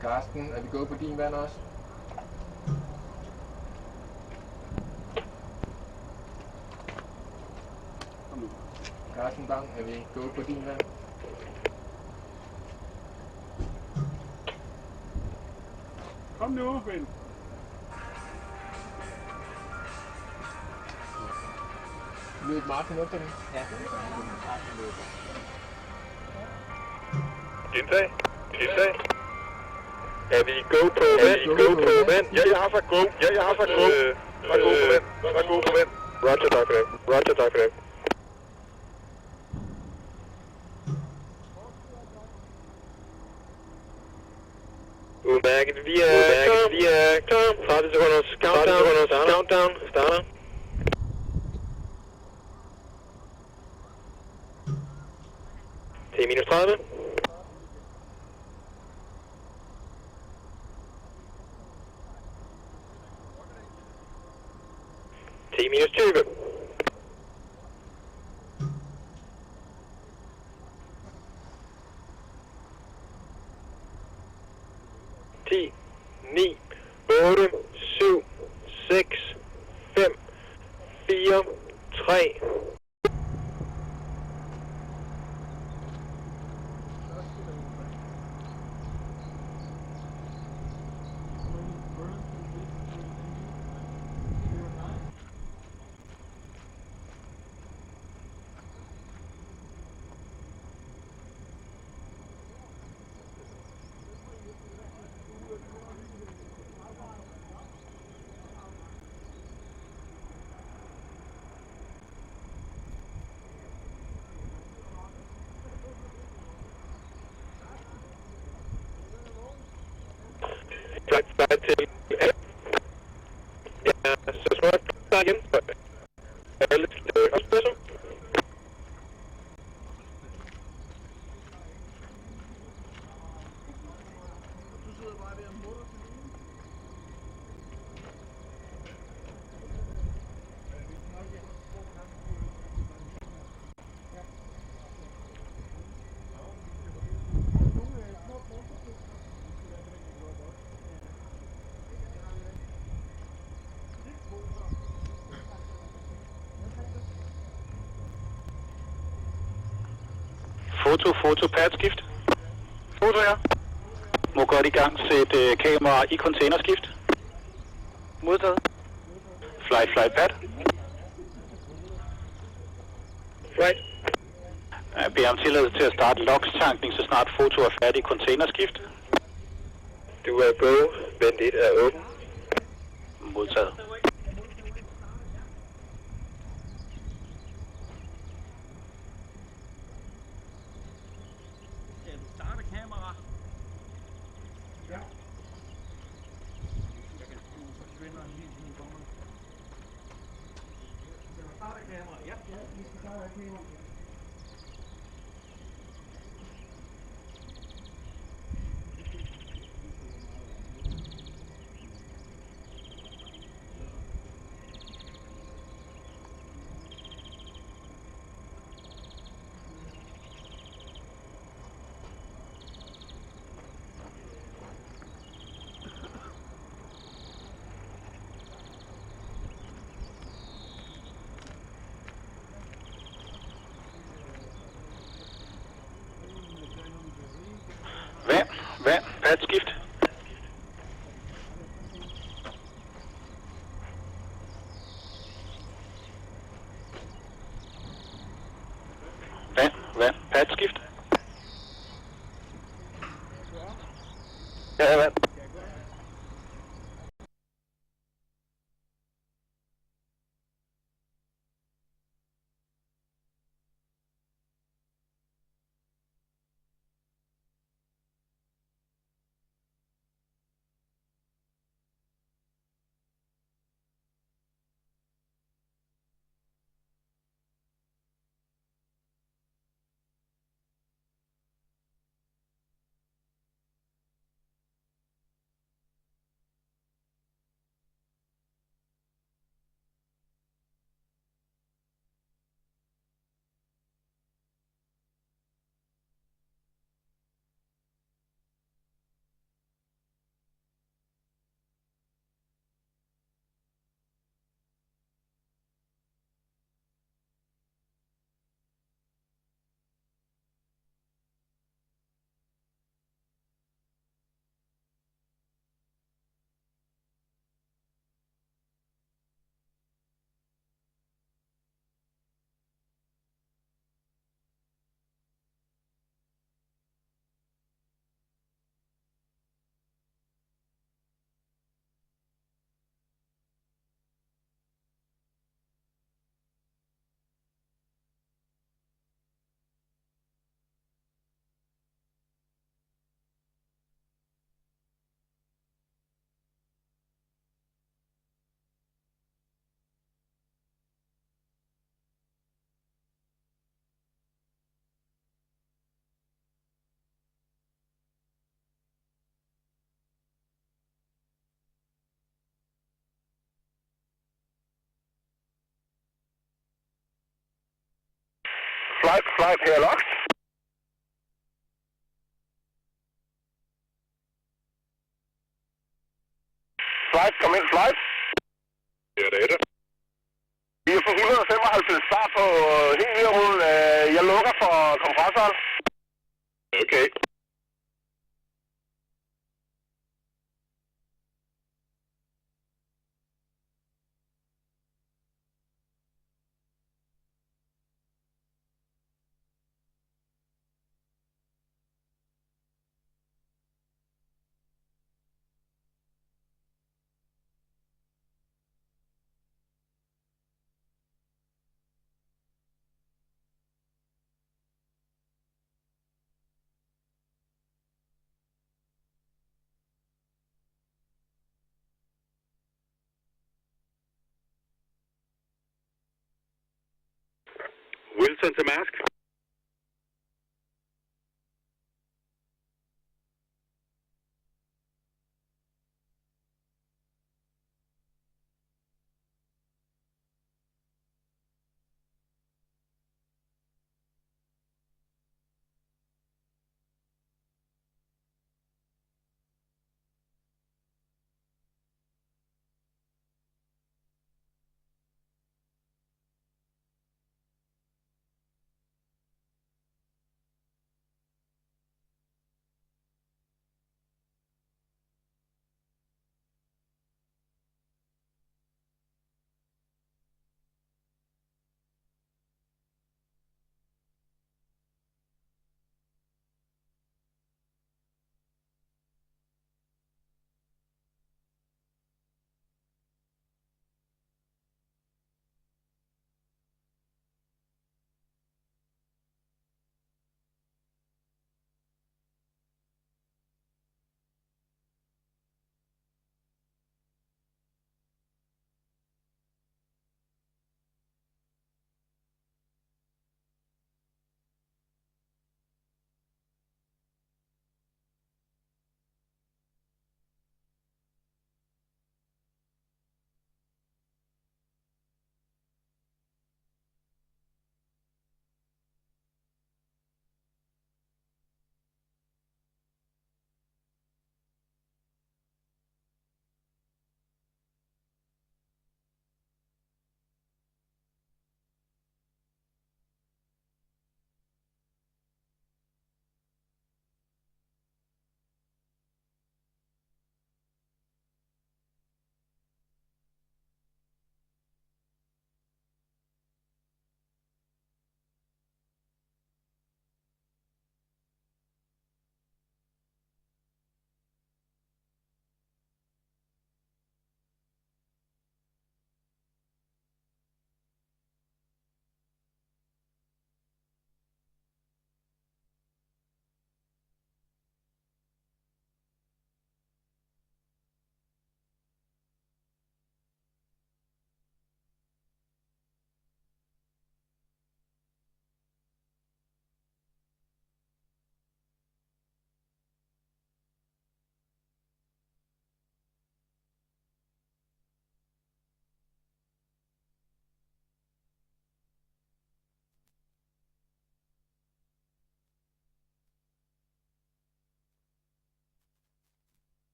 Carsten, er vi gået på din vand også? Kom nu. Carsten Bang, er vi gået på din vand? Kom nu, ven. Løb Martin efter den? Ja. Gentag. Er vi go på vand? Ja, jeg har sagt go. Var go på vand. Roger, tak for det. Udmærket, vi er klar. 30 sekunders countdown starter. Til minus 30. 10 minus 20. 10, 9, 8, 7, 6, 5, 4, 3. Klar til ja, så tror jeg klar igen. Alle opspidser. Foto, padskift. Foto, ja. Må godt i gang sætte kamera i containerskift. Modtaget. Flight, pad. Flight. Jeg beder om tilladelse til at starte LOX-tankning, så snart foto er færdig i containerskift. Du er go. Vent 1 er åben. Modtaget. padskift. Vand. Padskift. Ja, vand. Flight here locked. Flight, come in, flight. Ja, det er det. Vi er på 195 start på helt ved rul. Jeg lukker for kompressoren. Okay. Wilson til Mærsk.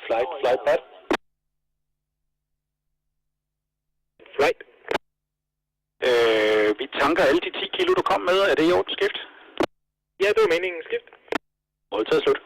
Flight pad. Flight. Vi tanker alle de 10 kilo, du kom med. Er det i orden, skift? Ja, det var meningen, skift. Måltaget slut.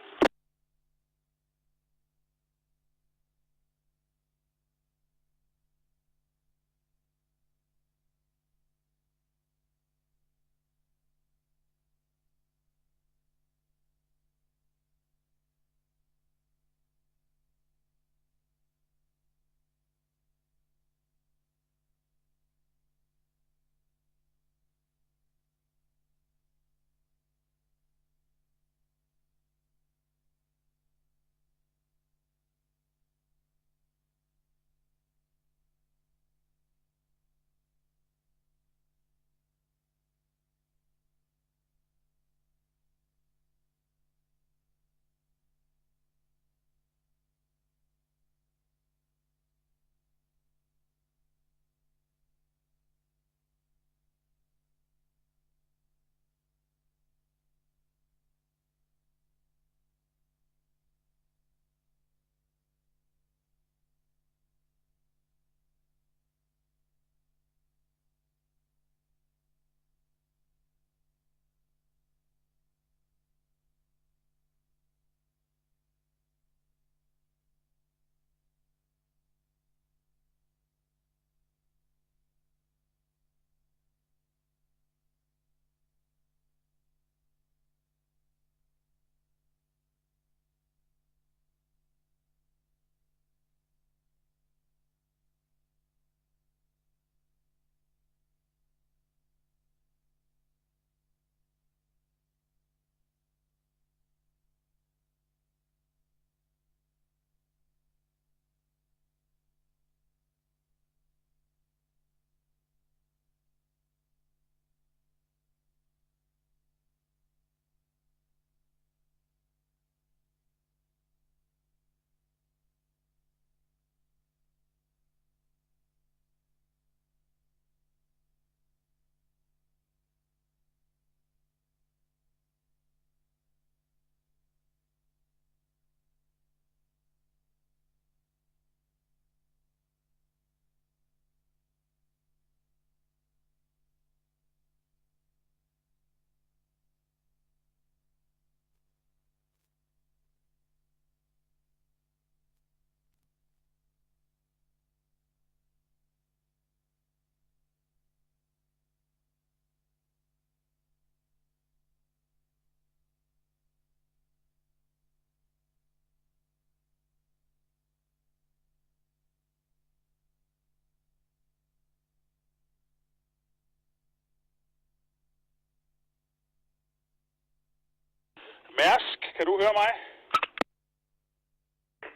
Mærsk, kan du høre mig?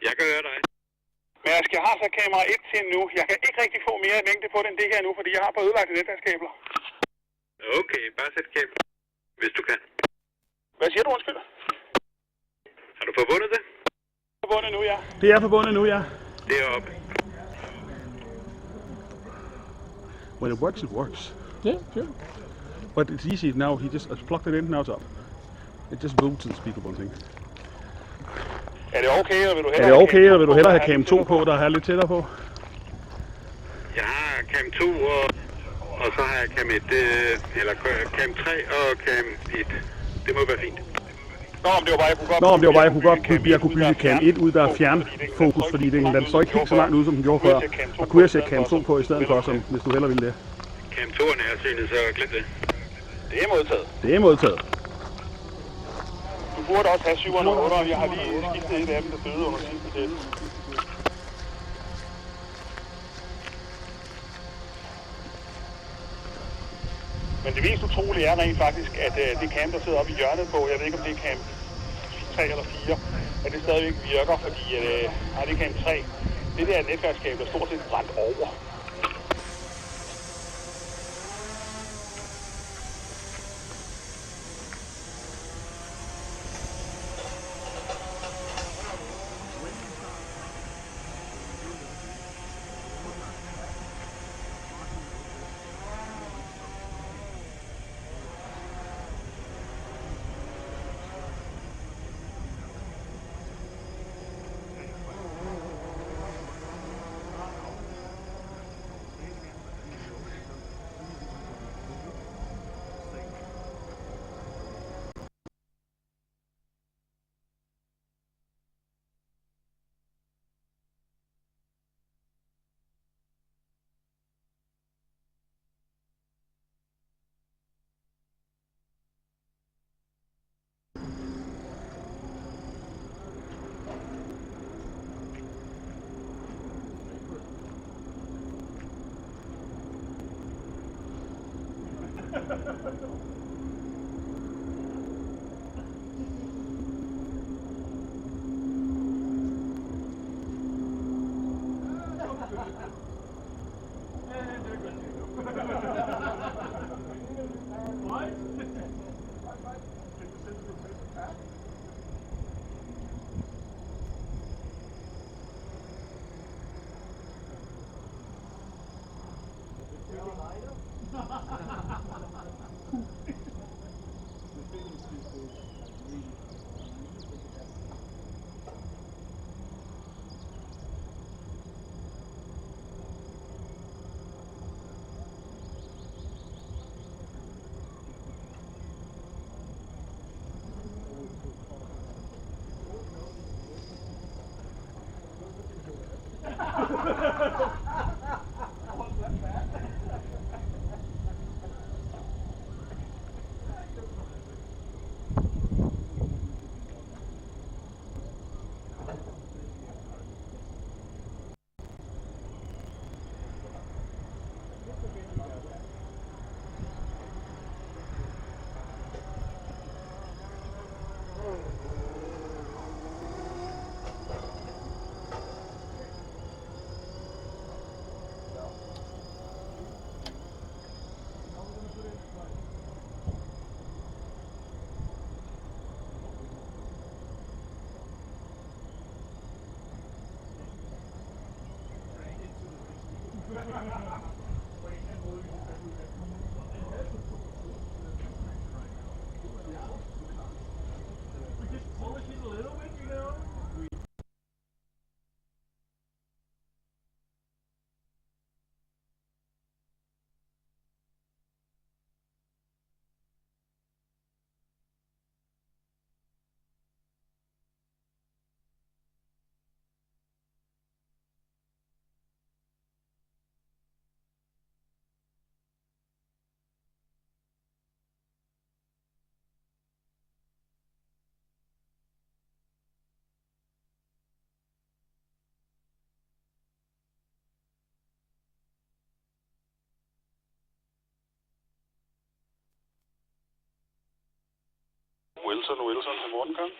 Jeg kan høre dig. Mærsk, jeg har så kamera 1 til nu. Jeg kan ikke rigtig få mere mængde på det end det her nu, fordi jeg har fået ødelagt netværkskabler. Okay, bare sæt kabel, hvis du kan. Hvad siger du, undskyld? Har du forbundet det? Forbundet nu, ja. Det er forbundet nu, ja. Det er oppe. When it works, it works. Yeah, sure. But it's easy now. He just plugged it in, now it's up. It just boots to the speakerphone thing. Er det okay, eller vil du eller vil du hellere have cam 2 på, der er lidt tættere på? Jeg har cam 2, og så har jeg cam 1, eller cam 3 og cam 1. Det må være fint. Nå, men det var bare, jeg kunne godt bygge cam 1 ud, der er fjernfokus, fordi den står ikke helt så langt ud, som den gjorde før. Og kunne jeg sætte cam 2 på i stedet for, som, hvis du hellere ville det. Cam 2 er nærsynet, så glem det. Det er modtaget. Det er modtaget. Du burde også have 7'eren og 8'eren. Jeg har lige skiftet et af dem, der døde under sidste test. Men det mest utrolige er rent faktisk, at det cam, der sidder oppe i hjørnet på, jeg ved ikke om det er cam 3 eller 4, at det stadigvæk virker, fordi det er cam 3. Det der netværkskabel er stort set brændt over. Wilson til Morten, kom.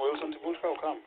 Wilson til Bulskov, kom.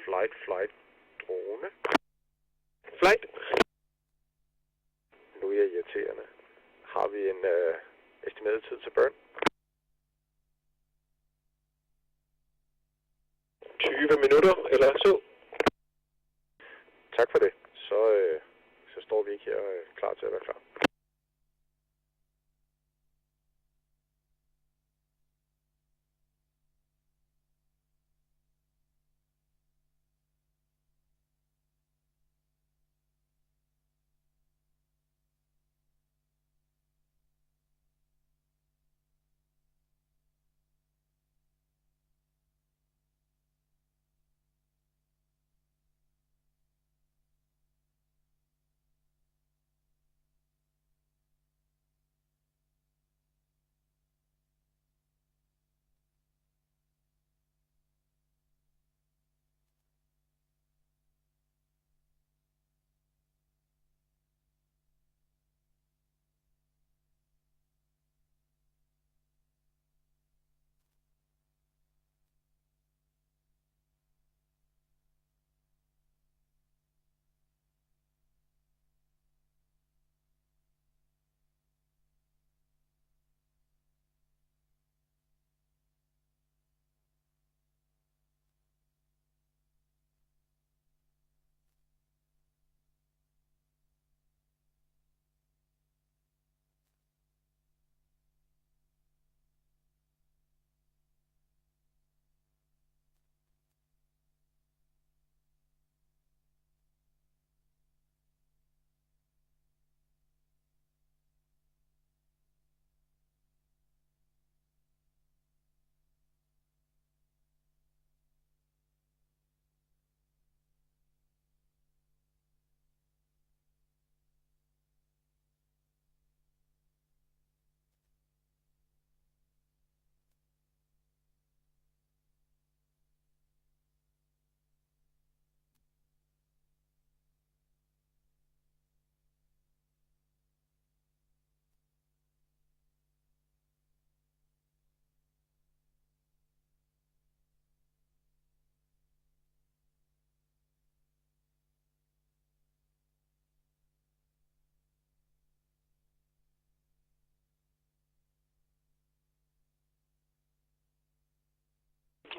Flight. Drone. Flight. Nu er jeg irriterende. Har vi en estimeret tid til burn? 20 minutter eller så. Tak for det. Så står vi ikke her klar til at være klar.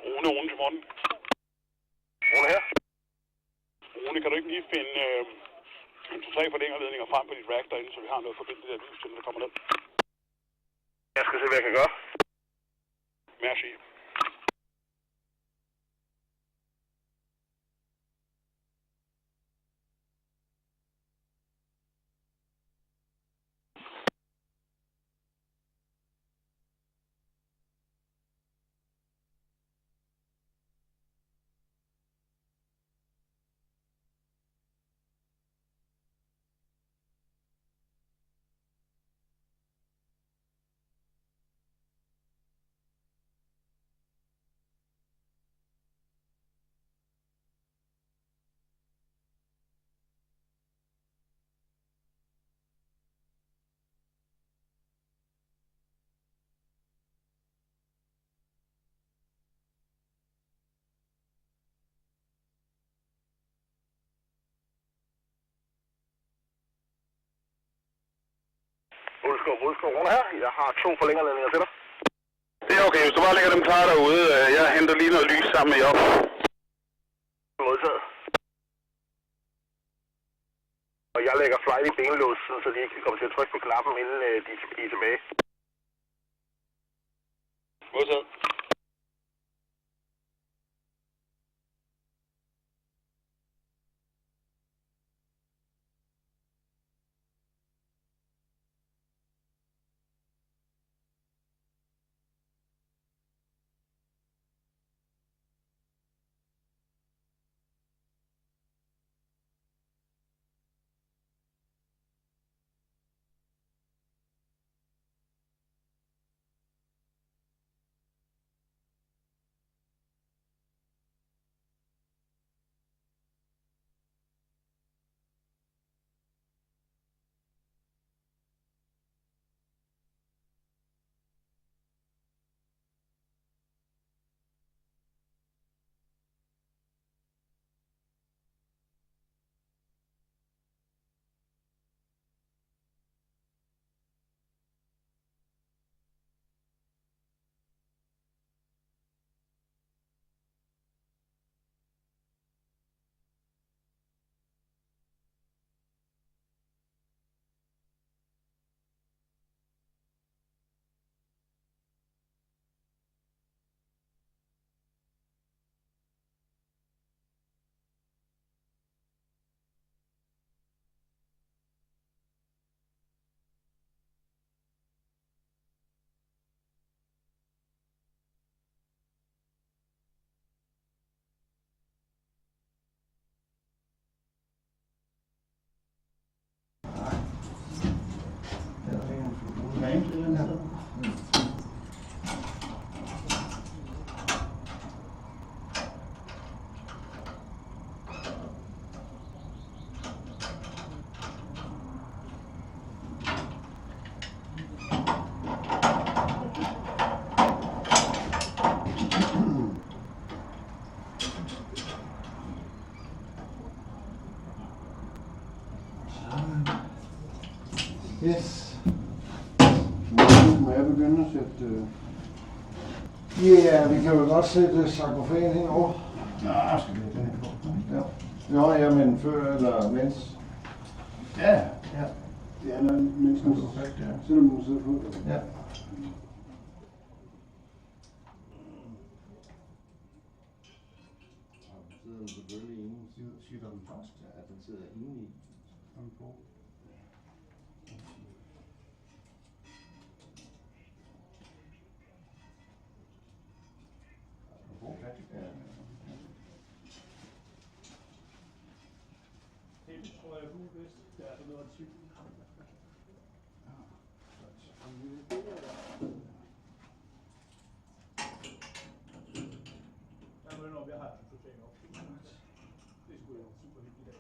Rune til morgen. Rune her. Rune, kan du ikke lige finde 2-3 forlængerledninger frem på dit rack derinde, så vi har noget at forbinde det der lys til, når det kommer ned? Jeg skal se, hvad jeg kan gøre. Merci. Udskov, Rune her. Jeg har 2 forlængerledninger til dig. Det er okay, hvis du bare lægger dem klar derude. Jeg henter lige noget lys sammen med jer op. Modtaget. Og jeg lægger flight i benlåsen, så de ikke kommer til at trykke på knappen, inden de er tilbage. Modtaget. Yes. Må jeg begynde at sætte... Ja, vi kan jo godt sætte sarkofagen henover. Nå, skal vi have den her på? Ja. Nå, ja, men før eller mens? Ja, ja. Ja, mens man står fast, ja. Selvom man sidder på. Ja. Sidder den selvfølgelig inde, siger den først, at den sidder inde i sådan på. Det tror jeg, du er bedst. Det er noget af typen. Der er noget, jeg har en total op. Det skulle jo super hyggeligt i dag.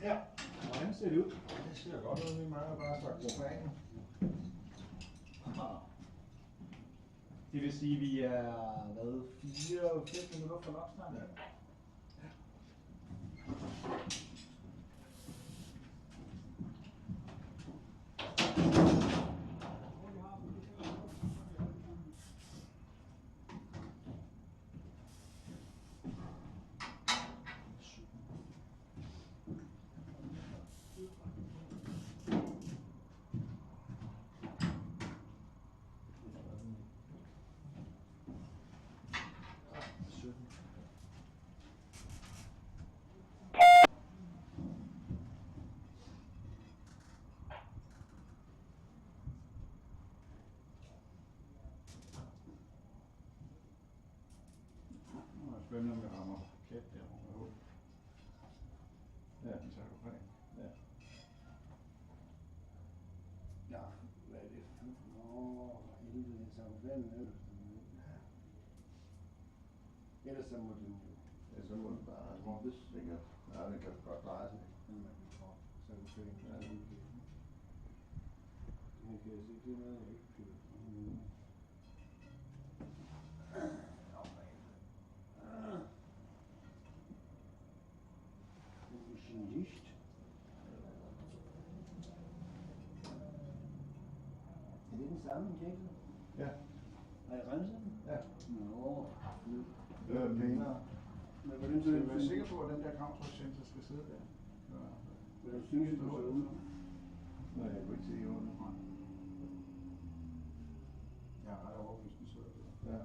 Ja, hvordan ser det ud? Det ser godt ud, vi mangler bare sarkofagen. Det vil sige, at vi er 4-5 minutter fra lokstang. Ja. Spændende, om jeg rammer plet derovre. Ja, den tager du fag. Ja. Ja, hvad er det? Nå, helvede, jeg tager du fanden øverst. Ellers så må den jo... Ja, så må den bare mobbes, sikkert. Ja, den kan godt dreje sig. Ja, man kan få sarkofagen. Ja, det kan jeg se, det er noget, jeg ikke kan. Licht. Er det den samme injektor? Ja. Har jeg renset den? Ja. Nå. Det er pænere. Men hvordan skal du være sikker på, at den der counter-sensor skal sidde der? Ja. Hvordan synes du, det ser ud? Nej, jeg kunne ikke se under. Jeg er ret overbevist, den sidder der. Ja.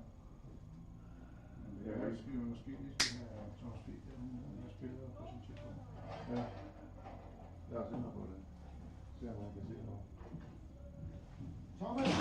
Men det er ikke, måske lige skal have Thomas P. der spiller og præsentere på. Ja. Lad os ændre på det. Se om man kan se noget. Thomas!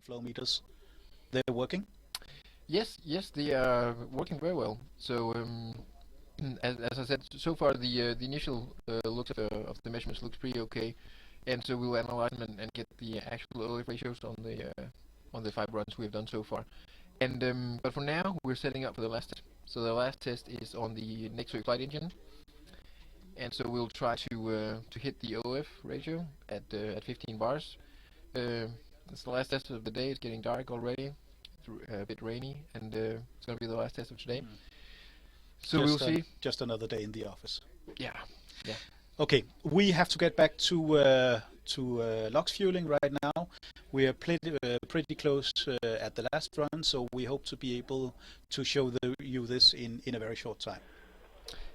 Flow meters, they're working? Yes, they are working very well. So, as I said, so far the initial looks of the measurements looks pretty okay, and so we'll analyze them and get the actual OF ratios on the 5 runs we've done so far. And but for now, we're setting up for the last test. So the last test is on the Nexø flight engine, and so we'll try to hit the OF ratio at 15 bars. It's the last test of the day. It's getting dark already. It's a bit rainy, and it's going to be the last test of today. So we'll see. Just another day in the office. Yeah. Okay, we have to get back to LOX fueling right now. We are pretty close at the last run, so we hope to be able to show you this in a very short time.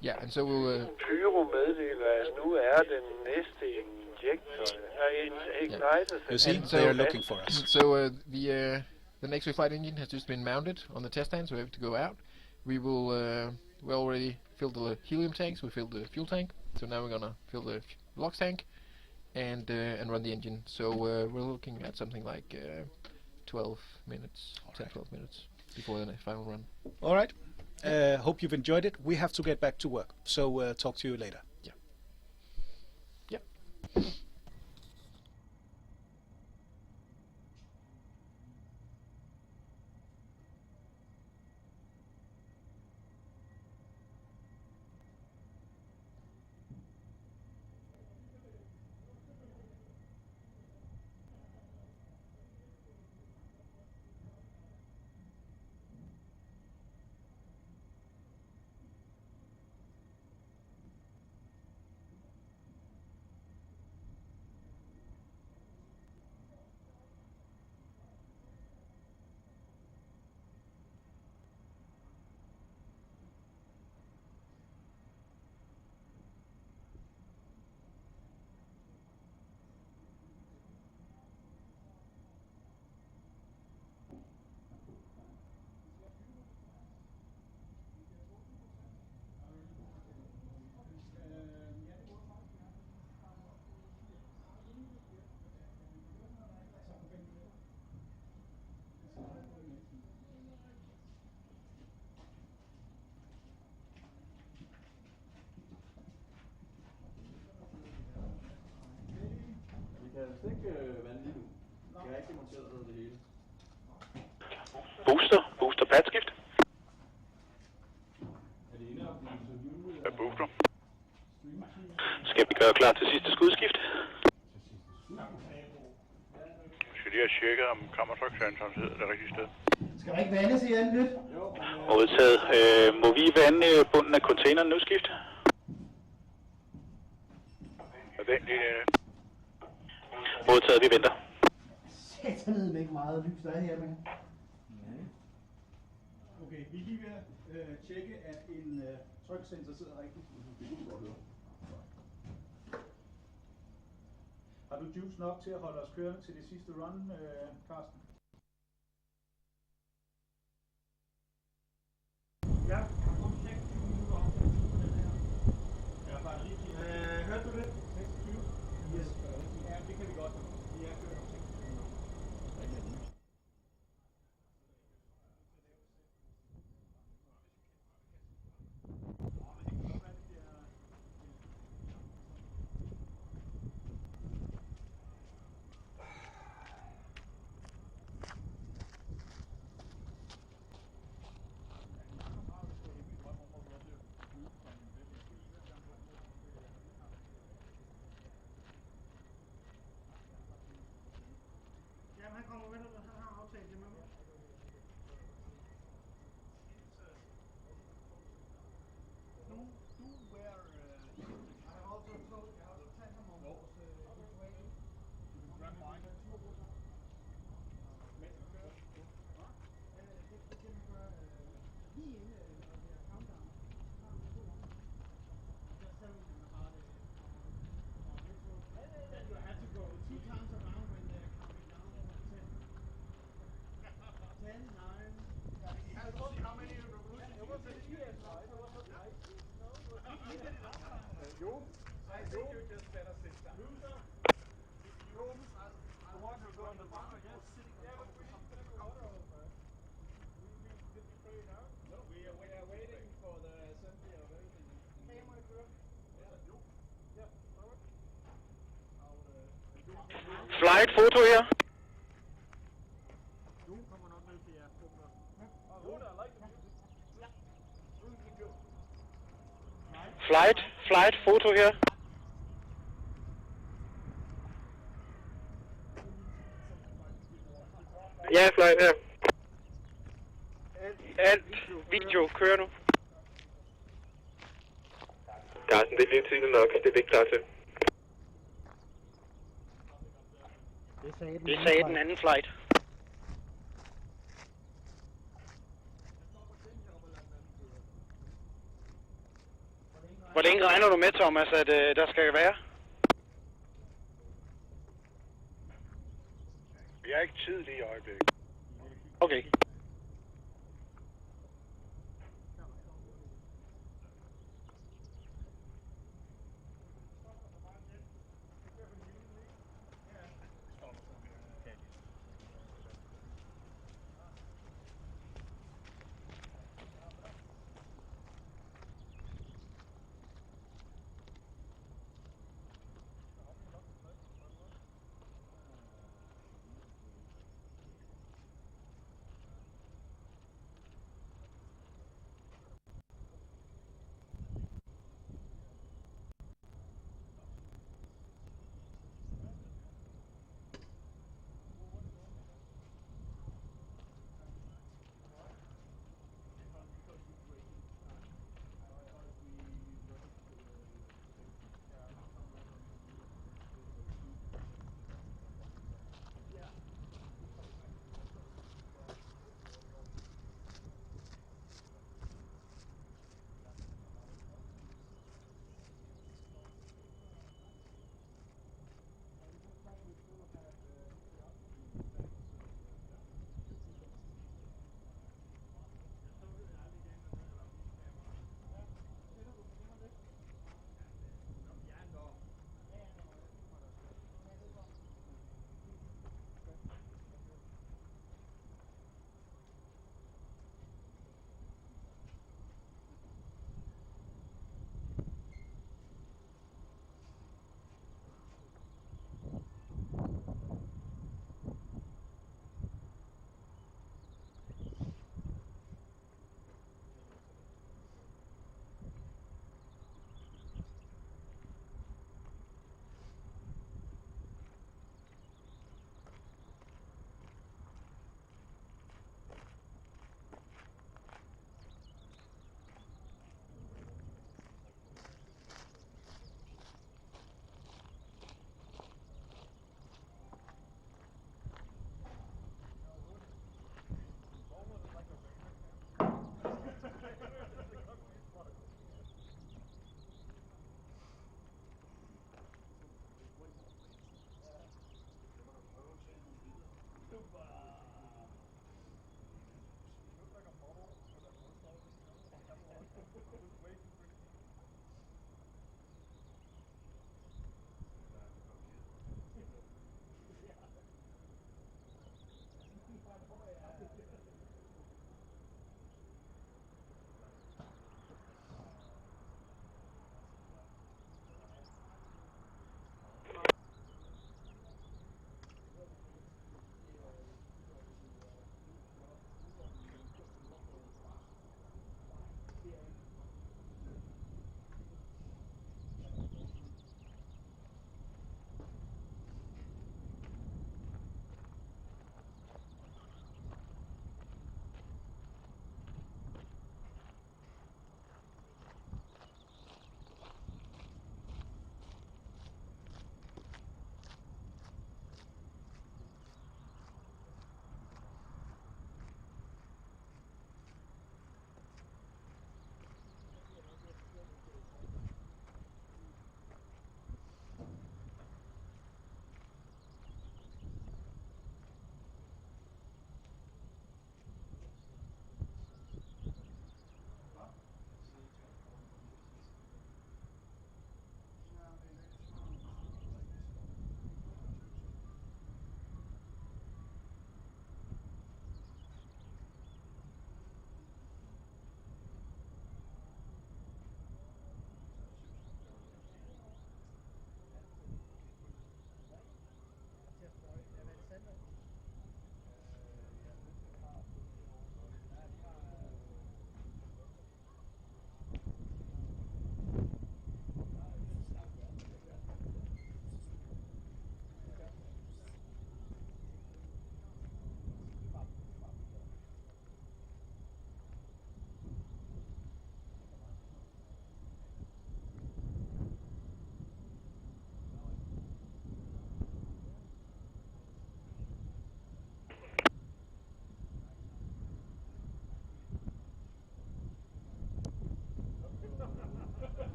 Yeah, and so we'll. Pyro meddeler, at nu den næste injector ignited. You see, they are looking for us. So the Nexø flight engine has just been mounted on the test stand, so we have to go out. We will. We already filled the helium tanks. We filled the fuel tank. So now we're gonna fill the LOX tank and run the engine. So we're looking at something like 12 minutes, 10-12 minutes before the final run. All right. Hope you've enjoyed it. We have to get back to work. So talk to you later. Yeah. Booster padskift. Booster. Skal vi gøre klar til sidste skudskift? Skal lige have tjekket, om kammertryksensoren sidder det rigtige sted. Skal der ikke vandes igen lidt? Modtaget. Må vi vande bunden af containeren nu, skift? Vent lige. Modtaget, vi venter. Satanede ikke meget lys, der er her med. Okay, vi er lige ved at tjekke, at en tryksensor sidder rigtigt. Har du juice nok til at holde os kørende til det sidste run, Carsten? Ja, hørte du det? 26? Yes. Flight foto her. Flight foto her. Ja, flight her. Alt video kører nu. Carsten, det er lige tidligt nok. Det er vi ikke klar til. Det sagde den anden flight. Hvor længe regner du med, Thomas, at der skal være? Vi har ikke tid lige i øjeblikket. Okay.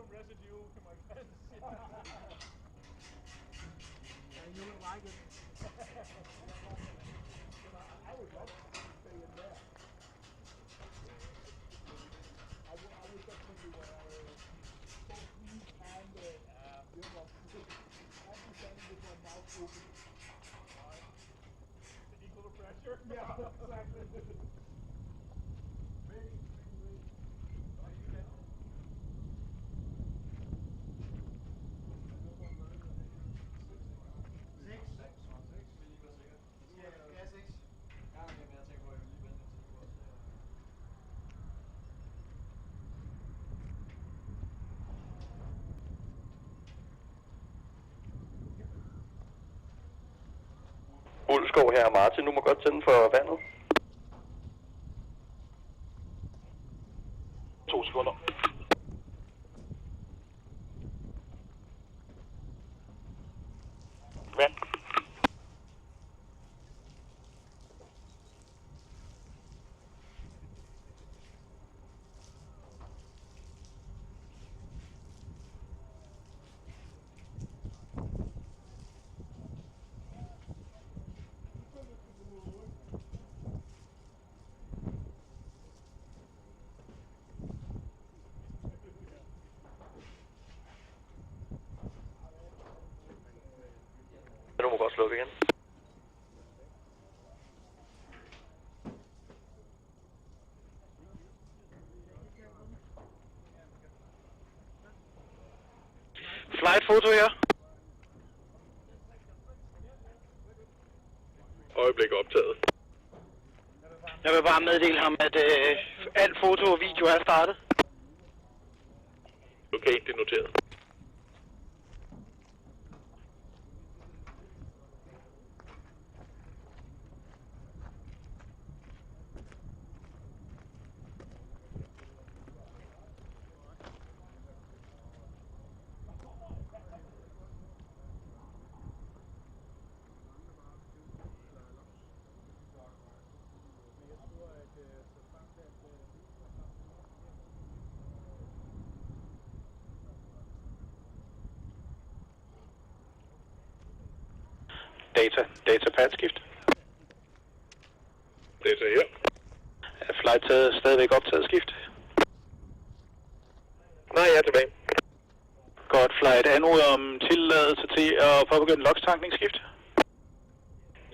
some residue, kan man kalde sige. And you would like it. I would love to stay in there. I would definitely wear both these and earmuffs. I'd be standing with my mouth open. To equal the pressure? Yeah, exactly. Maybe. Ulskov her, Martin. Du må godt tænde for vandet. 2 sekunder. Vand. Du må godt slukke igen. Flight foto her. Øjeblik optaget. Jeg vil bare meddele ham, at alt foto og video er startet. Okay, det er noteret. Data skift. Data her. Er flight stadigvæk optaget skift? Nej, jeg er tilbage. Godt, flight anmoder om tilladelse til at påbegynde lokstankningsskift.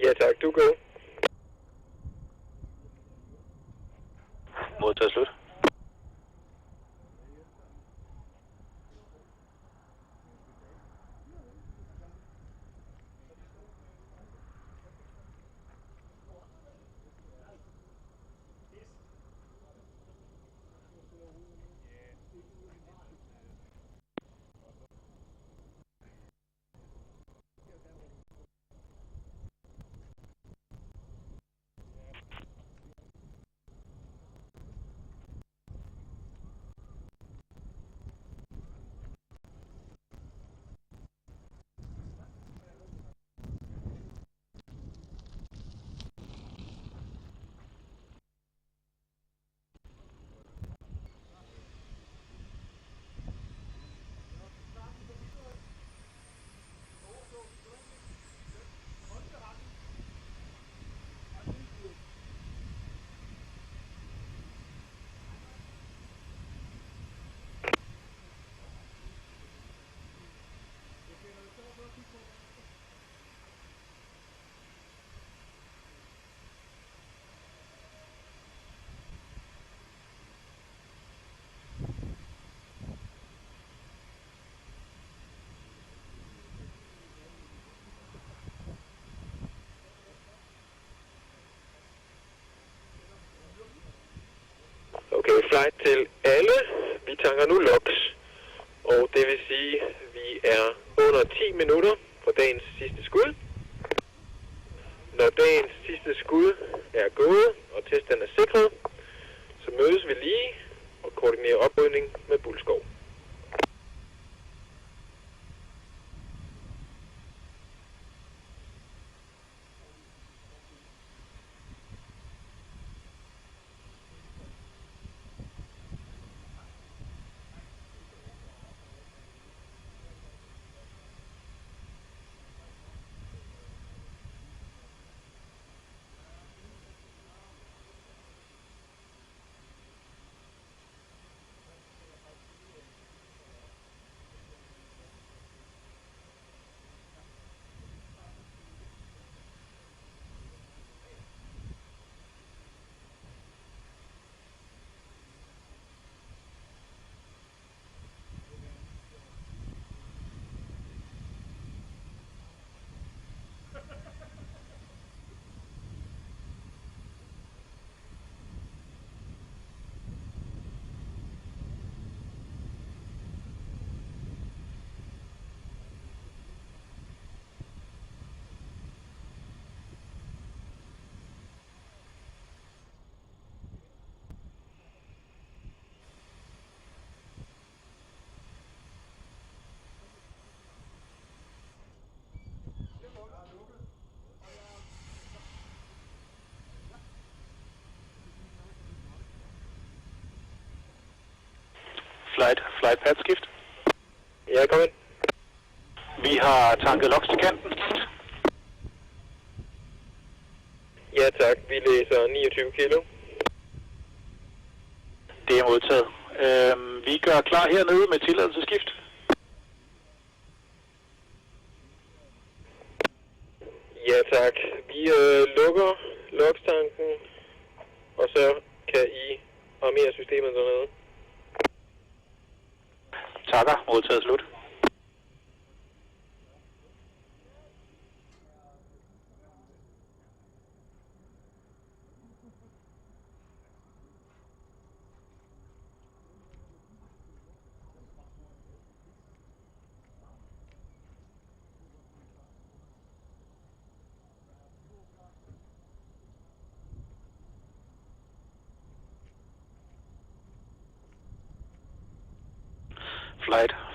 Ja tak, du go. Modtaget slut. Okay, flight til alle. Vi tanker nu LOX. Og det vil sige, at vi er under 10 minutter fra dagens sidste skud. Når dagens sidste skud er gået, og testen er sikret, så mødes vi lige og koordinerer oprydning med Bulskov. Flight pad skift. Ja, kom ind. Vi har tanket loks til kanten. Ja tak, vi læser 29 kilo. Det er modtaget. Vi gør klar hernede med tilladelsesskift. Ja tak, vi lukker lokstanken, og så kan I armere systemet dernede. Takker, modtaget slut.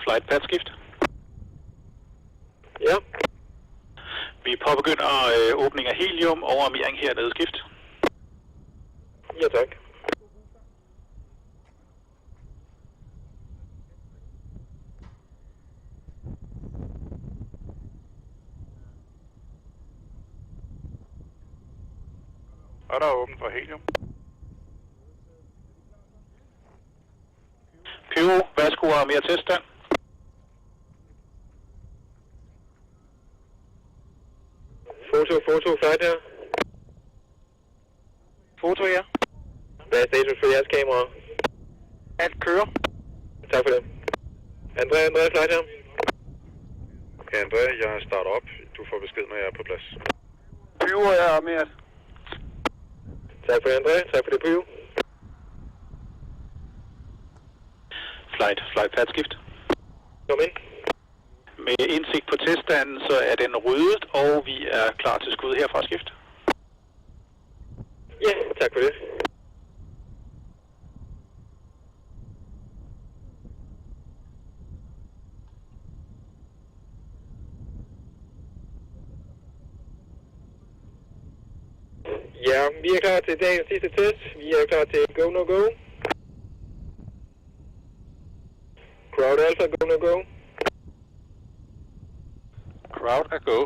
Flight pad skift. Ja. Vi påbegynder åbning af helium og armering hernede skift. Ja tak. Og der er åbent for helium. Pyro, værsgo og mere teststand. Foto, flight her. Foto, ja. Hvad er status for jeres kamera? Alt kører. Tak for det. André, flight her. Okay, André, jeg starter op. Du får besked, når jeg er på plads. Pyro er armeret. Tak for det, André. Tak for det, Pyro. Flight pad skift. Kom ind. Med indsigt på teststanden, så er den ryddet, og vi er klar til skud herfra skift. Ja, tak for det. Ja, vi er klar til dagens sidste test. Vi er klar til go, no, go. Crowd alpha, go, no, go. Crowd er go.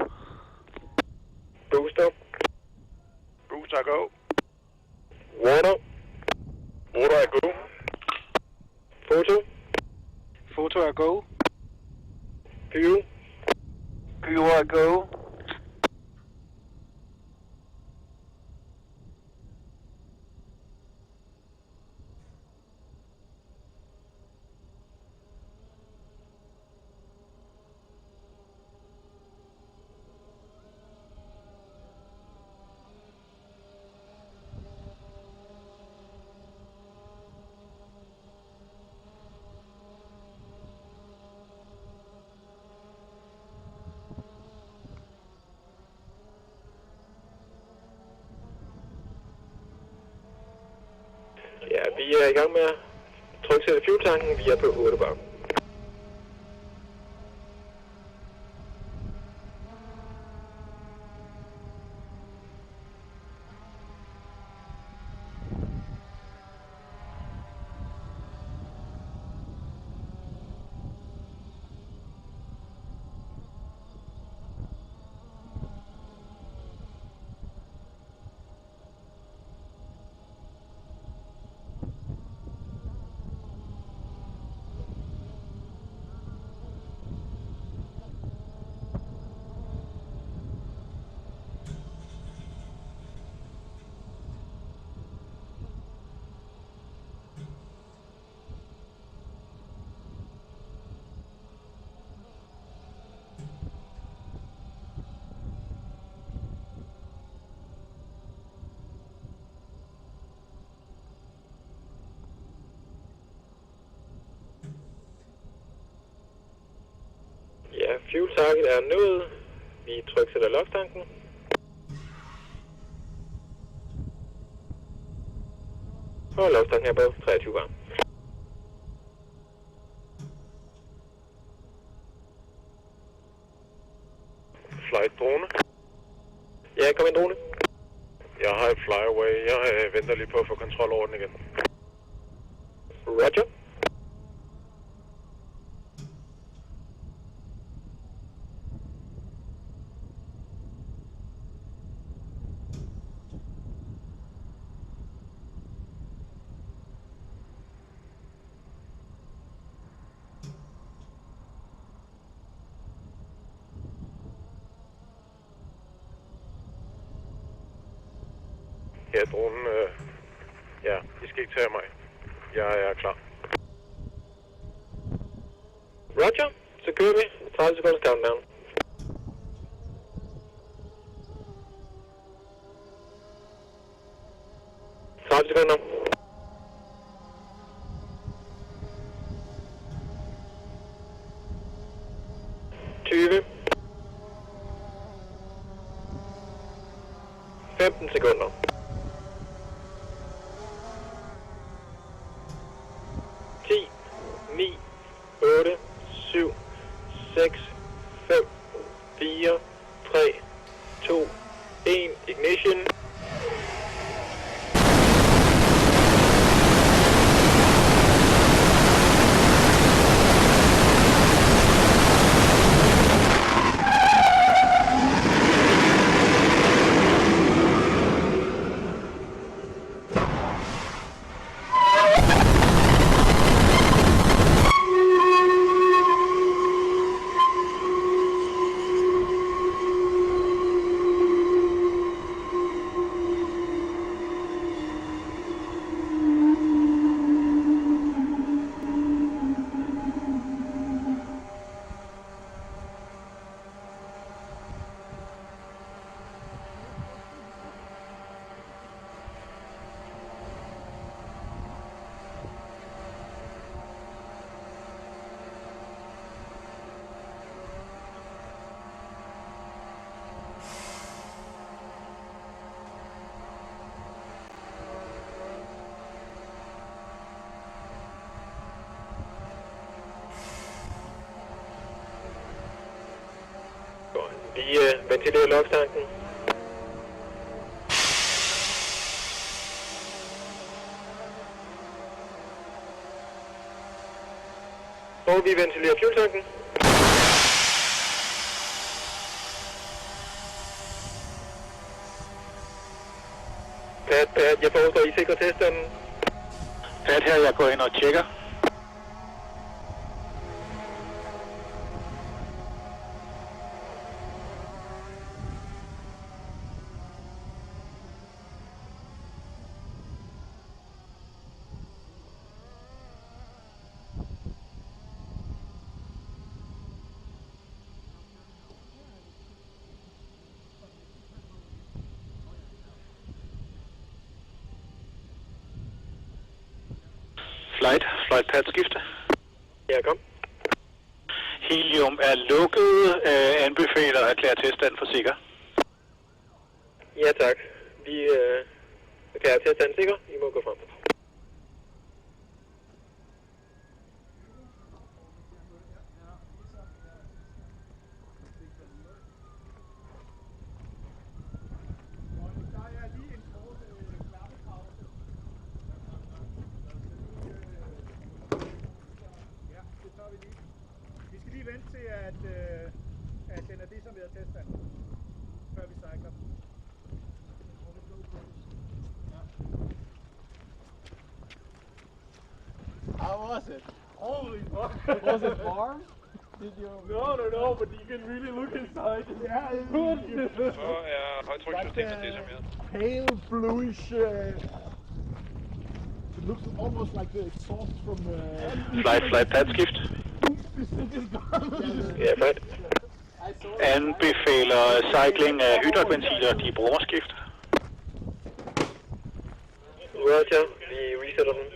Booster. Booster er go. Water. Water er go. Foto. Foto er go. Pyro. Pyro er go. Ja, vi er i gang med at tryksætte fuel-tanken. Vi er på 8 bar. Ja, fuel target er nået. Vi tryksætter lokstanken. Og lokstanken er på 23 bar. Flight drone. Ja, kom ind, drone. Jeg har et flyaway. Jeg venter lige på at få kontrol over den igen. Roger. Ja, dronen, ja, I skal ikke tage mig. Jeg er klar. Roger, så kører vi. 30 sekunder countdown. Sekunder. 20. 15 sekunder. 10, 9, 8, 7, 6, 5, 4, 3, 2, 1, ignition. Vi ventilerer lokstanken. Og vi ventilerer fueltanken. Pat, jeg foreslår, I sikrer testanden. Pat her, jeg går ind og tjekker. Flight pad skifte. Ja, kom. Helium er lukket. Anbefaler at erklære tilstand for sikker. Ja, tak. Vi erklærer tilstand sikker. I må gå frem. Vi skal lige vente til, at den er desarmeret teststand, før vi cykler. How was it? Holy fuck! Was it warm? Did you? No, but you can really look inside. Yeah, it's good. Så er højtrykssystemet desarmeret. Pale bluish. It looks almost like the exhaust from. Flight pad skift. Ja, flight. Anbefaler cycling af hydraulikventiler, de bruger skift. Roger, vi resetter dem.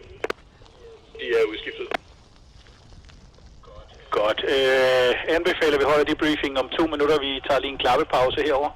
De er udskiftet. Godt. Anbefaler, vi holder debriefing om 2 minutter. Vi tager lige en klappepause herover.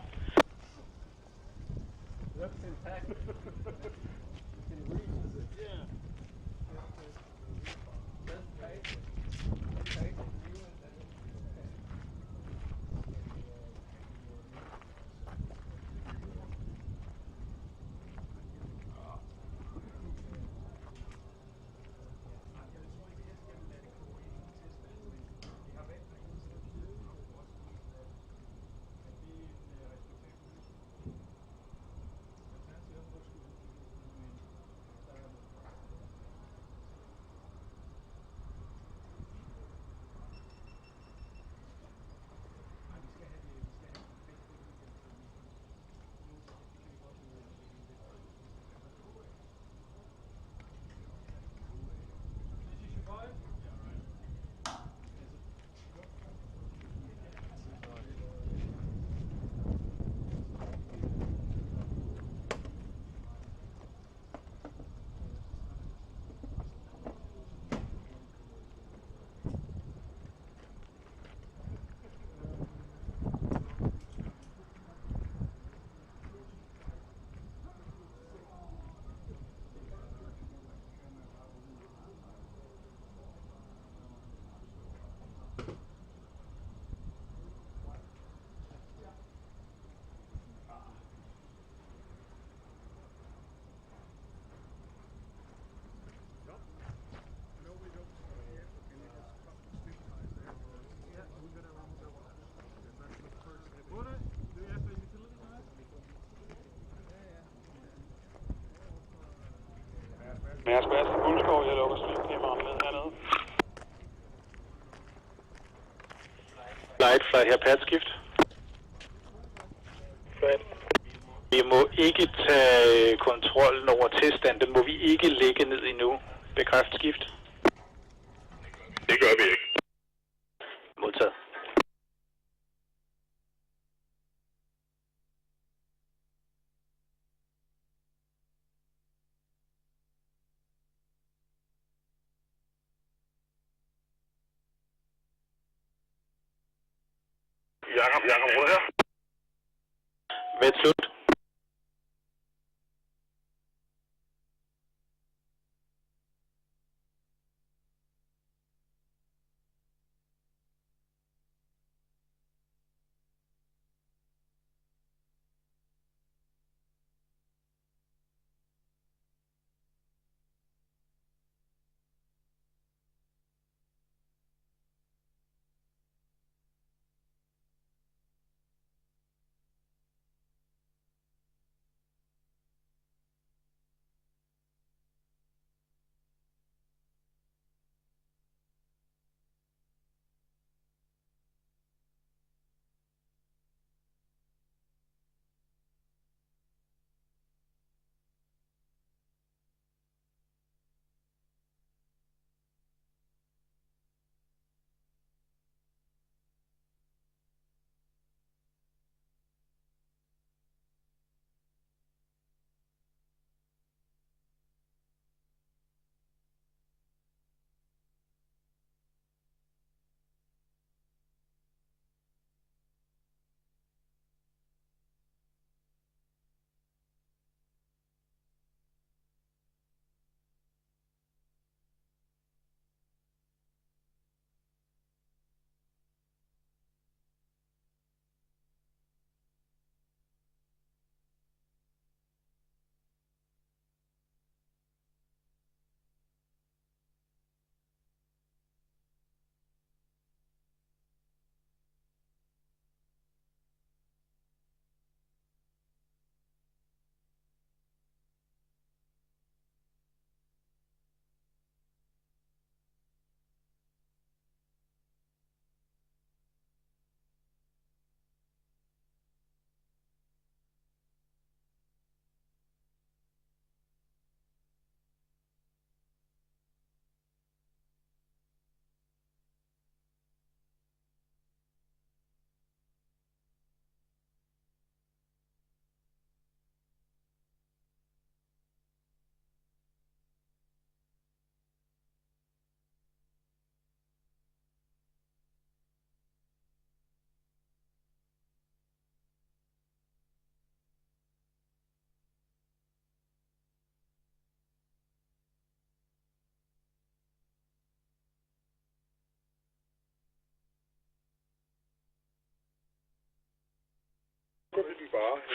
Men jeg skal altså Guldskov, jeg lukker streamkameraet ned hernede. Flight her, padskift. Flight. Vi må ikke tage kontrollen over tilstand. Den må vi ikke lægge ned endnu. Bekræft skift. Det gør vi ikke. Modtaget. Jakob Rød her. Med slut.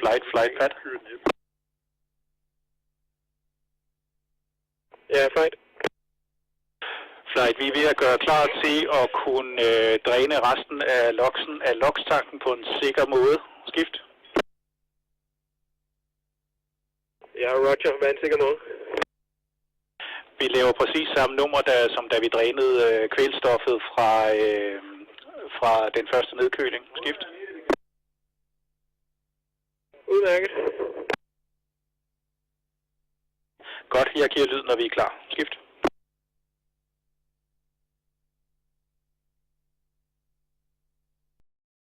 Flight pad. Ja, flight. Flight, vi er ved at gøre klar til at kunne dræne resten af loksen af lokstanken på en sikker måde. Skift. Ja, Roger. Hvad er en sikker måde? Vi laver præcis samme nummer, som da vi drænede kvælstoffet fra den første nedkøling. Skift. Udmærket. Godt, jeg giver lyd, når vi er klar. Skift.